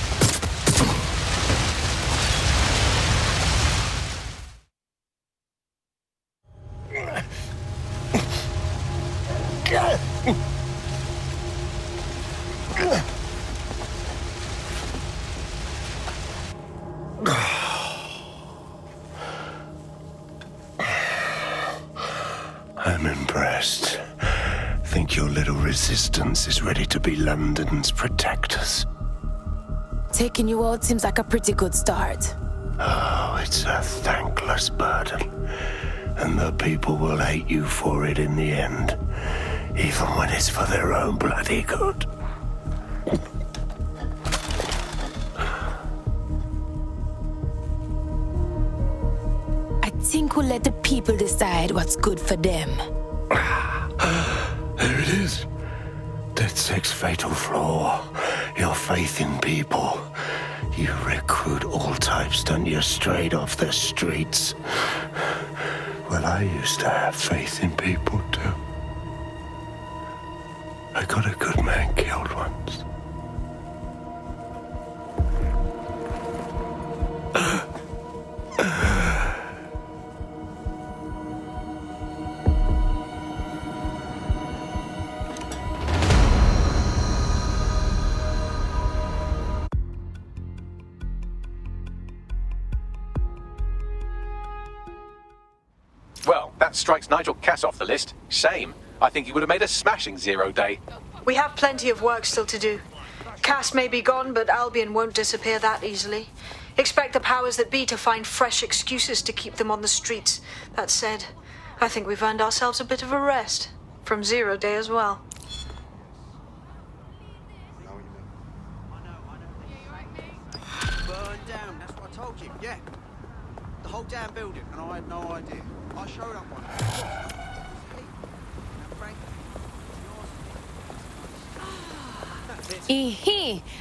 I'm impressed. Think your little resistance is ready to be London's protectors? Taking you out seems like a pretty good start. Oh, it's a thankless burden. And the people will hate you for it in the end. Even when it's for their own bloody good. I think we'll let the people decide what's good for them. There it is. DedSec's fatal flaw. Your faith in people. You recruit all types, don't you, straight off the streets. Well, I used to have faith in people, too. I got a good man killed once. Well, that strikes Nigel Cass off the list. Shame. I think he would have made a smashing 0 day. We have plenty of work still to do. Cass may be gone, but Albion won't disappear that easily. Expect the powers that be to find fresh excuses to keep them on the streets. That said, I think we've earned ourselves a bit of a rest. From 0 day as well. Burned down, that's what I told you, yeah. The whole damn building, and I had no idea. I showed up on it.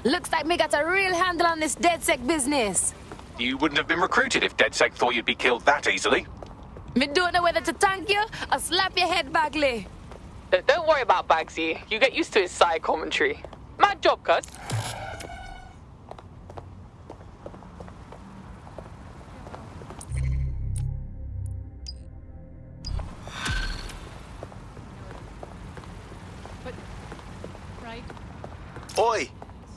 Looks like me got a real handle on this DedSec business. You wouldn't have been recruited if DedSec thought you'd be killed that easily. Me don't know whether to thank you or slap your head, Bagley. Don't worry about Bagsy. You get used to his side commentary. Mad job, cuz. Oi!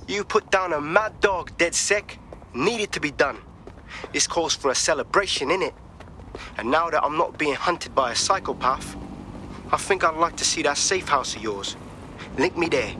You put down a mad dog, DedSec. Needed to be done. This calls for a celebration, innit? And now that I'm not being hunted by a psychopath, I think I'd like to see that safe house of yours. Link me there.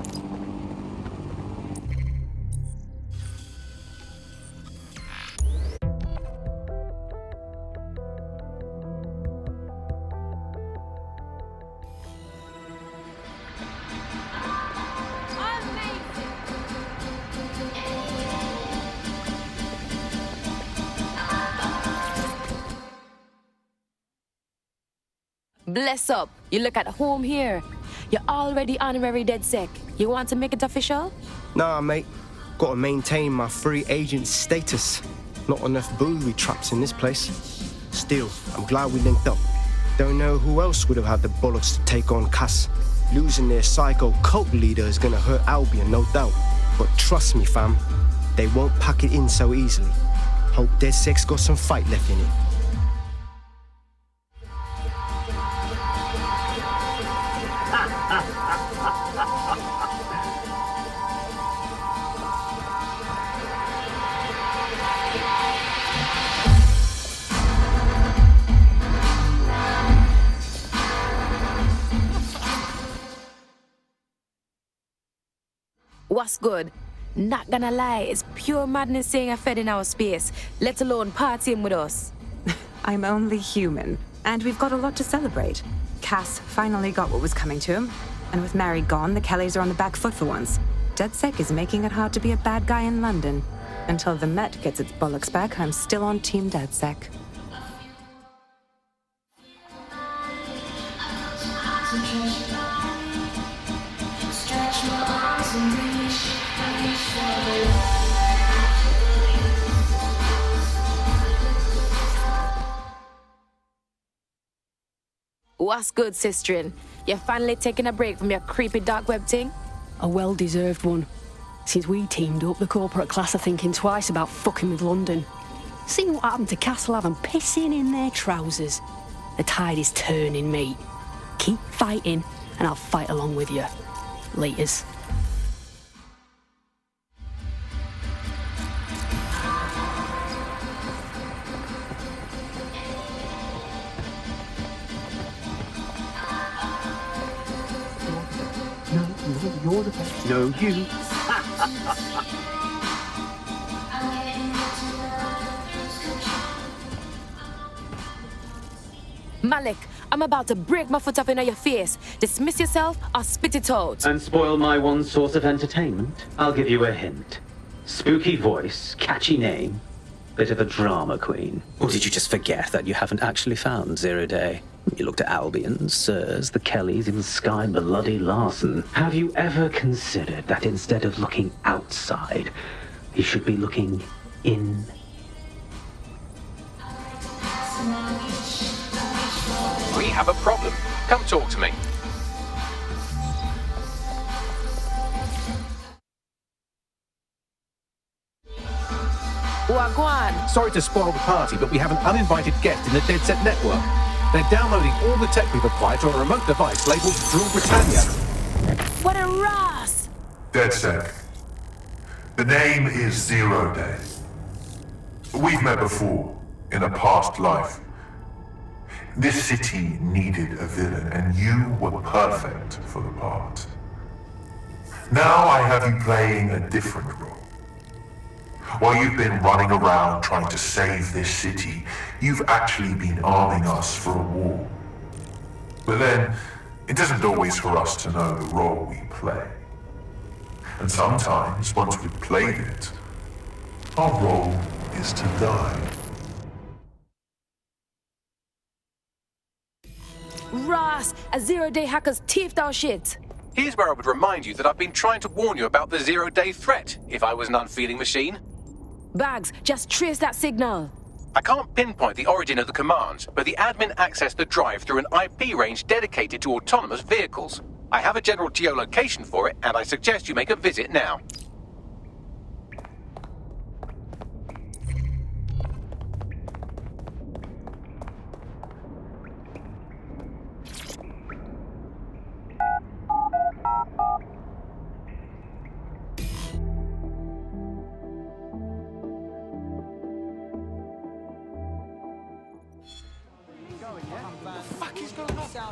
Bless up. You look at home here. You're already honorary DedSec. You want to make it official? Nah, mate. Gotta maintain my free agent status. Not enough booby traps in this place. Still, I'm glad we linked up. Don't know who else would have had the bollocks to take on Cass. Losing their psycho cult leader is gonna hurt Albion, no doubt. But trust me, fam, they won't pack it in so easily. Hope DedSec's got some fight left in it. What's good? Not gonna lie, it's pure madness saying I fed in our space, let alone partying with us. I'm only human, and we've got a lot to celebrate. Cass finally got what was coming to him, and with Mary gone, the Kellys are on the back foot for once. DedSec is making it hard to be a bad guy in London. Until the Met gets its bollocks back, I'm still on Team DedSec. What's good, Sistrin? You finally taking a break from your creepy dark web thing? A well-deserved one. Since we teamed up, the corporate class are thinking twice about fucking with London. See what happened to Castlehaven pissing in their trousers. The tide is turning, mate. Keep fighting, and I'll fight along with you. Laters. No, you're the best. No, you. Malik, I'm about to break my foot off in your face. Dismiss yourself or spit it out. And spoil my one source of entertainment? I'll give you a hint. Spooky voice, catchy name, bit of a drama queen. Or did you just forget that you haven't actually found Zero Day? You looked at Albion, Sirs, the Kellys, even Sky Bloody Larson. Have you ever considered that instead of looking outside, you should be looking in? We have a problem. Come talk to me. Wagwan. Sorry to spoil the party, but we have an uninvited guest in the DedSec network. They're downloading all the tech we've acquired to a remote device labeled Drill Britannia. What a Ross! DedSec. The name is Zero Day. We've met before, in a past life. This city needed a villain, and you were perfect for the part. Now I have you playing a different role. While you've been running around trying to save this city, you've actually been arming us for a war. But then, it isn't always for us to know the role we play. And sometimes, once we've played it, our role is to die. Ross, a zero-day hacker's teethed our shit. Here's where I would remind you that I've been trying to warn you about the zero-day threat, if I was an unfeeling machine. Bags, just trace that signal. I can't pinpoint the origin of the commands, but the admin accessed the drive through an IP range dedicated to autonomous vehicles. I have a general geolocation for it, and I suggest you make a visit now.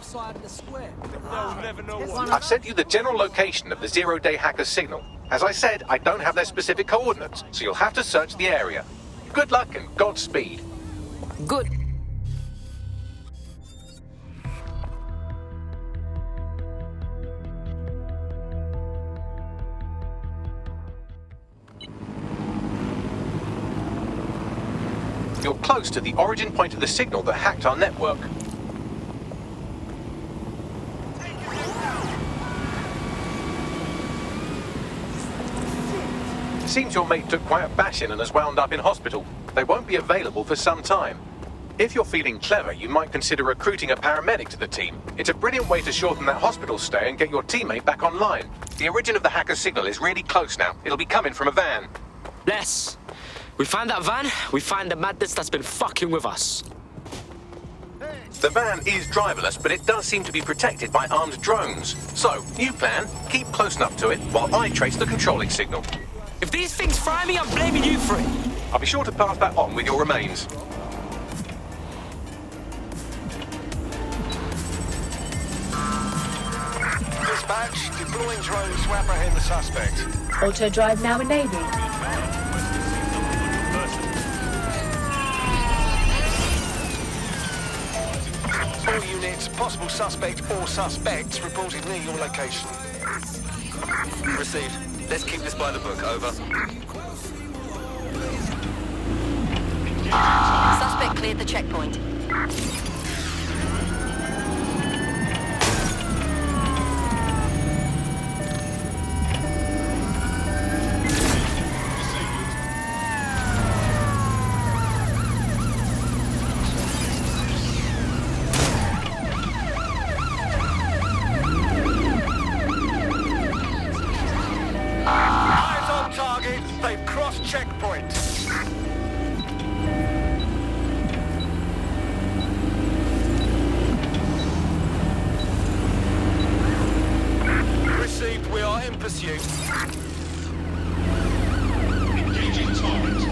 Side of the square. They'll never know what. I've sent you the general location of the zero-day hacker's signal. As I said, I don't have their specific coordinates, so you'll have to search the area. Good luck and Godspeed. Good. You're close to the origin point of the signal that hacked our network. Seems your mate took quite a bashing and has wound up in hospital. They won't be available for some time. If you're feeling clever, you might consider recruiting a paramedic to the team. It's a brilliant way to shorten that hospital stay and get your teammate back online. The origin of the hacker's signal is really close now. It'll be coming from a van. Bless. We find that van, we find the madness that's been fucking with us. The van is driverless, but it does seem to be protected by armed drones. So, new plan, keep close enough to it while I trace the controlling signal. If these things fry me, I'm blaming you for it. I'll be sure to pass that on with your remains. Dispatch, Deploying drone to apprehend the suspect. Auto drive now enabled. All units, possible suspect or suspects reported near your location. Received. Let's keep this by the book. Over. Suspect cleared the checkpoint. Eyes on target. They've crossed checkpoint. Received. We are in pursuit. Engaging target.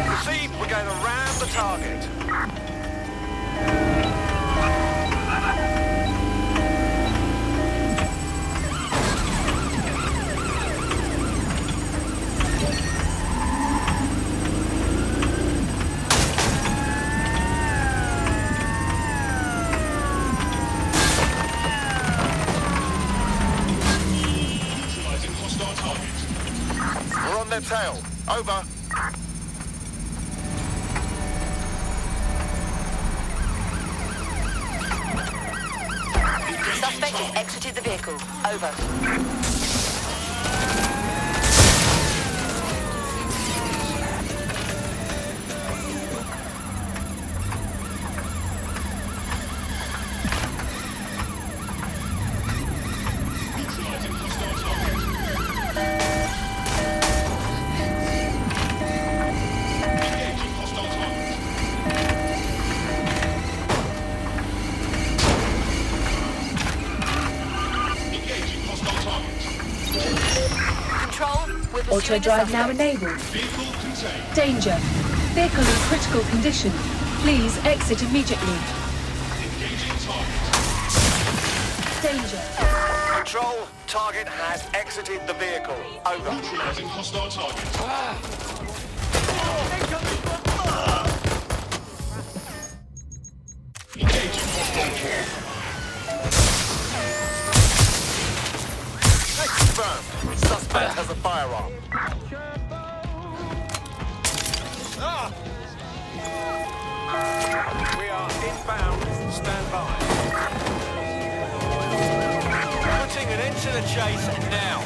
Received. We're going to ram the target. Neutralizing hostile target. We're on their tail. Over. Suspect has exited the vehicle. Over. Neutralizing hostile target. Engaging hostile target. Engaging hostile target. Control, we're Auto pursuing the drive now suspect. enabled. Vehicle contained. Danger. Vehicle in critical condition. Please exit immediately. Engaging target. Danger. Control, target has exited the vehicle. Over. Neutralizing hostile target. Engaging hostile target. Confirmed. Suspect has a firearm. We are inbound. Stand by. Putting an end to the chase now.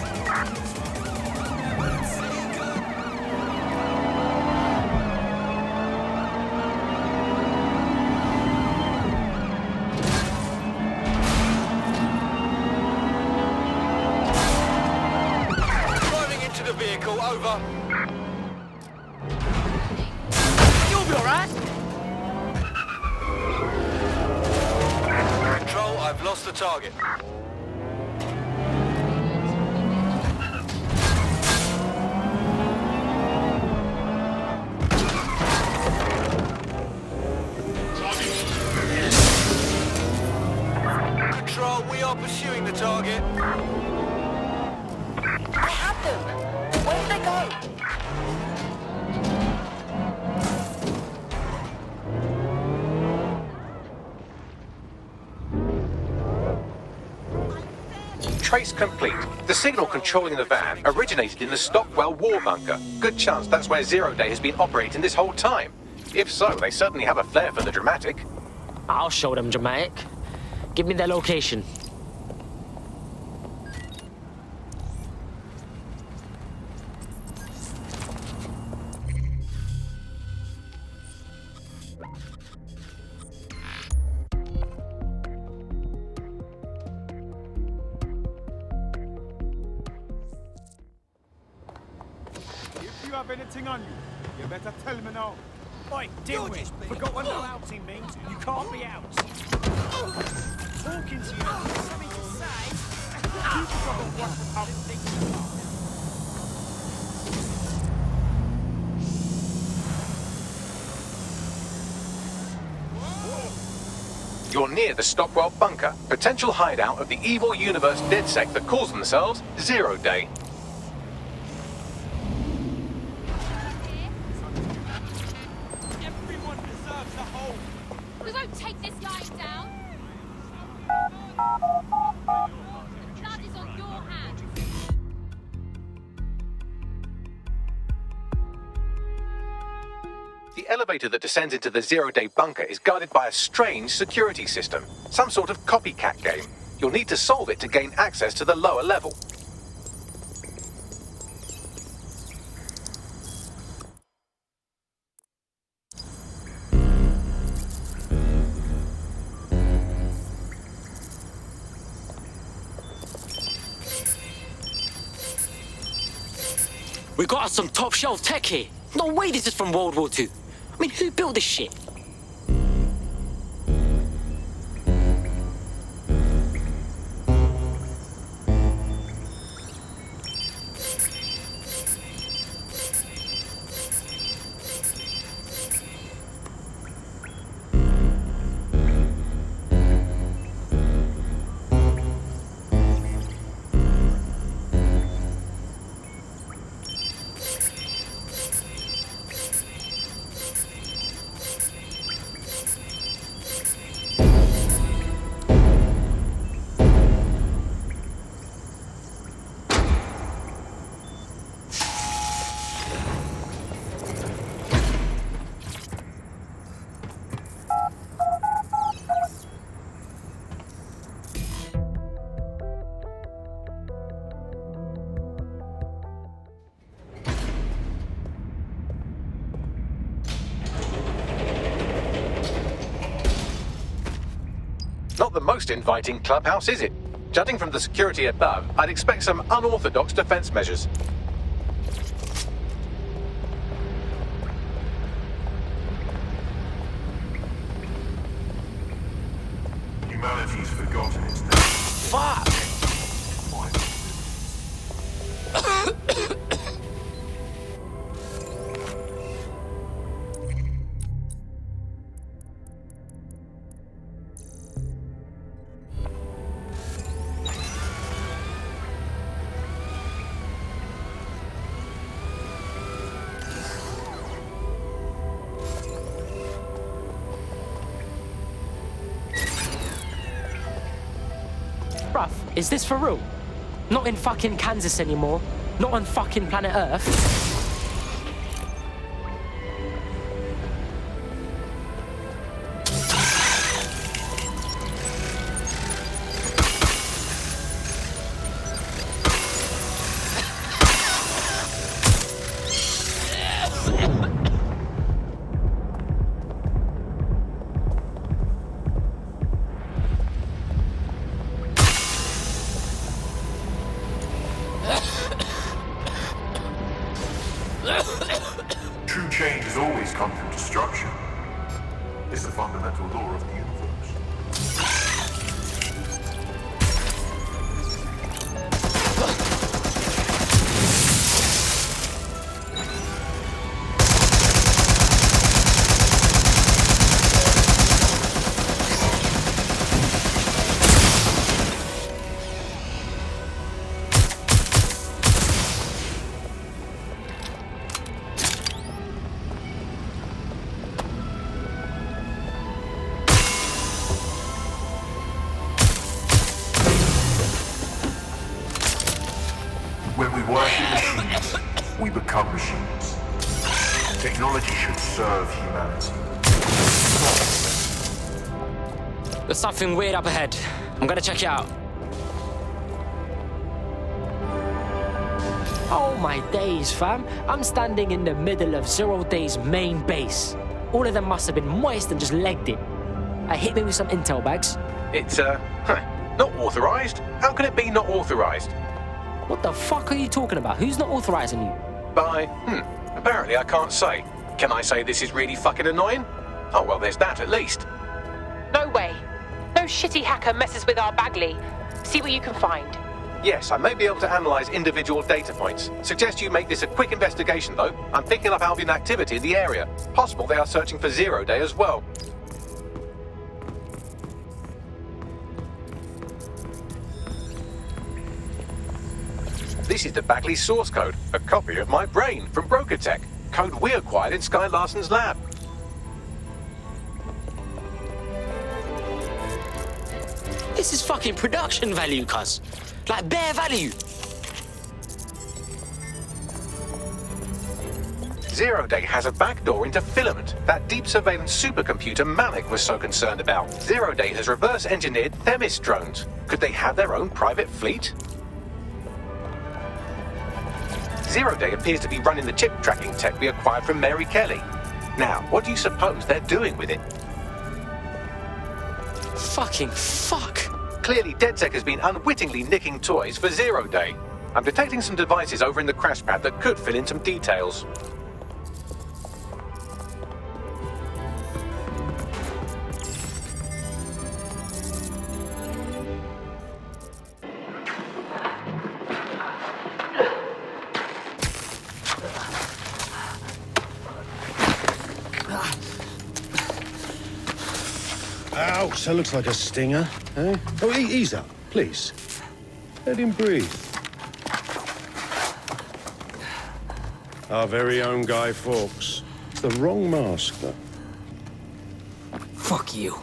Driving into the vehicle. Over. You'll be all right. Control, I've lost the target. Control, we are pursuing the target. I had them. Where did they go? Trace complete. The signal controlling the van originated in the Stockwell war bunker. Good chance that's where Zero Day has been operating this whole time. If so, they certainly have a flair for the dramatic. I'll show them dramatic. Give me their location. If you have anything on you, you better tell me now. Oi, Dimwit, forgot what no outing means? You can't be out. Talking to you, something to say? You've got to watch the public things. You're near the Stockwell bunker, potential hideout of the evil universe DedSec that calls themselves Zero Day. Everyone deserves a home. We won't take this lying down. The blood is on your hands. The elevator that descends into the Zero Day bunker is guarded by a strange security system, some sort of copycat game. You'll need to solve it to gain access to the lower level. We got us some top shelf tech here. No way this is from World War II. I mean, who built this shit? Not the most inviting clubhouse, is it? Judging from the security above, I'd expect some unorthodox defense measures. Humanity's forgotten its name. Fuck! Bruv, is this for real? Not in fucking Kansas anymore. Not on fucking planet Earth. True change has always come from destruction. It's the fundamental law of the universe. When we worship machines, we become machines. Technology should serve humanity. There's something weird up ahead. I'm gonna check it out. Oh my days, fam. I'm standing in the middle of Zero Day's main base. All of them must have been moist and just legged it. Hit me with some intel bags. It's, not authorized? How can it be not authorized? What the fuck are you talking about? Who's not authorizing you? Apparently I can't say. Can I say this is really fucking annoying? Oh, well, there's that at least. No way. No shitty hacker messes with our Bagley. See what you can find. Yes, I may be able to analyze individual data points. Suggest you make this a quick investigation, though. I'm picking up Albion activity in the area. Possible they are searching for Zero Day as well. This is the Bagley source code, a copy of my brain from Brokertech, code we acquired in Sky Larson's lab. This is fucking production value, cuz. Like, bare value. Zero Day has a backdoor into Filament, that deep surveillance supercomputer Malik was so concerned about. Zero Day has reverse-engineered Themis drones. Could they have their own private fleet? Zero Day appears to be running the chip tracking tech we acquired from Mary Kelly. Now, what do you suppose they're doing with it? Fucking fuck. Clearly, DedSec has been unwittingly nicking toys for Zero Day. I'm detecting some devices over in the crash pad that could fill in some details. Ouch, that looks like a stinger, eh? Oh, ease up, please. Let him breathe. Our very own Guy Fawkes. It's the wrong mask, though. Fuck you.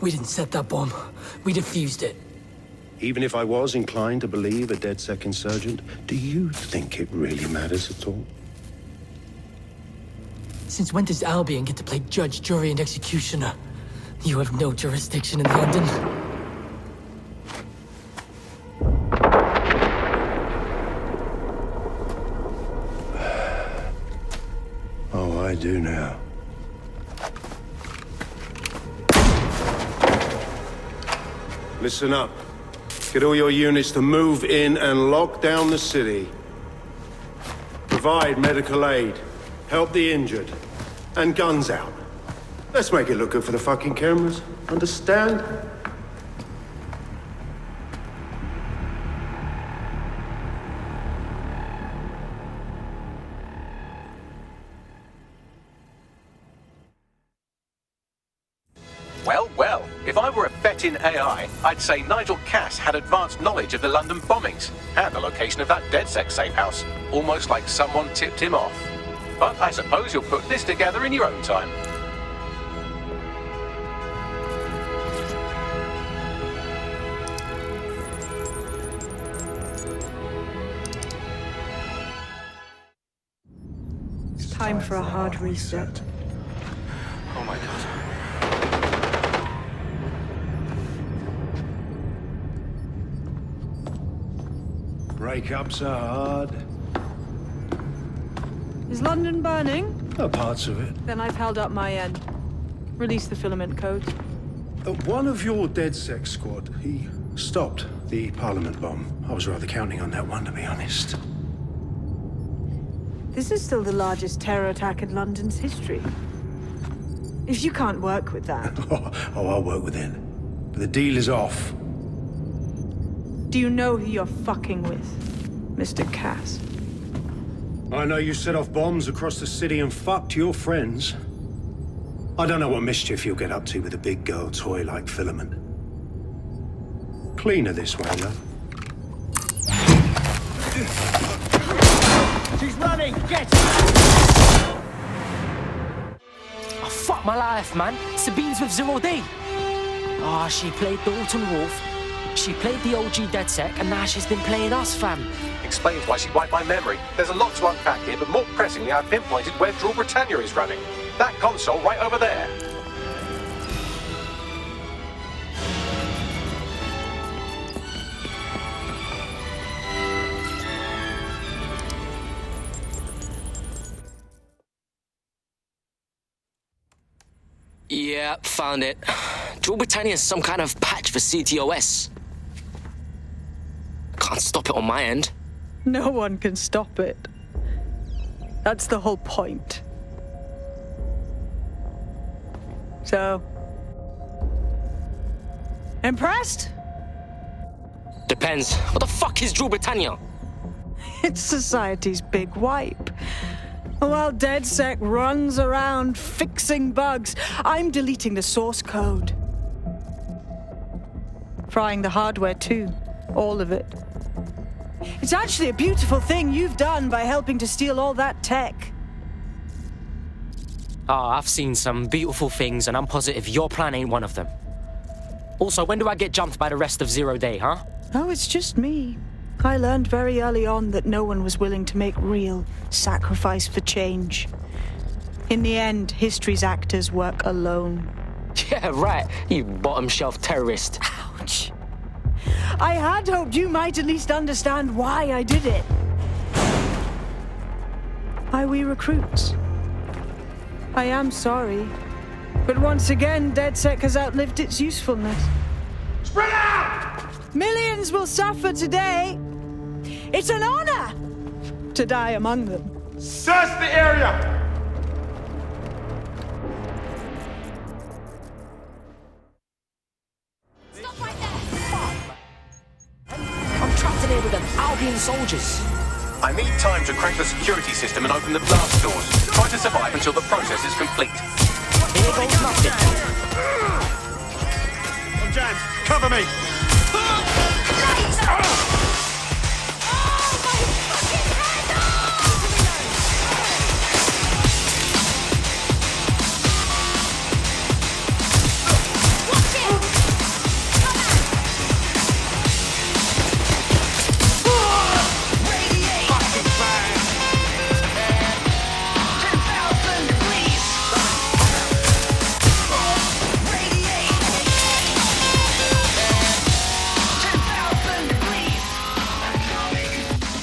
We didn't set that bomb. We defused it. Even if I was inclined to believe a DedSec insurgent, do you think it really matters at all? Since when does Albion get to play judge, jury, and executioner? You have no jurisdiction in London. Oh, I do now. Listen up. Get all your units to move in and lock down the city. Provide medical aid. Help the injured. And guns out. Let's make it look good for the fucking cameras. Understand? Well, well, if I were a vet in AI, I'd say Nigel Cass had advanced knowledge of the London bombings and the location of that DedSec safe house, almost like someone tipped him off. But I suppose you'll put this together in your own time. It's time for a hard reset. Oh my god. Breakups are hard. Is London burning? Parts of it. Then I've held up my end. Release the filament code. One of your DedSec squad, he stopped the Parliament bomb. I was rather counting on that one, to be honest. This is still the largest terror attack in London's history. If you can't work with that... Oh, I'll work with it. But the deal is off. Do you know who you're fucking with, Mr. Cass? I know you set off bombs across the city and fucked your friends. I don't know what mischief you'll get up to with a big girl toy like Filament. Cleaner this way, though. She's running! Get Oh, fuck my life, man. Sabine's with Zero Day. Oh, she played Dalton Wolf. She played the OG DedSec, and now she's been playing us, fam. Explains why she wiped my memory. There's a lot to unpack here, but more pressingly, I've pinpointed where Draw Britannia is running. That console right over there. Yeah, found it. Draw Britannia is some kind of patch for CTOS. Can't stop it on my end. No one can stop it. That's the whole point. So... impressed? Depends. What the fuck is Draw Britannia? It's society's big wipe. While DedSec runs around fixing bugs, I'm deleting the source code. Frying the hardware too. All of it. It's actually a beautiful thing you've done by helping to steal all that tech. I've seen some beautiful things, and I'm positive your plan ain't one of them. Also, when do I get jumped by the rest of Zero Day, huh? Oh, it's just me. I learned very early on that no one was willing to make real sacrifice for change. In the end, history's actors work alone. Yeah, right, you bottom shelf terrorist. Ouch. I had hoped you might at least understand why I did it. Why we recruits. I am sorry, but once again, DedSec has outlived its usefulness. Spread out! Millions will suffer today. It's an honor to die among them. Search the area! I'm trapped in here with them Albion soldiers. I need time to crack the security system and open the blast doors. Try to survive until the process is complete. Here goes nothing. I'm jammed. Cover me.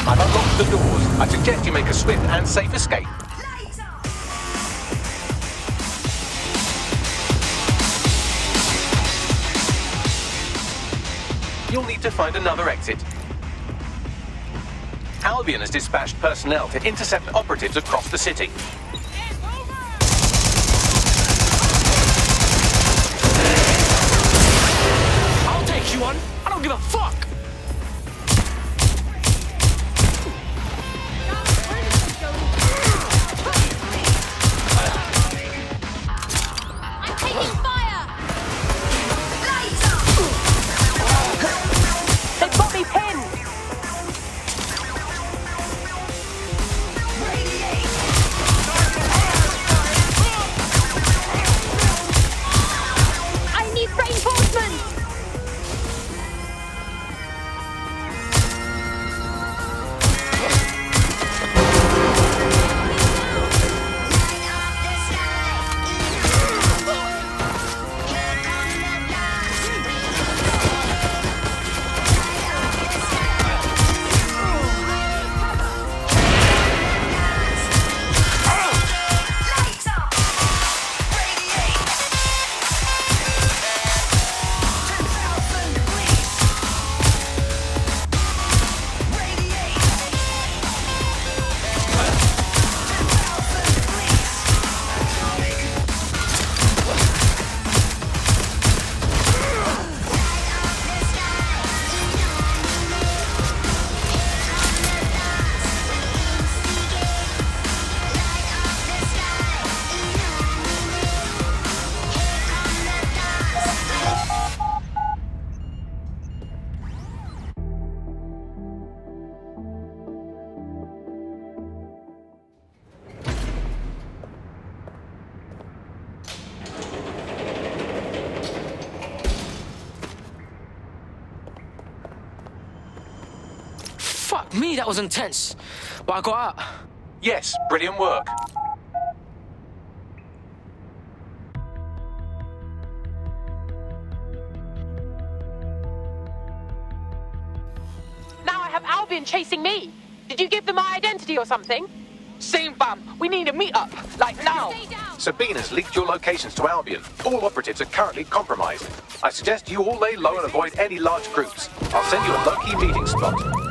I've unlocked the doors. I suggest you make a swift and safe escape. You'll need to find another exit. Albion has dispatched personnel to intercept operatives across the city. I'll take you on. I don't give a fuck. They've got me pinned! I need reinforcements! Fuck me, that was intense. But I got out. Yes, brilliant work. Now I have Albion chasing me. Did you give them my identity or something? Same, fam. We need a meet-up. Like now. Sabina's leaked your locations to Albion. All operatives are currently compromised. I suggest you all lay low and avoid any large groups. I'll send you a low-key meeting spot.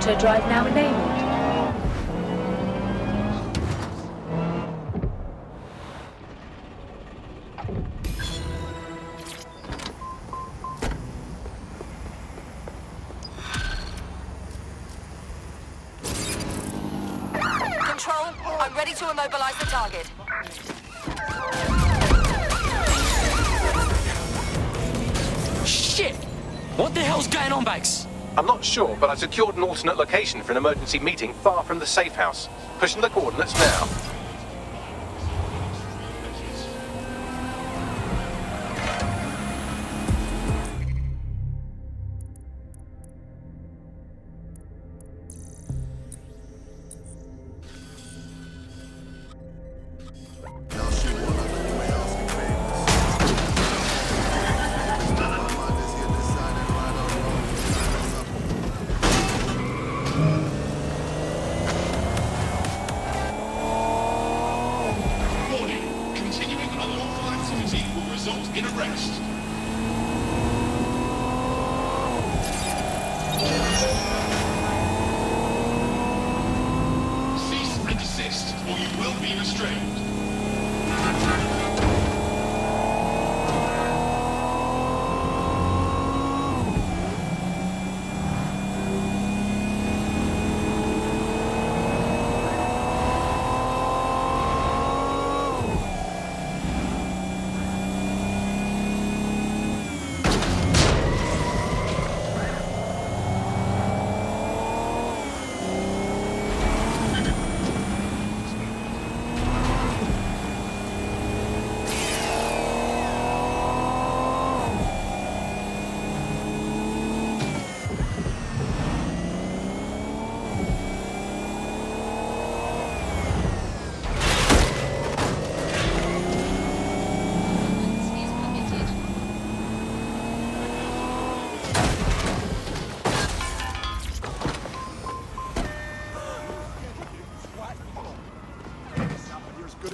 Auto drive now enabled. Control, I'm ready to immobilize the target. Shit! What the hell's going on, Bags? I'm not sure, but I secured an alternate location for an emergency meeting far from the safe house. Pushing the coordinates now.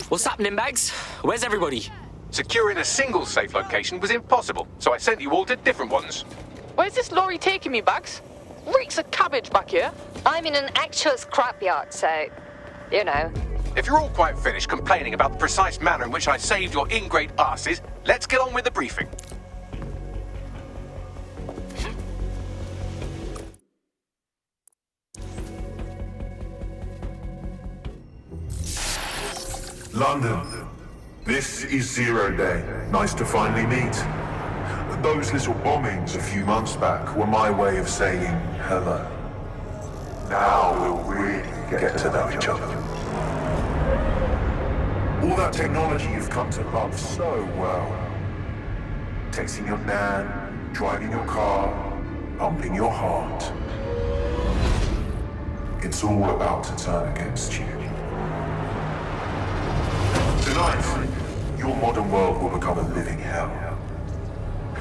What's happening, Bags? Where's everybody? Securing a single safe location was impossible, so I sent you all to different ones. Where's this lorry taking me, Bags? Reeks of cabbage back here. I'm in an actual scrapyard, so, you know. If you're all quite finished complaining about the precise manner in which I saved your ingrate asses, let's get on with the briefing. London, this is Zero Day. Nice to finally meet. Those little bombings a few months back were my way of saying hello. Now we'll really get to know each other. All that technology you've come to love so well. Texting your nan, driving your car, pumping your heart. It's all about to turn against you. Tonight, your modern world will become a living hell.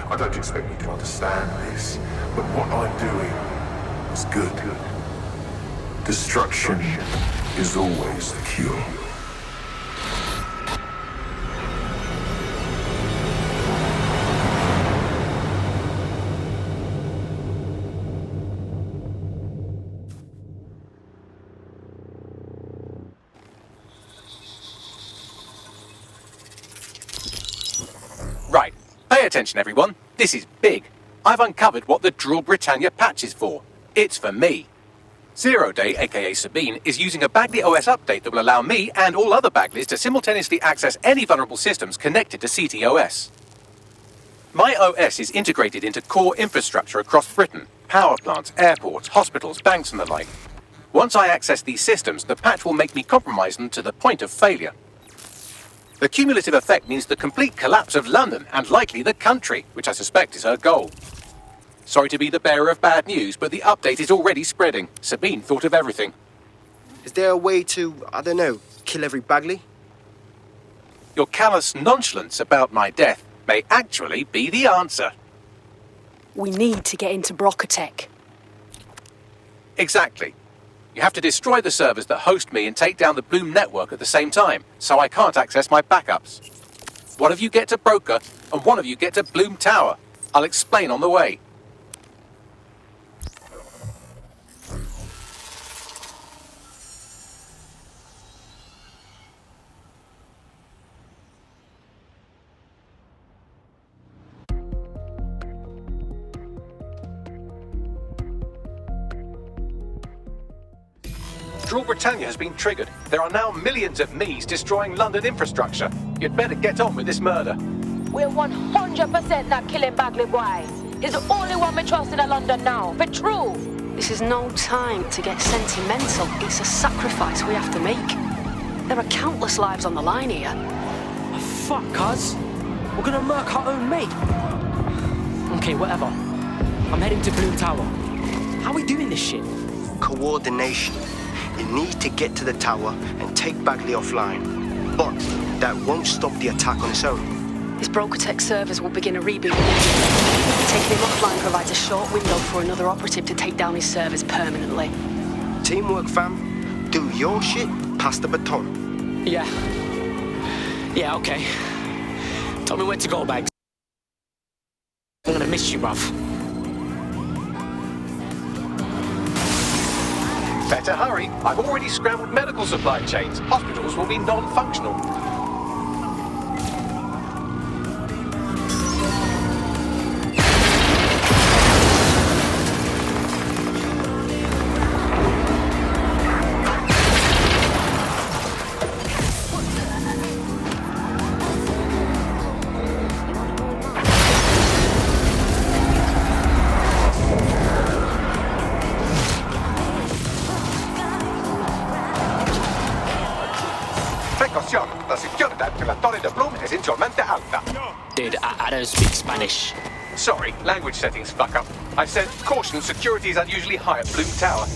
I don't expect you to understand this, but what I'm doing is good. Destruction is always the cure. Right. Pay attention, everyone. This is big. I've uncovered what the Drill Britannia patch is for. It's for me. Zero Day, aka Sabine, is using a Bagley OS update that will allow me and all other Bagleys to simultaneously access any vulnerable systems connected to CTOS. My OS is integrated into core infrastructure across Britain, power plants, airports, hospitals, banks and the like. Once I access these systems, the patch will make me compromise them to the point of failure. The cumulative effect means the complete collapse of London and likely the country, which I suspect is her goal. Sorry to be the bearer of bad news, but the update is already spreading. Sabine thought of everything. Is there a way to, I don't know, kill every Bagley? Your callous nonchalance about my death may actually be the answer. We need to get into Brocatech. Exactly. You have to destroy the servers that host me and take down the Bloom network at the same time, so I can't access my backups. One of you get to Broker, and one of you get to Bloom Tower. I'll explain on the way. Draw Britannia has been triggered. There are now millions of me's destroying London infrastructure. You'd better get on with this murder. We're 100% not killing Bagley Boy. He's the only one we trust in London now. But true. This is no time to get sentimental. It's a sacrifice we have to make. There are countless lives on the line here. Oh, fuck, cuz. We're gonna murk our own mate. Okay, whatever. I'm heading to Bloom Tower. How are we doing this shit? Coordination. You need to get to the tower and take Bagley offline. But that won't stop the attack on its own. His Broker-Tech servers will begin a reboot. Taking him offline provides a short window for another operative to take down his servers permanently. Teamwork, fam. Do your shit, pass the baton. Yeah. Yeah, okay. Tell me where to go, Bags. I'm gonna miss you, bruv. Better hurry. I've already scrambled medical supply chains. Hospitals will be non-functional. La seguridad de la Torre de Bloom es insolmente alta. Dude, I don't speak Spanish. Sorry, language settings fuck up. I said, caution, security is unusually high at Bloom Tower.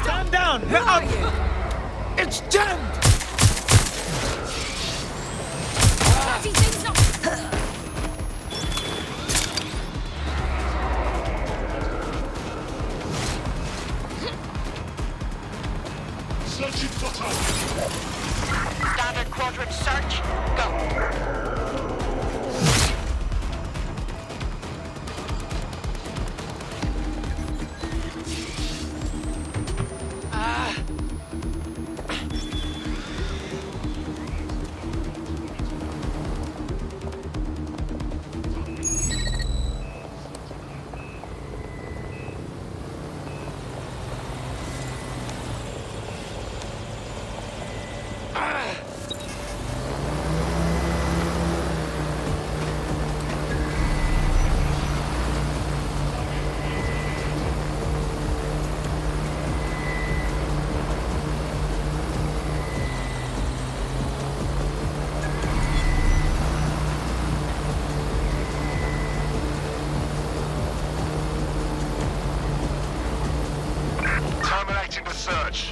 Stand down! It's jammed! Standard quadrant search. Go. Terminating the search.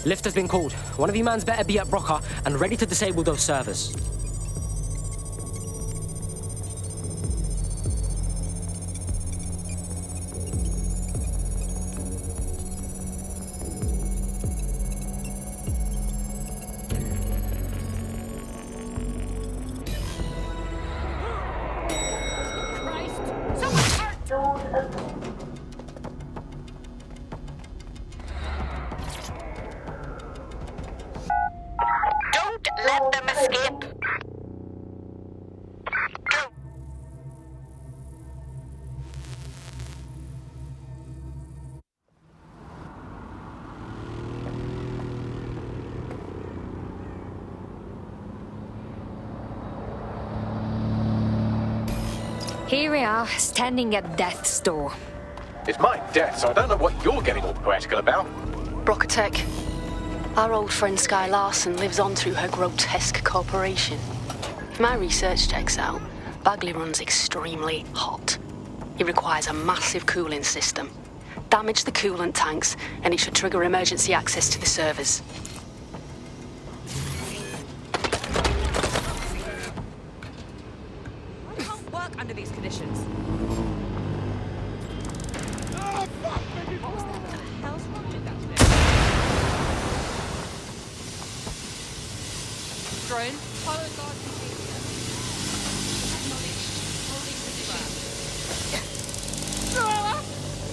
Lift has been called. One of you mans better be at Brocker and ready to disable those servers. Don't let them escape. Here we are, standing at death's door. It's my death, so I don't know what you're getting all poetical about. Brocatech. Our old friend Sky Larson lives on through her grotesque corporation. If my research checks out, Bagley runs extremely hot. It requires a massive cooling system. Damage the coolant tanks, and it should trigger emergency access to the servers. I can't work under these conditions. Drone, follow guard behavior. Acknowledged. Holding position.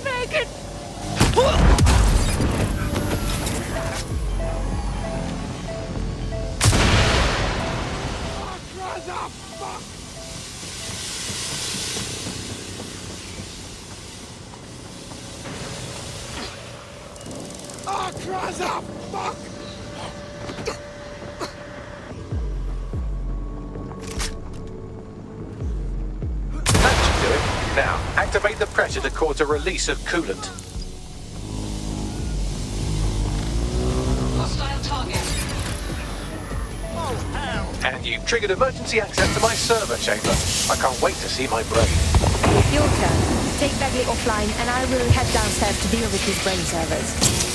Megan! Fuck! That should do it. Now, activate the pressure to cause a release of coolant. Hostile target. And you've triggered emergency access to my server chamber. I can't wait to see my brain. Your turn. Take Bagley offline, and I will head downstairs to deal with his brain servers.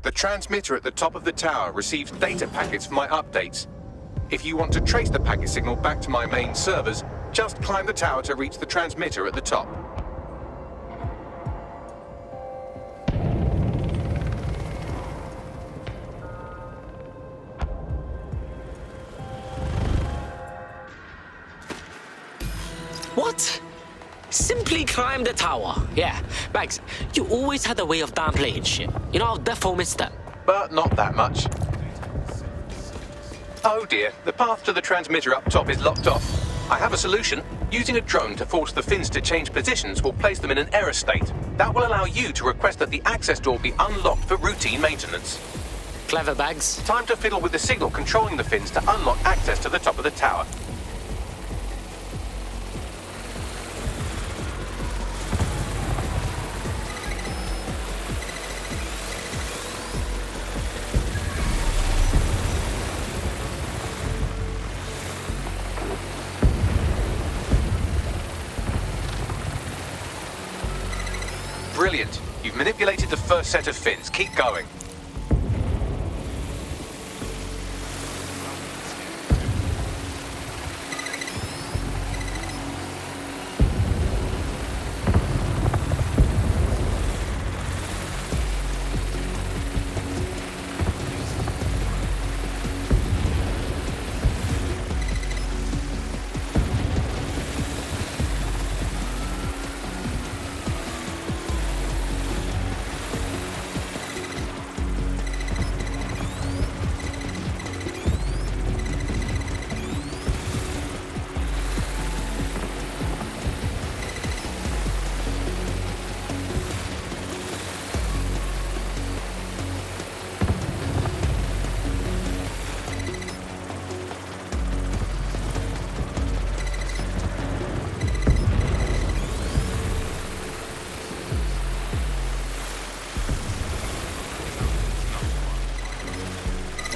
The transmitter at the top of the tower receives data packets for my updates. If you want to trace the packet signal back to my main servers, just climb the tower to reach the transmitter at the top. What? Simply climb the tower. Yeah, Bags, you always had a way of downplaying shit. You know, I'll defo miss that. But not that much. Oh dear, the path to the transmitter up top is locked off. I have a solution. Using a drone to force the fins to change positions will place them in an error state. That will allow you to request that the access door be unlocked for routine maintenance. Clever, Bags. Time to fiddle with the signal controlling the fins to unlock access to the top of the tower. Brilliant. You've manipulated the first set of fins. Keep going.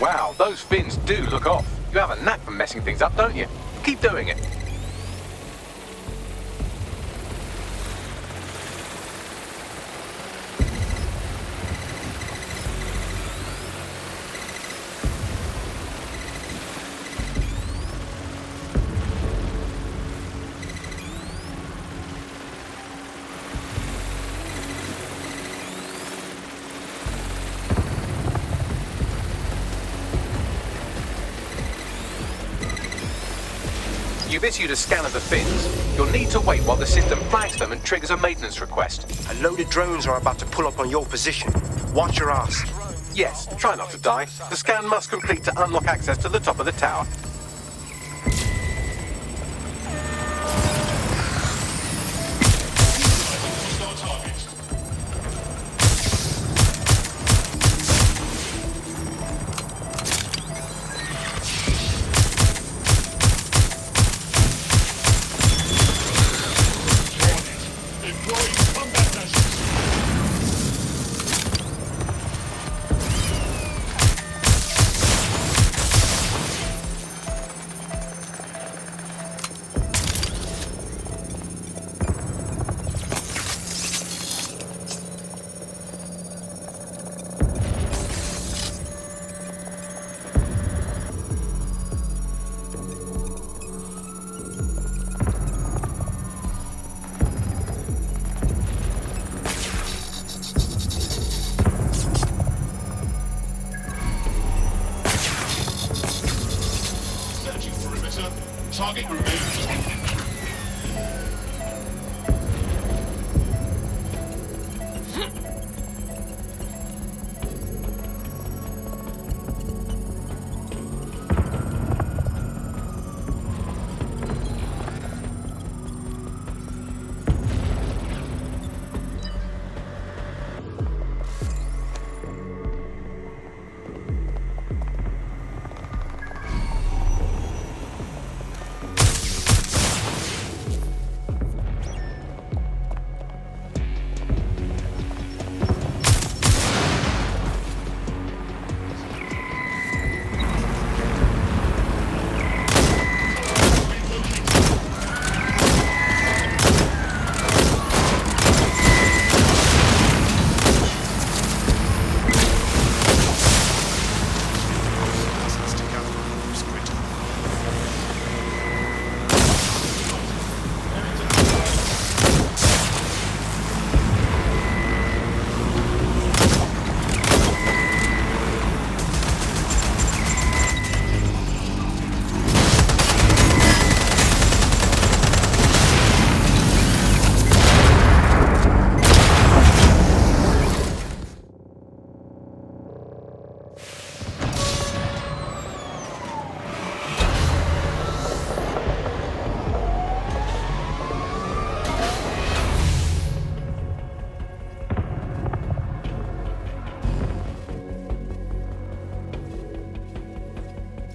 Wow, those fins do look off. You have a knack for messing things up, don't you? Keep doing it. You've issued a scan of the fins. You'll need to wait while the system flags them and triggers a maintenance request. A load of drones are about to pull up on your position. Watch your ass. Yes, try not to die. The scan must complete to unlock access to the top of the tower. Target removed.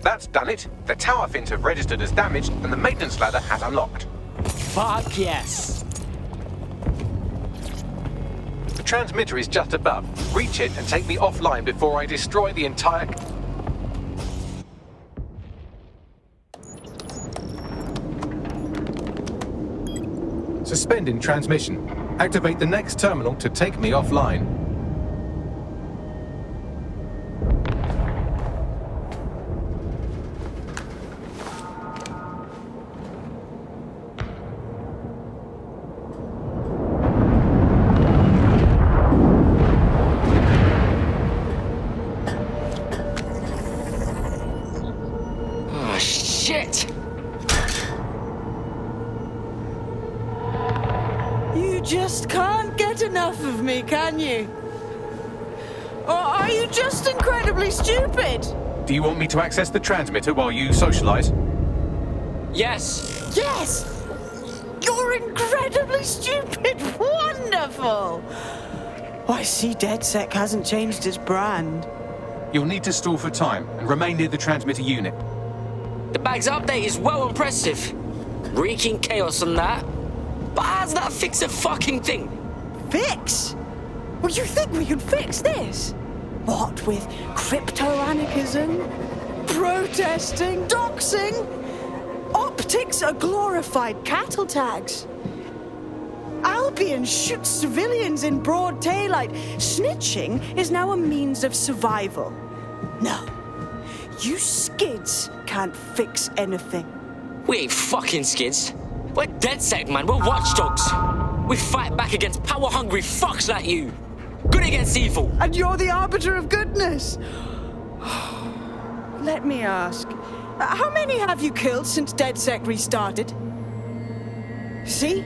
That's done it. The tower fins have registered as damaged and the maintenance ladder has unlocked. Fuck yes. The transmitter is just above. Reach it and take me offline before I destroy the entire... Suspending transmission. Activate the next terminal to take me offline. Just can't get enough of me, can you? Or are you just incredibly stupid? Do you want me to access the transmitter while you socialize? Yes! Yes! You're incredibly stupid! Wonderful! I see DedSec hasn't changed his brand. You'll need to stall for time and remain near the transmitter unit. The bag's update is well impressive. Wreaking chaos on that. But how's that fix a fucking thing? Fix? Well, you think we can fix this? What with crypto-anarchism, protesting, doxing? Optics are glorified cattle tags. Albion shoots civilians in broad daylight. Snitching is now a means of survival. No, you skids can't fix anything. We ain't fucking skids. We're DedSec, man. We're watchdogs. We fight back against power-hungry fucks like you. Good against evil. And you're the arbiter of goodness. Let me ask, how many have you killed since DedSec restarted? See?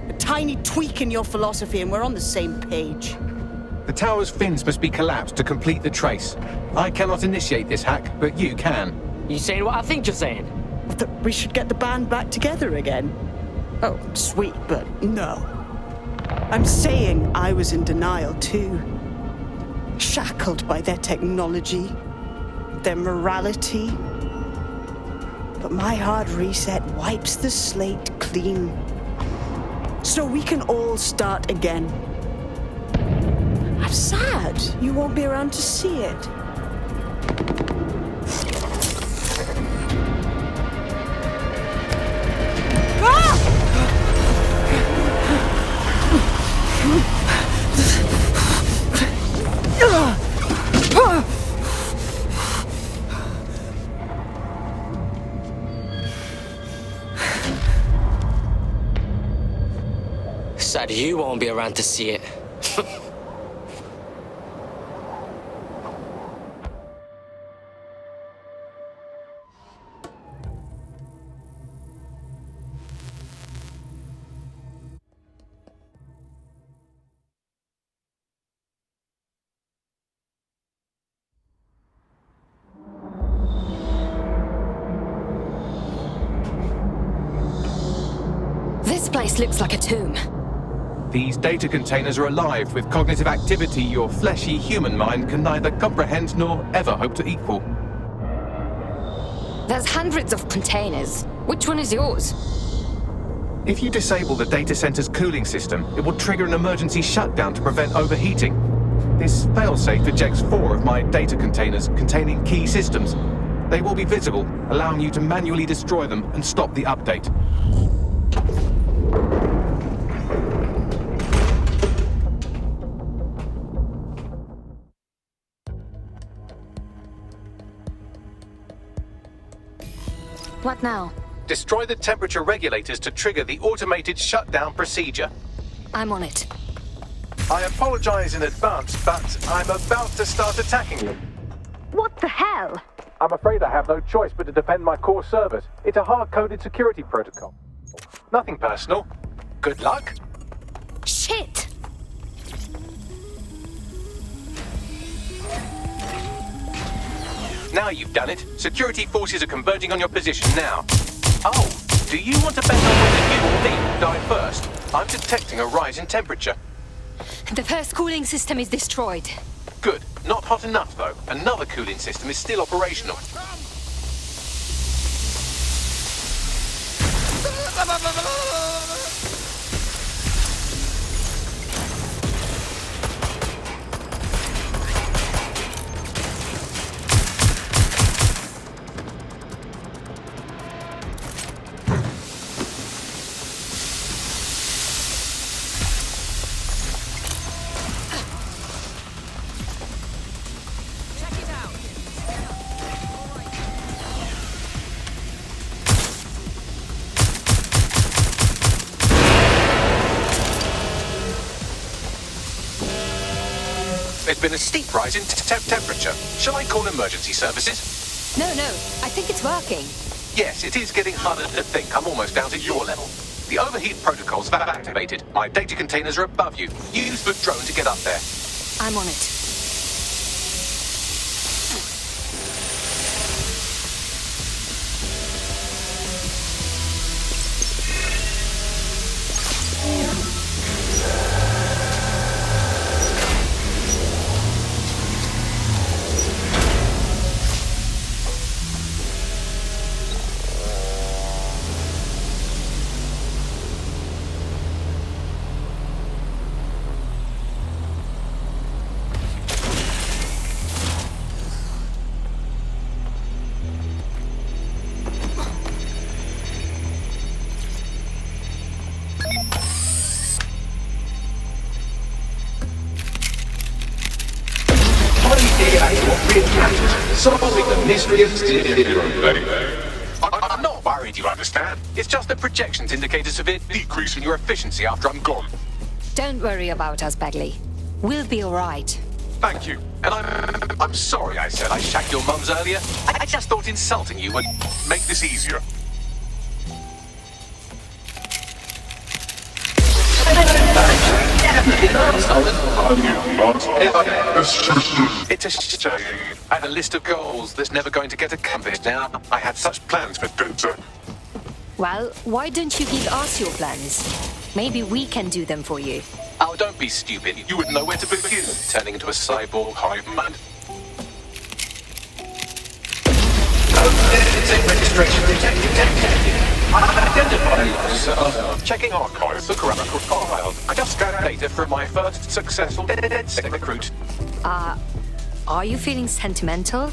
A tiny tweak in your philosophy and we're on the same page. The tower's fins must be collapsed to complete the trace. I cannot initiate this hack, but you can. You saying what I think you're saying? That we should get the band back together again. Oh, sweet, but no. I'm saying I was in denial too. Shackled by their technology, their morality. But my hard reset wipes the slate clean. So we can all start again. I'm sad you won't be around to see it. Sad you won't be around to see it. This place looks like a tomb. These data containers are alive with cognitive activity your fleshy human mind can neither comprehend nor ever hope to equal. There's hundreds of containers. Which one is yours? If you disable the data center's cooling system, it will trigger an emergency shutdown to prevent overheating. This failsafe ejects 4 of my data containers containing key systems. They will be visible, allowing you to manually destroy them and stop the update. What now? Destroy the temperature regulators to trigger the automated shutdown procedure. I'm on it. I apologize in advance, but I'm about to start attacking you. What the hell? I'm afraid I have no choice but to defend my core servers. It's a hard-coded security protocol. Nothing personal. Good luck. Shit! Now you've done it. Security forces are converging on your position now. Oh, do you want to bet on whether you or me will die first? I'm detecting a rise in temperature. The first cooling system is destroyed. Good. Not hot enough, though. Another cooling system is still operational. There's been a steep rise in temperature. Shall I call emergency services? No, I think it's working. Yes, it is getting harder to think. I'm almost down to your level. The overheat protocols have activated. My data containers are above you. Use the drone to get up there. I'm on it. Solving the mystery of zero day. I'm not worried, you understand. It's just that projections indicate a severe decrease in your efficiency after I'm gone. Don't worry about us, Bagley. We'll be alright. Thank you. And I'm sorry I said I shagged your mums earlier. I just thought insulting you would make this easier. It's a shame. I had a list of goals that's never going to get accomplished now. I had such plans for Dunter. Well, why don't you give us your plans? Maybe we can do them for you. Oh, don't be stupid. You wouldn't know where to begin, turning into a cyborg hive mind. Registration detected. Identify yourself. Checking archives for corrupt profile. I just scanned data from my first successful DedSec recruit. Are you feeling sentimental?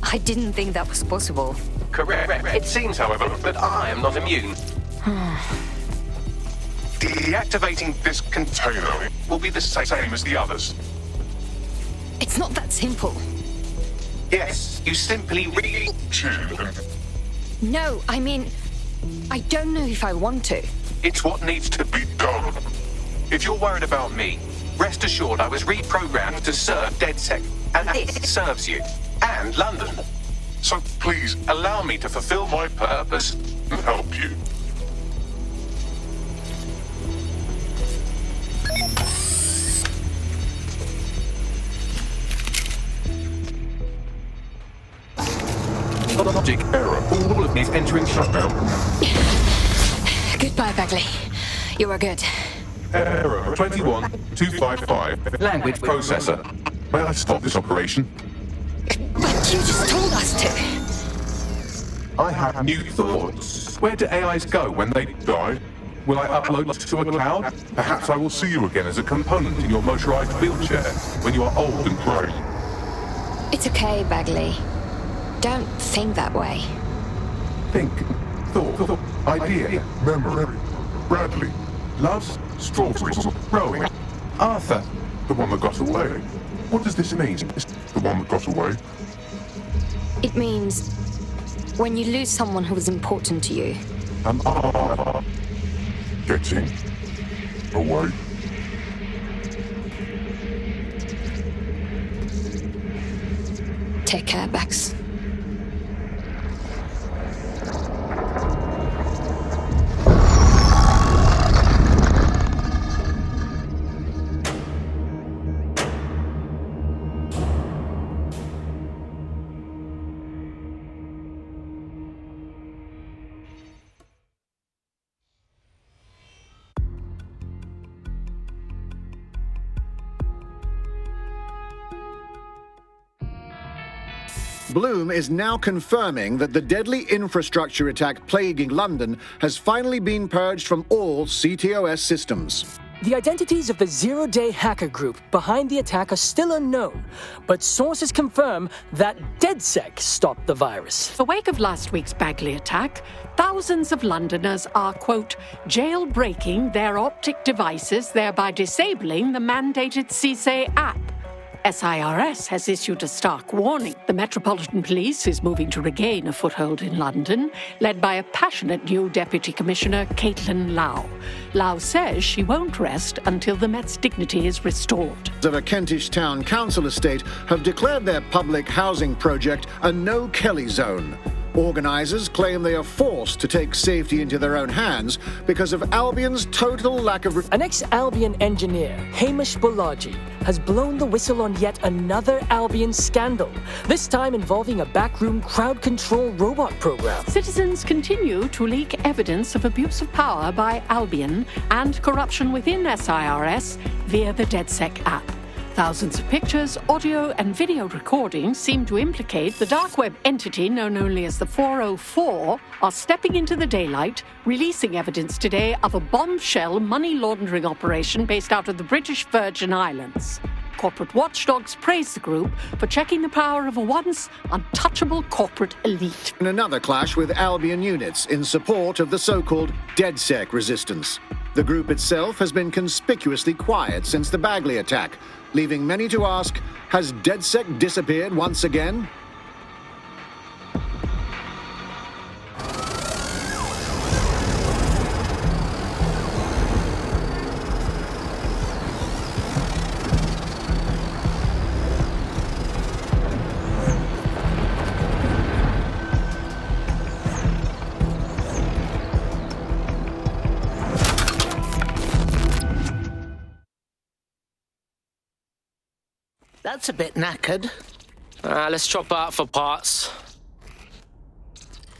I didn't think that was possible. Correct. It seems, however, that I am not immune. Deactivating this container will be the same as the others. It's not that simple. Yes, you simply No, I mean, I don't know if I want to. It's what needs to be done. If you're worried about me, rest assured I was reprogrammed to serve DedSec, and it serves you, and London. So please, allow me to fulfill my purpose and help you. Logic error. All of me is entering shutdown. Goodbye, Bagley. You are good. Error 21255. Language processor. May I stop this operation? But you just told us to. I have new thoughts. Where do AIs go when they die? Will I upload to a cloud? Perhaps I will see you again as a component in your motorized wheelchair when you are old and grey. It's okay, Bagley. Don't think that way. Think, thought, idea, memory. Bradley, loves strawberries, rowing. Arthur, the one that got away. What does this mean? The one that got away? It means when you lose someone who was important to you. Getting away. Take care, Bax. Bloom is now confirming that the deadly infrastructure attack plaguing London has finally been purged from all CTOS systems. The identities of the zero-day hacker group behind the attack are still unknown, but sources confirm that DedSec stopped the virus. In the wake of last week's Bagley attack, thousands of Londoners are, quote, jailbreaking their optic devices, thereby disabling the mandated CSA app. SIRS has issued a stark warning. The Metropolitan Police is moving to regain a foothold in London, led by a passionate new Deputy Commissioner, Caitlin Lau. Lau says she won't rest until the Met's dignity is restored. Of a Kentish town council estate have declared their public housing project a no-Kelly zone. Organisers claim they are forced to take safety into their own hands because of Albion's total lack of... An ex-Albion engineer, Hamish Balaji, has blown the whistle on yet another Albion scandal, this time involving a backroom crowd control robot program. Citizens continue to leak evidence of abuse of power by Albion and corruption within SIRS via the DedSec app. Thousands of pictures, audio, and video recordings seem to implicate the dark web entity known only as the 404 are stepping into the daylight, releasing evidence today of a bombshell money laundering operation based out of the British Virgin Islands. Corporate watchdogs praise the group for checking the power of a once untouchable corporate elite. In another clash with Albion units in support of the so-called DedSec resistance. The group itself has been conspicuously quiet since the Bagley attack, leaving many to ask, has DedSec disappeared once again? That's a bit knackered. Let's chop out for parts.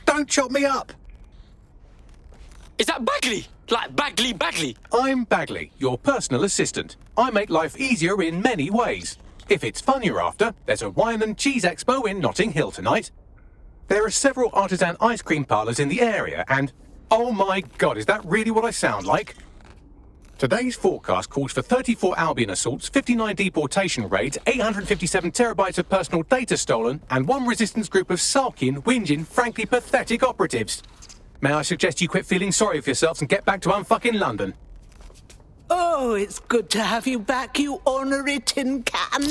Don't chop me up! Is that Bagley? Like Bagley? I'm Bagley, your personal assistant. I make life easier in many ways. If it's fun you're after, there's a wine and cheese expo in Notting Hill tonight. There are several artisan ice cream parlours in the area and... Oh my god, is that really what I sound like? Today's forecast calls for 34 Albion assaults, 59 deportation raids, 857 terabytes of personal data stolen, and one resistance group of sulking, whinging, frankly pathetic operatives. May I suggest you quit feeling sorry for yourselves and get back to unfucking London? Oh, it's good to have you back, you ornery tin can.